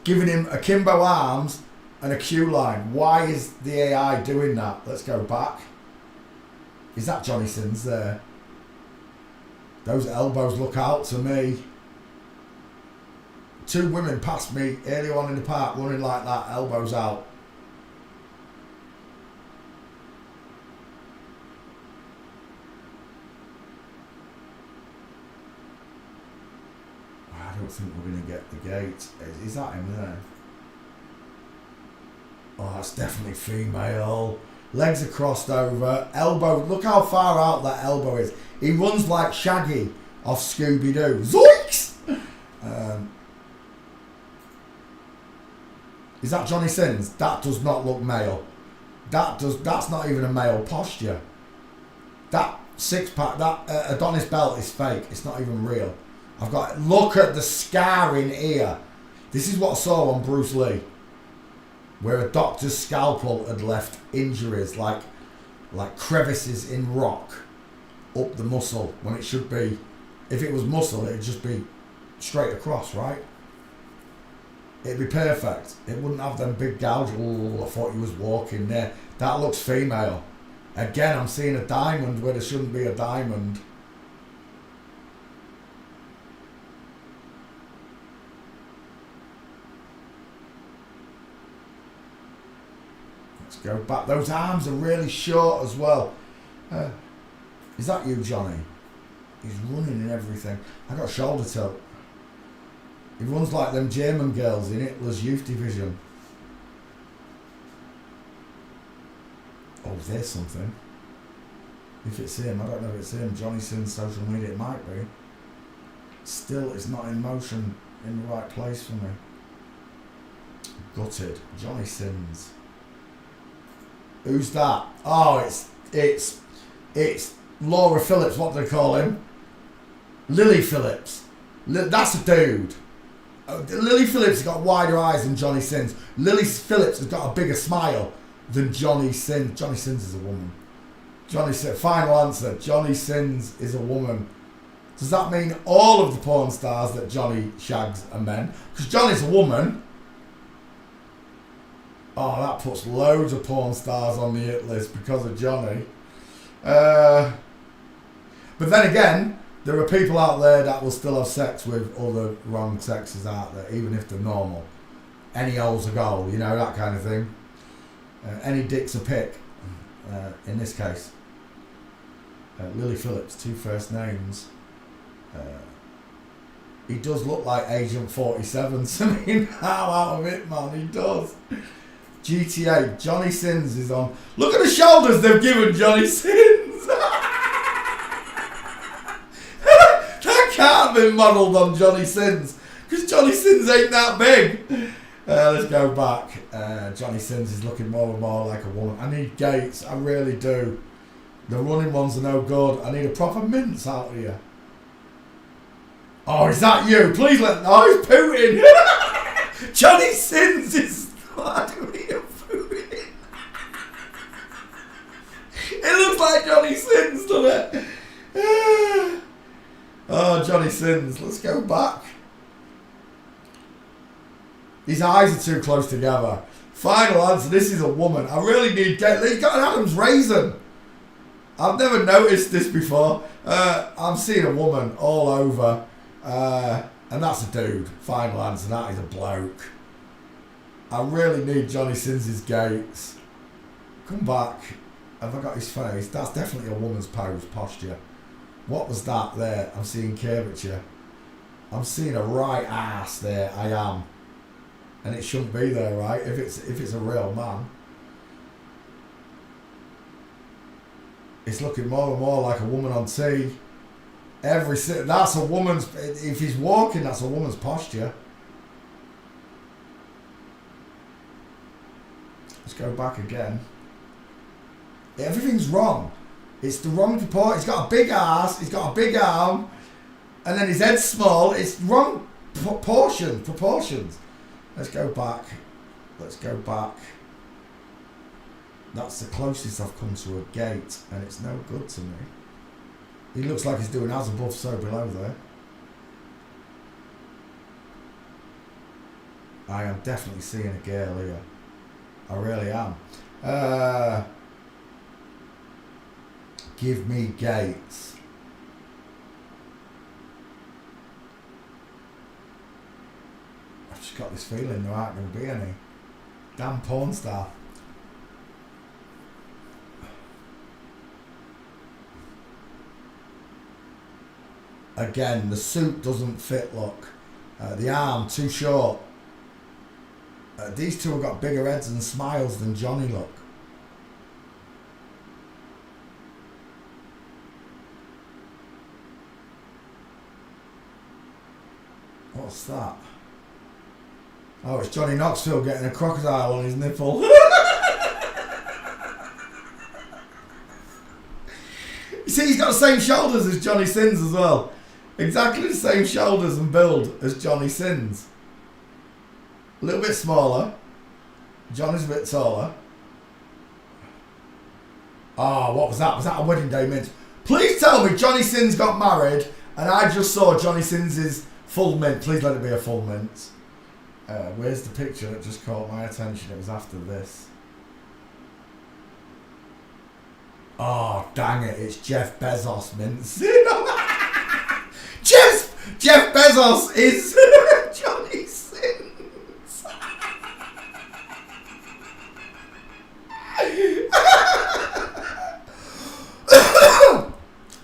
B: giving him akimbo arms and a Q line? Why is the AI doing that? Let's go back. Is that Johnny Sins there? Those elbows look out to me. 2 women passed me earlier on in the park running like that, elbows out. I don't think we're going to get the gate. Is that him there? Oh, that's definitely female. Legs are crossed over. Elbow. Look how far out that elbow is. He runs like Shaggy off Scooby-Doo. Zoinks! Is that Johnny Sins? That does not look male. That's not even a male posture. That 6-pack, that Adonis belt is fake. It's not even real. Look at the scarring here. This is what I saw on Bruce Lee, where a doctor's scalpel had left injuries like crevices in rock up the muscle, when it should be, if it was muscle, it'd just be straight across, right? It'd be perfect. It wouldn't have them big gouges. Oh, I thought he was walking there. That looks female. Again, I'm seeing a diamond where there shouldn't be a diamond. Let's go back. Those arms are really short as well. Is that you, Johnny? He's running and everything. I got shoulder tilt. He runs like them German girls in Hitler's Youth Division. Oh, there's something. If it's him, I don't know if it's him. Johnny Sins social media, it might be. Still, it's not in motion in the right place for me. Gutted. Johnny Sins. Who's that? Oh, it's Laura Phillips. What do they call him? Lily Phillips. That's a dude. Lily Phillips has got wider eyes than Johnny Sins. Lily Phillips has got a bigger smile than Johnny Sins. Johnny Sins is a woman. Final answer. Johnny Sins is a woman. Does that mean all of the porn stars that Johnny shags are men? Because Johnny's a woman. Oh, that puts loads of porn stars on the hit list because of Johnny. But then again, there are people out there that will still have sex with other wrong sexes out there, even if they're normal. Any hole's a goal, you know, that kind of thing. Any dick's a pick, in this case. Lily Phillips, 2 first names. He does look like Agent 47 to me now, out of it, man, he does. GTA, Johnny Sins is on. Look at the shoulders they've given Johnny Sins. That can't have been modelled on Johnny Sins, because Johnny Sins ain't that big. Let's go back. Johnny Sins is looking more and more like a woman. I need gates, I really do. The running ones are no good. I need a proper mince out here. Oh, is that you? Please let. Oh, it's Putin. Johnny Sins is Vladimir Putin. It looks like Johnny Sins, doesn't it? Oh, Johnny Sins. Let's go back. His eyes are too close together. Final answer. This is a woman. I really need. He's got an Adam's raisin. I've never noticed this before. I'm seeing a woman all over. And that's a dude. Final answer. That is a bloke. I really need Johnny Sins' gates. Come back. Have I got his face? That's definitely a woman's pose, posture. What was that there? I'm seeing curvature. I'm seeing a right ass there. I am. And it shouldn't be there, right? If it's a real man. It's looking more and more like a woman on T. That's a woman's. If he's walking, that's a woman's posture. Let's go back again. Everything's wrong. It's the wrong report. He's got a big ass. He's got a big arm, and then his head's small. It's wrong. Proportions. Let's go back. That's the closest I've come to a gate, and it's no good to me. He looks like he's doing as above, so below there. I am definitely seeing a girl here. I really am. Give me gates. I've just got this feeling there aren't going to be any. Damn porn star. Again, the suit doesn't fit, look. The arm, too short. These two have got bigger heads and smiles than Johnny, look. What's that? Oh, it's Johnny Knoxville getting a crocodile on his nipple. You see, he's got the same shoulders as Johnny Sins as well. Exactly the same shoulders and build as Johnny Sins. A little bit smaller. Johnny's a bit taller. Oh, what was that? Was that a wedding day mint? Please tell me Johnny Sins got married and I just saw Johnny Sins's full mint. Please let it be a full mint. Where's the picture that just caught my attention? It was after this. Oh, dang it. It's Jeff Bezos mints. Jeff Bezos is Johnny Sins.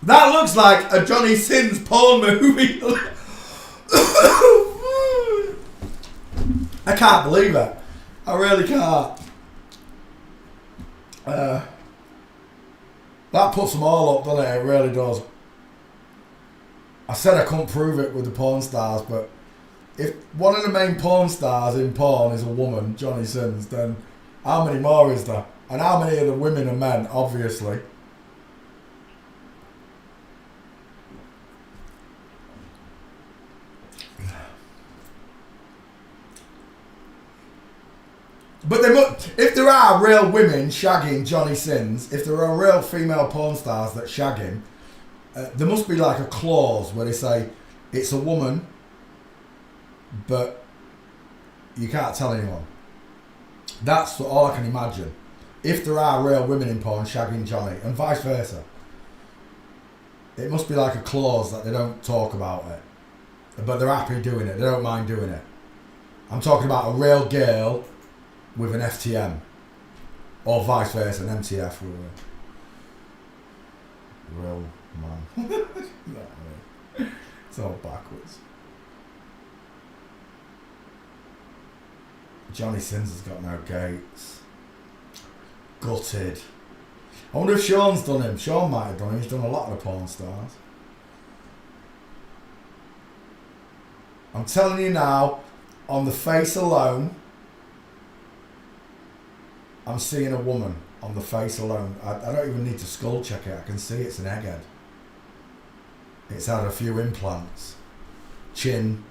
B: That looks like a Johnny Sins porn movie. I can't believe it. I really can't. That puts them all up, doesn't it? It really does. I said I couldn't prove it with the porn stars, but if one of the main porn stars in porn is a woman, Johnny Sins, then how many more is there? And how many of the women are men, obviously? But if there are real women shagging Johnny Sins, if there are real female porn stars that shag him, there must be like a clause where they say it's a woman, but you can't tell anyone. That's all I can imagine. If there are real women in porn shagging Johnny, and vice versa, it must be like a clause that they don't talk about it, but they're happy doing it. They don't mind doing it. I'm talking about a real girl with an FTM, or vice versa, an MTF with a real man. It's all backwards. Johnny Sins has got no gates. Gutted. I wonder if Sean's done him. Sean might have done him. He's done a lot of the porn stars. I'm telling you now, on the face alone, I'm seeing a woman on the face alone. I don't even need to skull check it. I can see it's an egghead. It's had a few implants. Chin,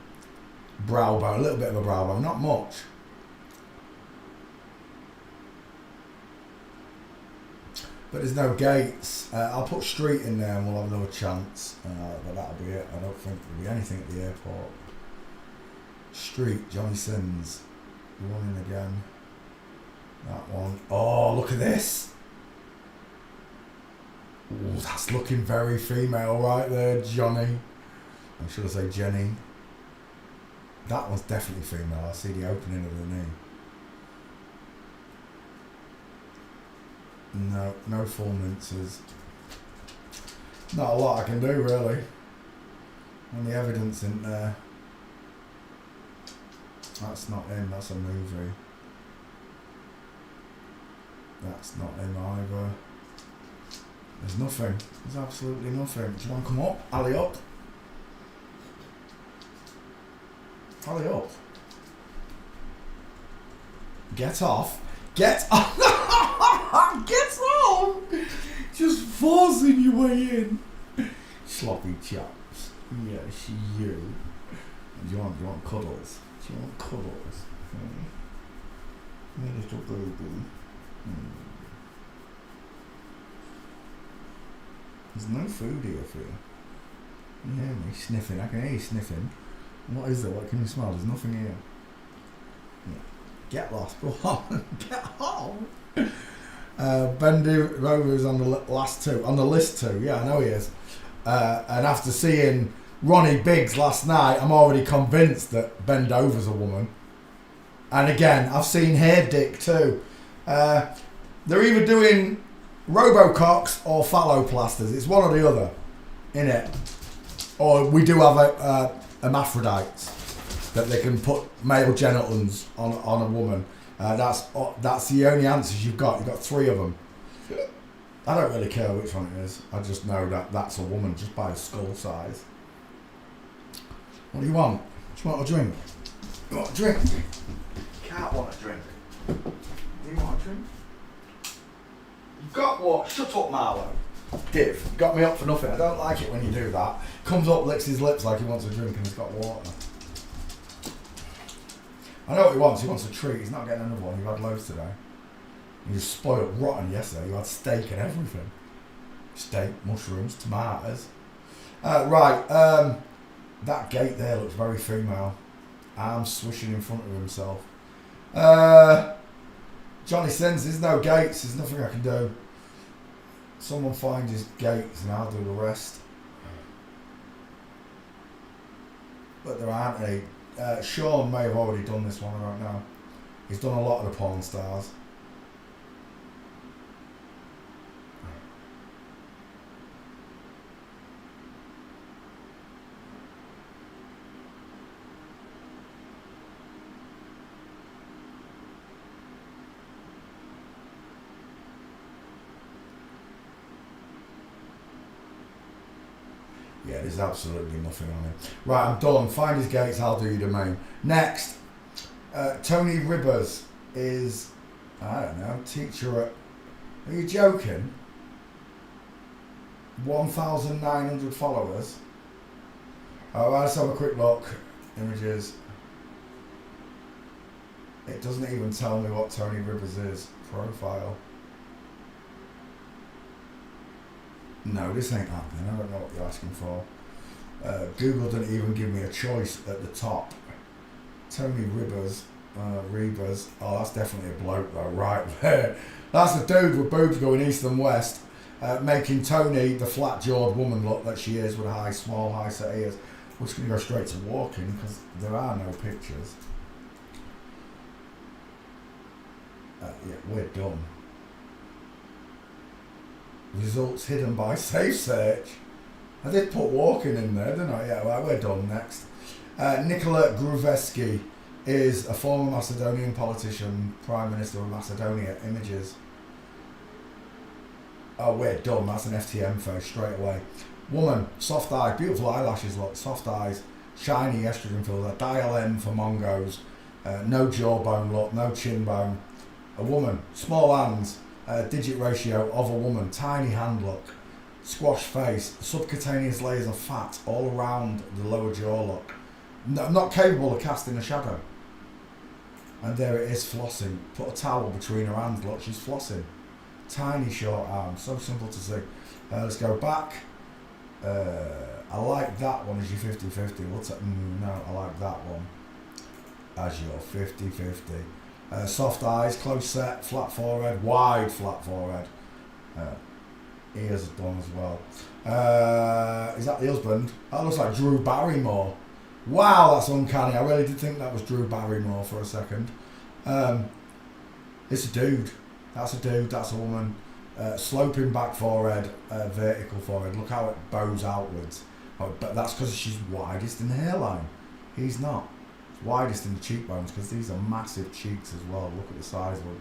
B: brow bone, a little bit of a brow bone, not much. But there's no gates. I'll put street in there and we'll have another chance. But that'll be it. I don't think there'll be anything at the airport. Street, Johnny Sins. One in again. That one. Oh, look at this. Ooh, that's looking very female right there, Johnny. Or should I say Jenny? That one's definitely female. I see the opening of the knee. No, no full minces. Not a lot I can do, really. And the evidence in there. That's not him, that's a movie. That's not him either. There's nothing. There's absolutely nothing. Do you want to come up? Alley up. Alley up. Get off. Get off. Get off. Just forcing your way in. Sloppy chops. Yes, you. Do you want cuddles? Do you want cuddles? Me little baby. There's no food here for you. You hear me sniffing? I can hear you sniffing. What is there? What can you smell? There's nothing here. Yeah. Get lost. Go on. Get home. Ben Rover is on the last two. On the list too. Yeah, I know he is. And after seeing Ronnie Biggs last night, I'm already convinced that Ben Dover's a woman. And again, I've seen Hair Dick too. They're either doing Robococks or Phalloplasters. It's one or the other, innit? Or we do have hermaphrodites that they can put male genitals on a woman. That's the only answers you've got. You've got 3 of them. I don't really care which one it is. I just know that that's a woman just by skull size. What do you want? Do you want a drink? You want a drink? You can't want a drink. Do you want a drink? You've got what? Shut up, Marlo. Div, you got me up for nothing. I don't like it when you do that. Comes up, licks his lips like he wants a drink and he's got water. I know what he wants. He wants a treat. He's not getting another one. You've had loads today. You was spoiled rotten yesterday. You had steak and everything. Steak, mushrooms, tomatoes. Right. That gate there looks very female. Arms swishing in front of himself. Johnny Sins, there's no gates. There's nothing I can do. Someone find his gates and I'll do the rest. But there aren't any. Sean may have already done this one, I don't know. He's done a lot of the porn stars. Yeah, there's absolutely nothing on him. Right, I'm done. Find his gates, I'll do your domain. Next, Tony Ribbers is, I don't know, teacher at, are you joking? 1,900 followers. Oh, let's have a quick look. Images. It doesn't even tell me what Tony Ribbers is. Profile. No, this ain't happening. I don't know what you're asking for. Google didn't even give me a choice at the top. Tony Ribbers. Rebers. Oh, that's definitely a bloke though, right there. That's a dude with boobs going east and west, making Tony the flat-jawed woman look that she is with small, high-set ears. We're just going to go straight to walking because there are no pictures. Yeah, we're done. Results hidden by safe search. I did put walking in there, didn't I? Yeah, well, we're done. Next. Nikola Gruevski is a former Macedonian politician, Prime Minister of Macedonia. Images. Oh, we're done. That's an FTM face straight away. Woman, soft eyes, beautiful eyelashes, look, soft eyes, shiny estrogen filled, dial M for Mongos, no jawbone look, no chin bone. A woman, small hands, digit ratio of a woman, tiny hand look, squash face, subcutaneous layers of fat all around the lower jaw look. No, not capable of casting a shadow. And there it is flossing. Put a towel between her hands, look, she's flossing. Tiny short arms, so simple to see. Let's go back. I like that one as your 50-50. No, I like that one as your 50-50. Soft eyes, close set, flat forehead, wide flat forehead. Ears are done as well. Is that the husband? That looks like Drew Barrymore. Wow, that's uncanny. I really did think that was Drew Barrymore for a second. It's a dude. That's a dude, that's a woman. Sloping back forehead, vertical forehead. Look how it bows outwards. Oh, but that's because she's widest in the hairline. He's not. It's widest in the cheekbones because these are massive cheeks as well. Look at the size of them.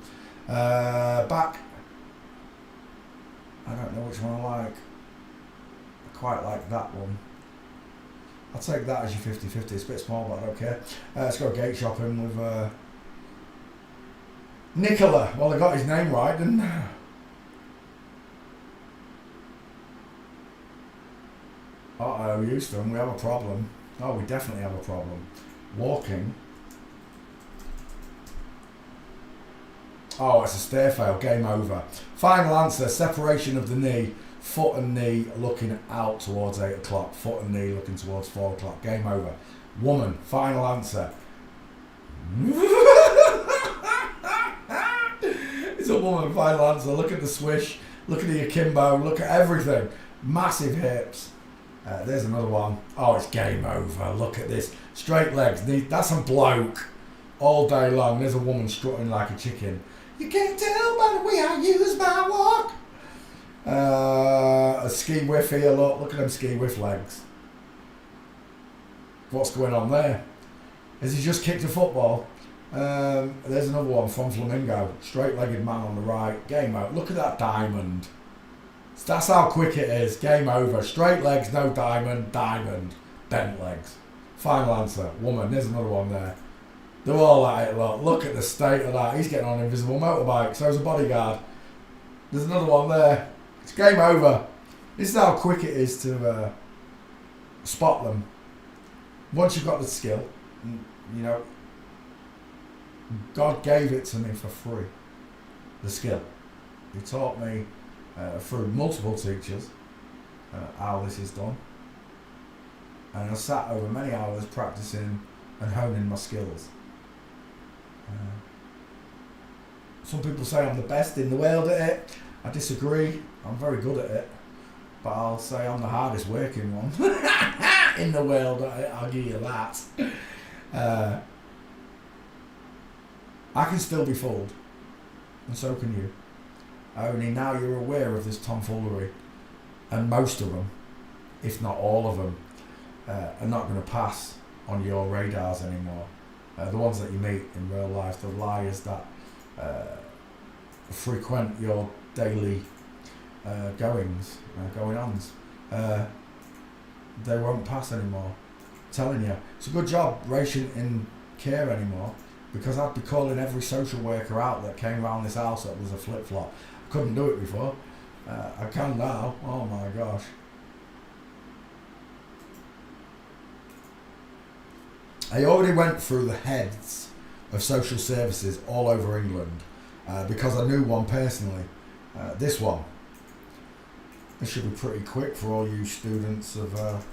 B: Back. I don't know which one I like. I quite like that one. I'll take that as your 50-50. It's a bit small, but I don't care. Let's go gate shopping with Nikola. Well, I got his name right, didn't I? Uh-oh, Houston, we have a problem. Oh, we definitely have a problem. Walking. Oh, it's a stair fail. Game over. Final answer. Separation of the knee. Foot and knee looking out towards 8 o'clock. Foot and knee looking towards 4 o'clock. Game over. Woman. Final answer. It's a woman. Final answer. Look at the swish. Look at the akimbo. Look at everything. Massive hips. There's another one. Oh, it's game over. Look at this. Straight legs. That's a bloke. All day long. There's a woman strutting like a chicken. You can't tell by the way I use my walk. A ski whiff here. Look at them ski whiff legs. What's going on there? Has he just kicked a football? There's another one from Flamingo. Straight-legged man on the right. Game over. Look at that diamond. That's how quick it is. Game over. Straight legs, no diamond. Diamond. Bent legs. Final answer. Woman. There's another one there. They're all at it. Look at the state of that. He's getting on an invisible motorbike. So's a bodyguard. There's another one there. It's game over. This is how quick it is to spot them. Once you've got the skill, you know, God gave it to me for free. The skill. He taught me through multiple teachers how this is done. And I sat over many hours practicing and honing my skills. Some people say I'm the best in the world at it. I disagree. I'm very good at it. But I'll say I'm the hardest working one in the world. I'll give you that. I can still be fooled. And so can you. Only now you're aware of this tomfoolery. And most of them, if not all of them, are not going to pass on your radars anymore. The ones that you meet in real life, the liars that frequent your daily going-ons, they won't pass anymore. I'm telling you, it's a good job Rach in care anymore, because I'd be calling every social worker out that came around this house that was a flip-flop. I couldn't do it before. I can now. Oh my gosh. I already went through the heads of social services all over England because I knew one personally. This one. This should be pretty quick for all you students of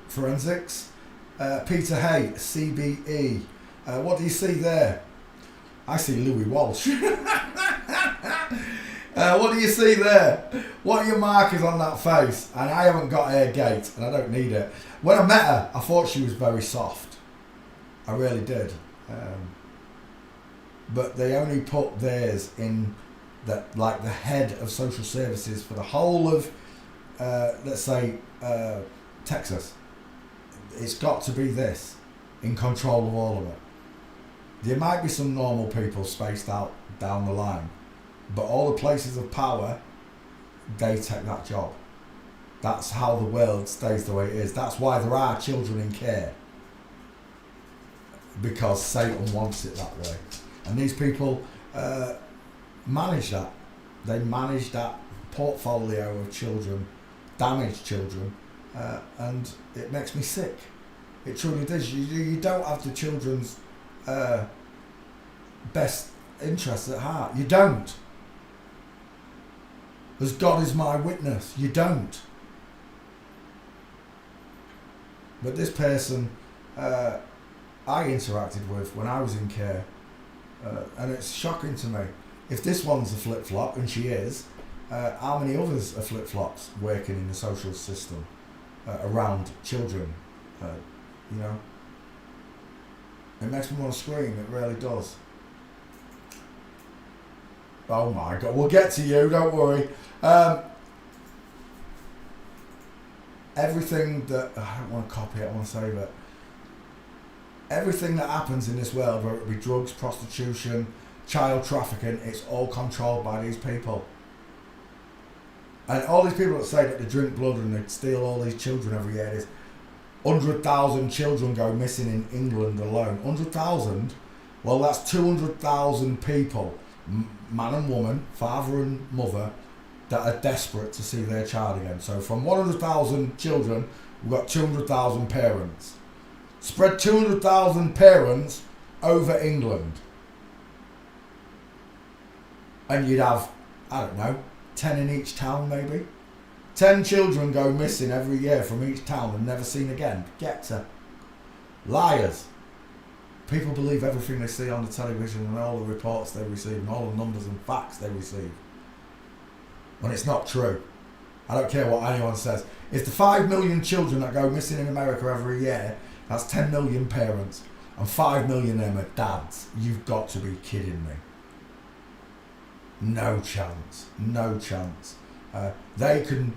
B: forensics. Peter Hay, CBE. What do you see there? I see Louis Walsh. What do you see there? What are your markers on that face? And I haven't got air gate, and I don't need it. When I met her, I thought she was very soft. I really did. But they only put theirs in that, like the head of social services for the whole of, let's say, Texas. It's got to be this, in control of all of it. There might be some normal people spaced out down the line, but all the places of power, they take that job. That's how the world stays the way it is. That's why there are children in care, because Satan wants it that way. And these people manage that. They manage that portfolio of children, damaged children, and it makes me sick. It truly does. You don't have the children's best interests at heart. You don't. As God is my witness, you don't. But this person I interacted with when I was in care, and it's shocking to me. If this one's a flip-flop, and she is, how many others are flip-flops working in the social system around children? You know, it makes me want to scream. It really does. Oh my God, we'll get to you, don't worry. Everything that, I don't want to copy it, I want to save it. Everything that happens in this world, whether it be drugs, prostitution, child trafficking, it's all controlled by these people. And all these people that say that they drink blood and they steal all these children every year, there's 100,000 children go missing in England alone. 100,000? Well, that's 200,000 people, man and woman, father and mother, that are desperate to see their child again. So from 100,000 children, we've got 200,000 parents. Spread 200,000 parents over England. And you'd have, I don't know, 10 in each town maybe. 10 children go missing every year from each town and never seen again. Get to. Liars. People believe everything they see on the television and all the reports they receive and all the numbers and facts they receive. When it's not true. I don't care what anyone says. If the 5 million children that go missing in America every year, that's 10 million parents, and 5 million of them are dads. You've got to be kidding me. No chance. No chance. They can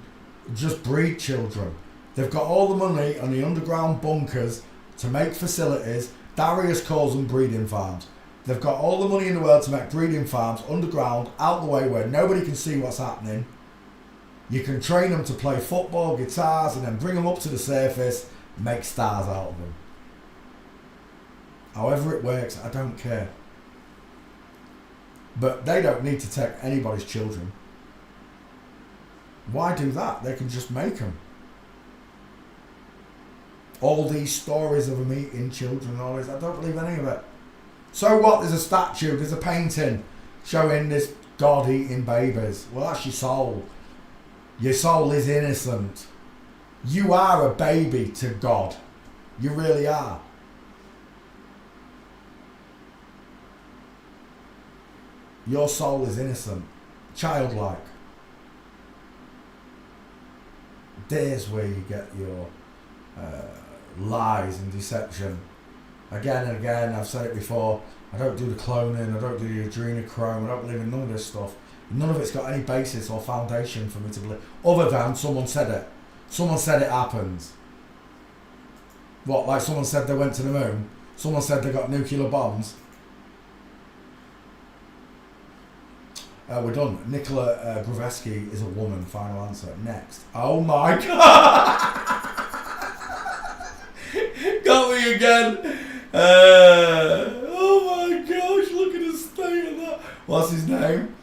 B: just breed children. They've got all the money on the underground bunkers to make facilities. Darius calls them breeding farms. They've got all the money in the world to make breeding farms underground, out the way where nobody can see what's happening. You can train them to play football, guitars, and then bring them up to the surface, make stars out of them. However it works, I don't care. But they don't need to take anybody's children. Why do that? They can just make them. All these stories of them eating children and all this, I don't believe any of it. So what? There's a statue, there's a painting showing this God eating babies. Well, that's your soul. Your soul is innocent. You are a baby to God. You really are. Your soul is innocent, childlike. There's where you get your lies and deception. Again and again, I've said it before, I don't do the cloning, I don't do the adrenochrome, I don't believe in none of this stuff. None of it's got any basis or foundation for me to believe, other than someone said it. Someone said it happens. What, like someone said they went to the moon? Someone said they got nuclear bombs? We're done. Nicola Gravesky is a woman. Final answer. Next. Oh my God! Got me again. Oh my gosh! Look at the state of that. What's his name?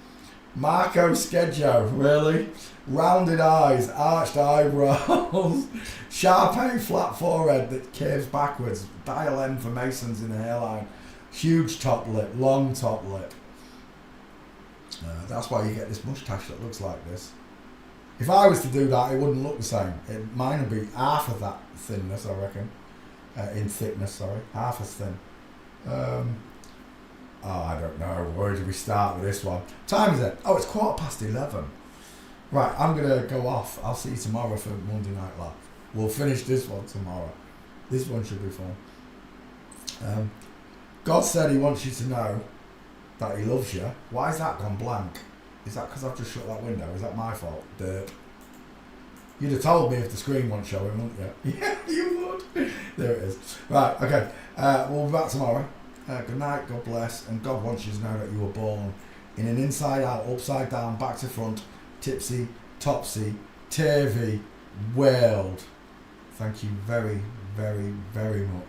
B: Marco Skeggio. Really? Rounded eyes, arched eyebrows, sharp A flat forehead that curves backwards. Dial M for Masons in the hairline. Huge top lip. Long top lip. That's why you get this moustache that looks like this. If I was to do that, it wouldn't look the same. Mine would be half of that thinness, I reckon. In thickness, sorry. Half as thin. Oh, I don't know. Where do we start with this one? Time is it? Oh, it's 11:15. Right, I'm going to go off. I'll see you tomorrow for Monday Night Live. We'll finish this one tomorrow. This one should be fun. God said he wants you to know that he loves you. Why has that gone blank? Is that because I've just shut that window? Is that my fault? Dirt. You'd have told me if the screen wasn't showing, wouldn't you? Yeah, you would. There it is. Right, okay. We'll be back tomorrow. Good night, God bless, and God wants you to know that you were born in an inside out, upside down, back to front, tipsy, topsy, turvy world. Thank you very, very, very much.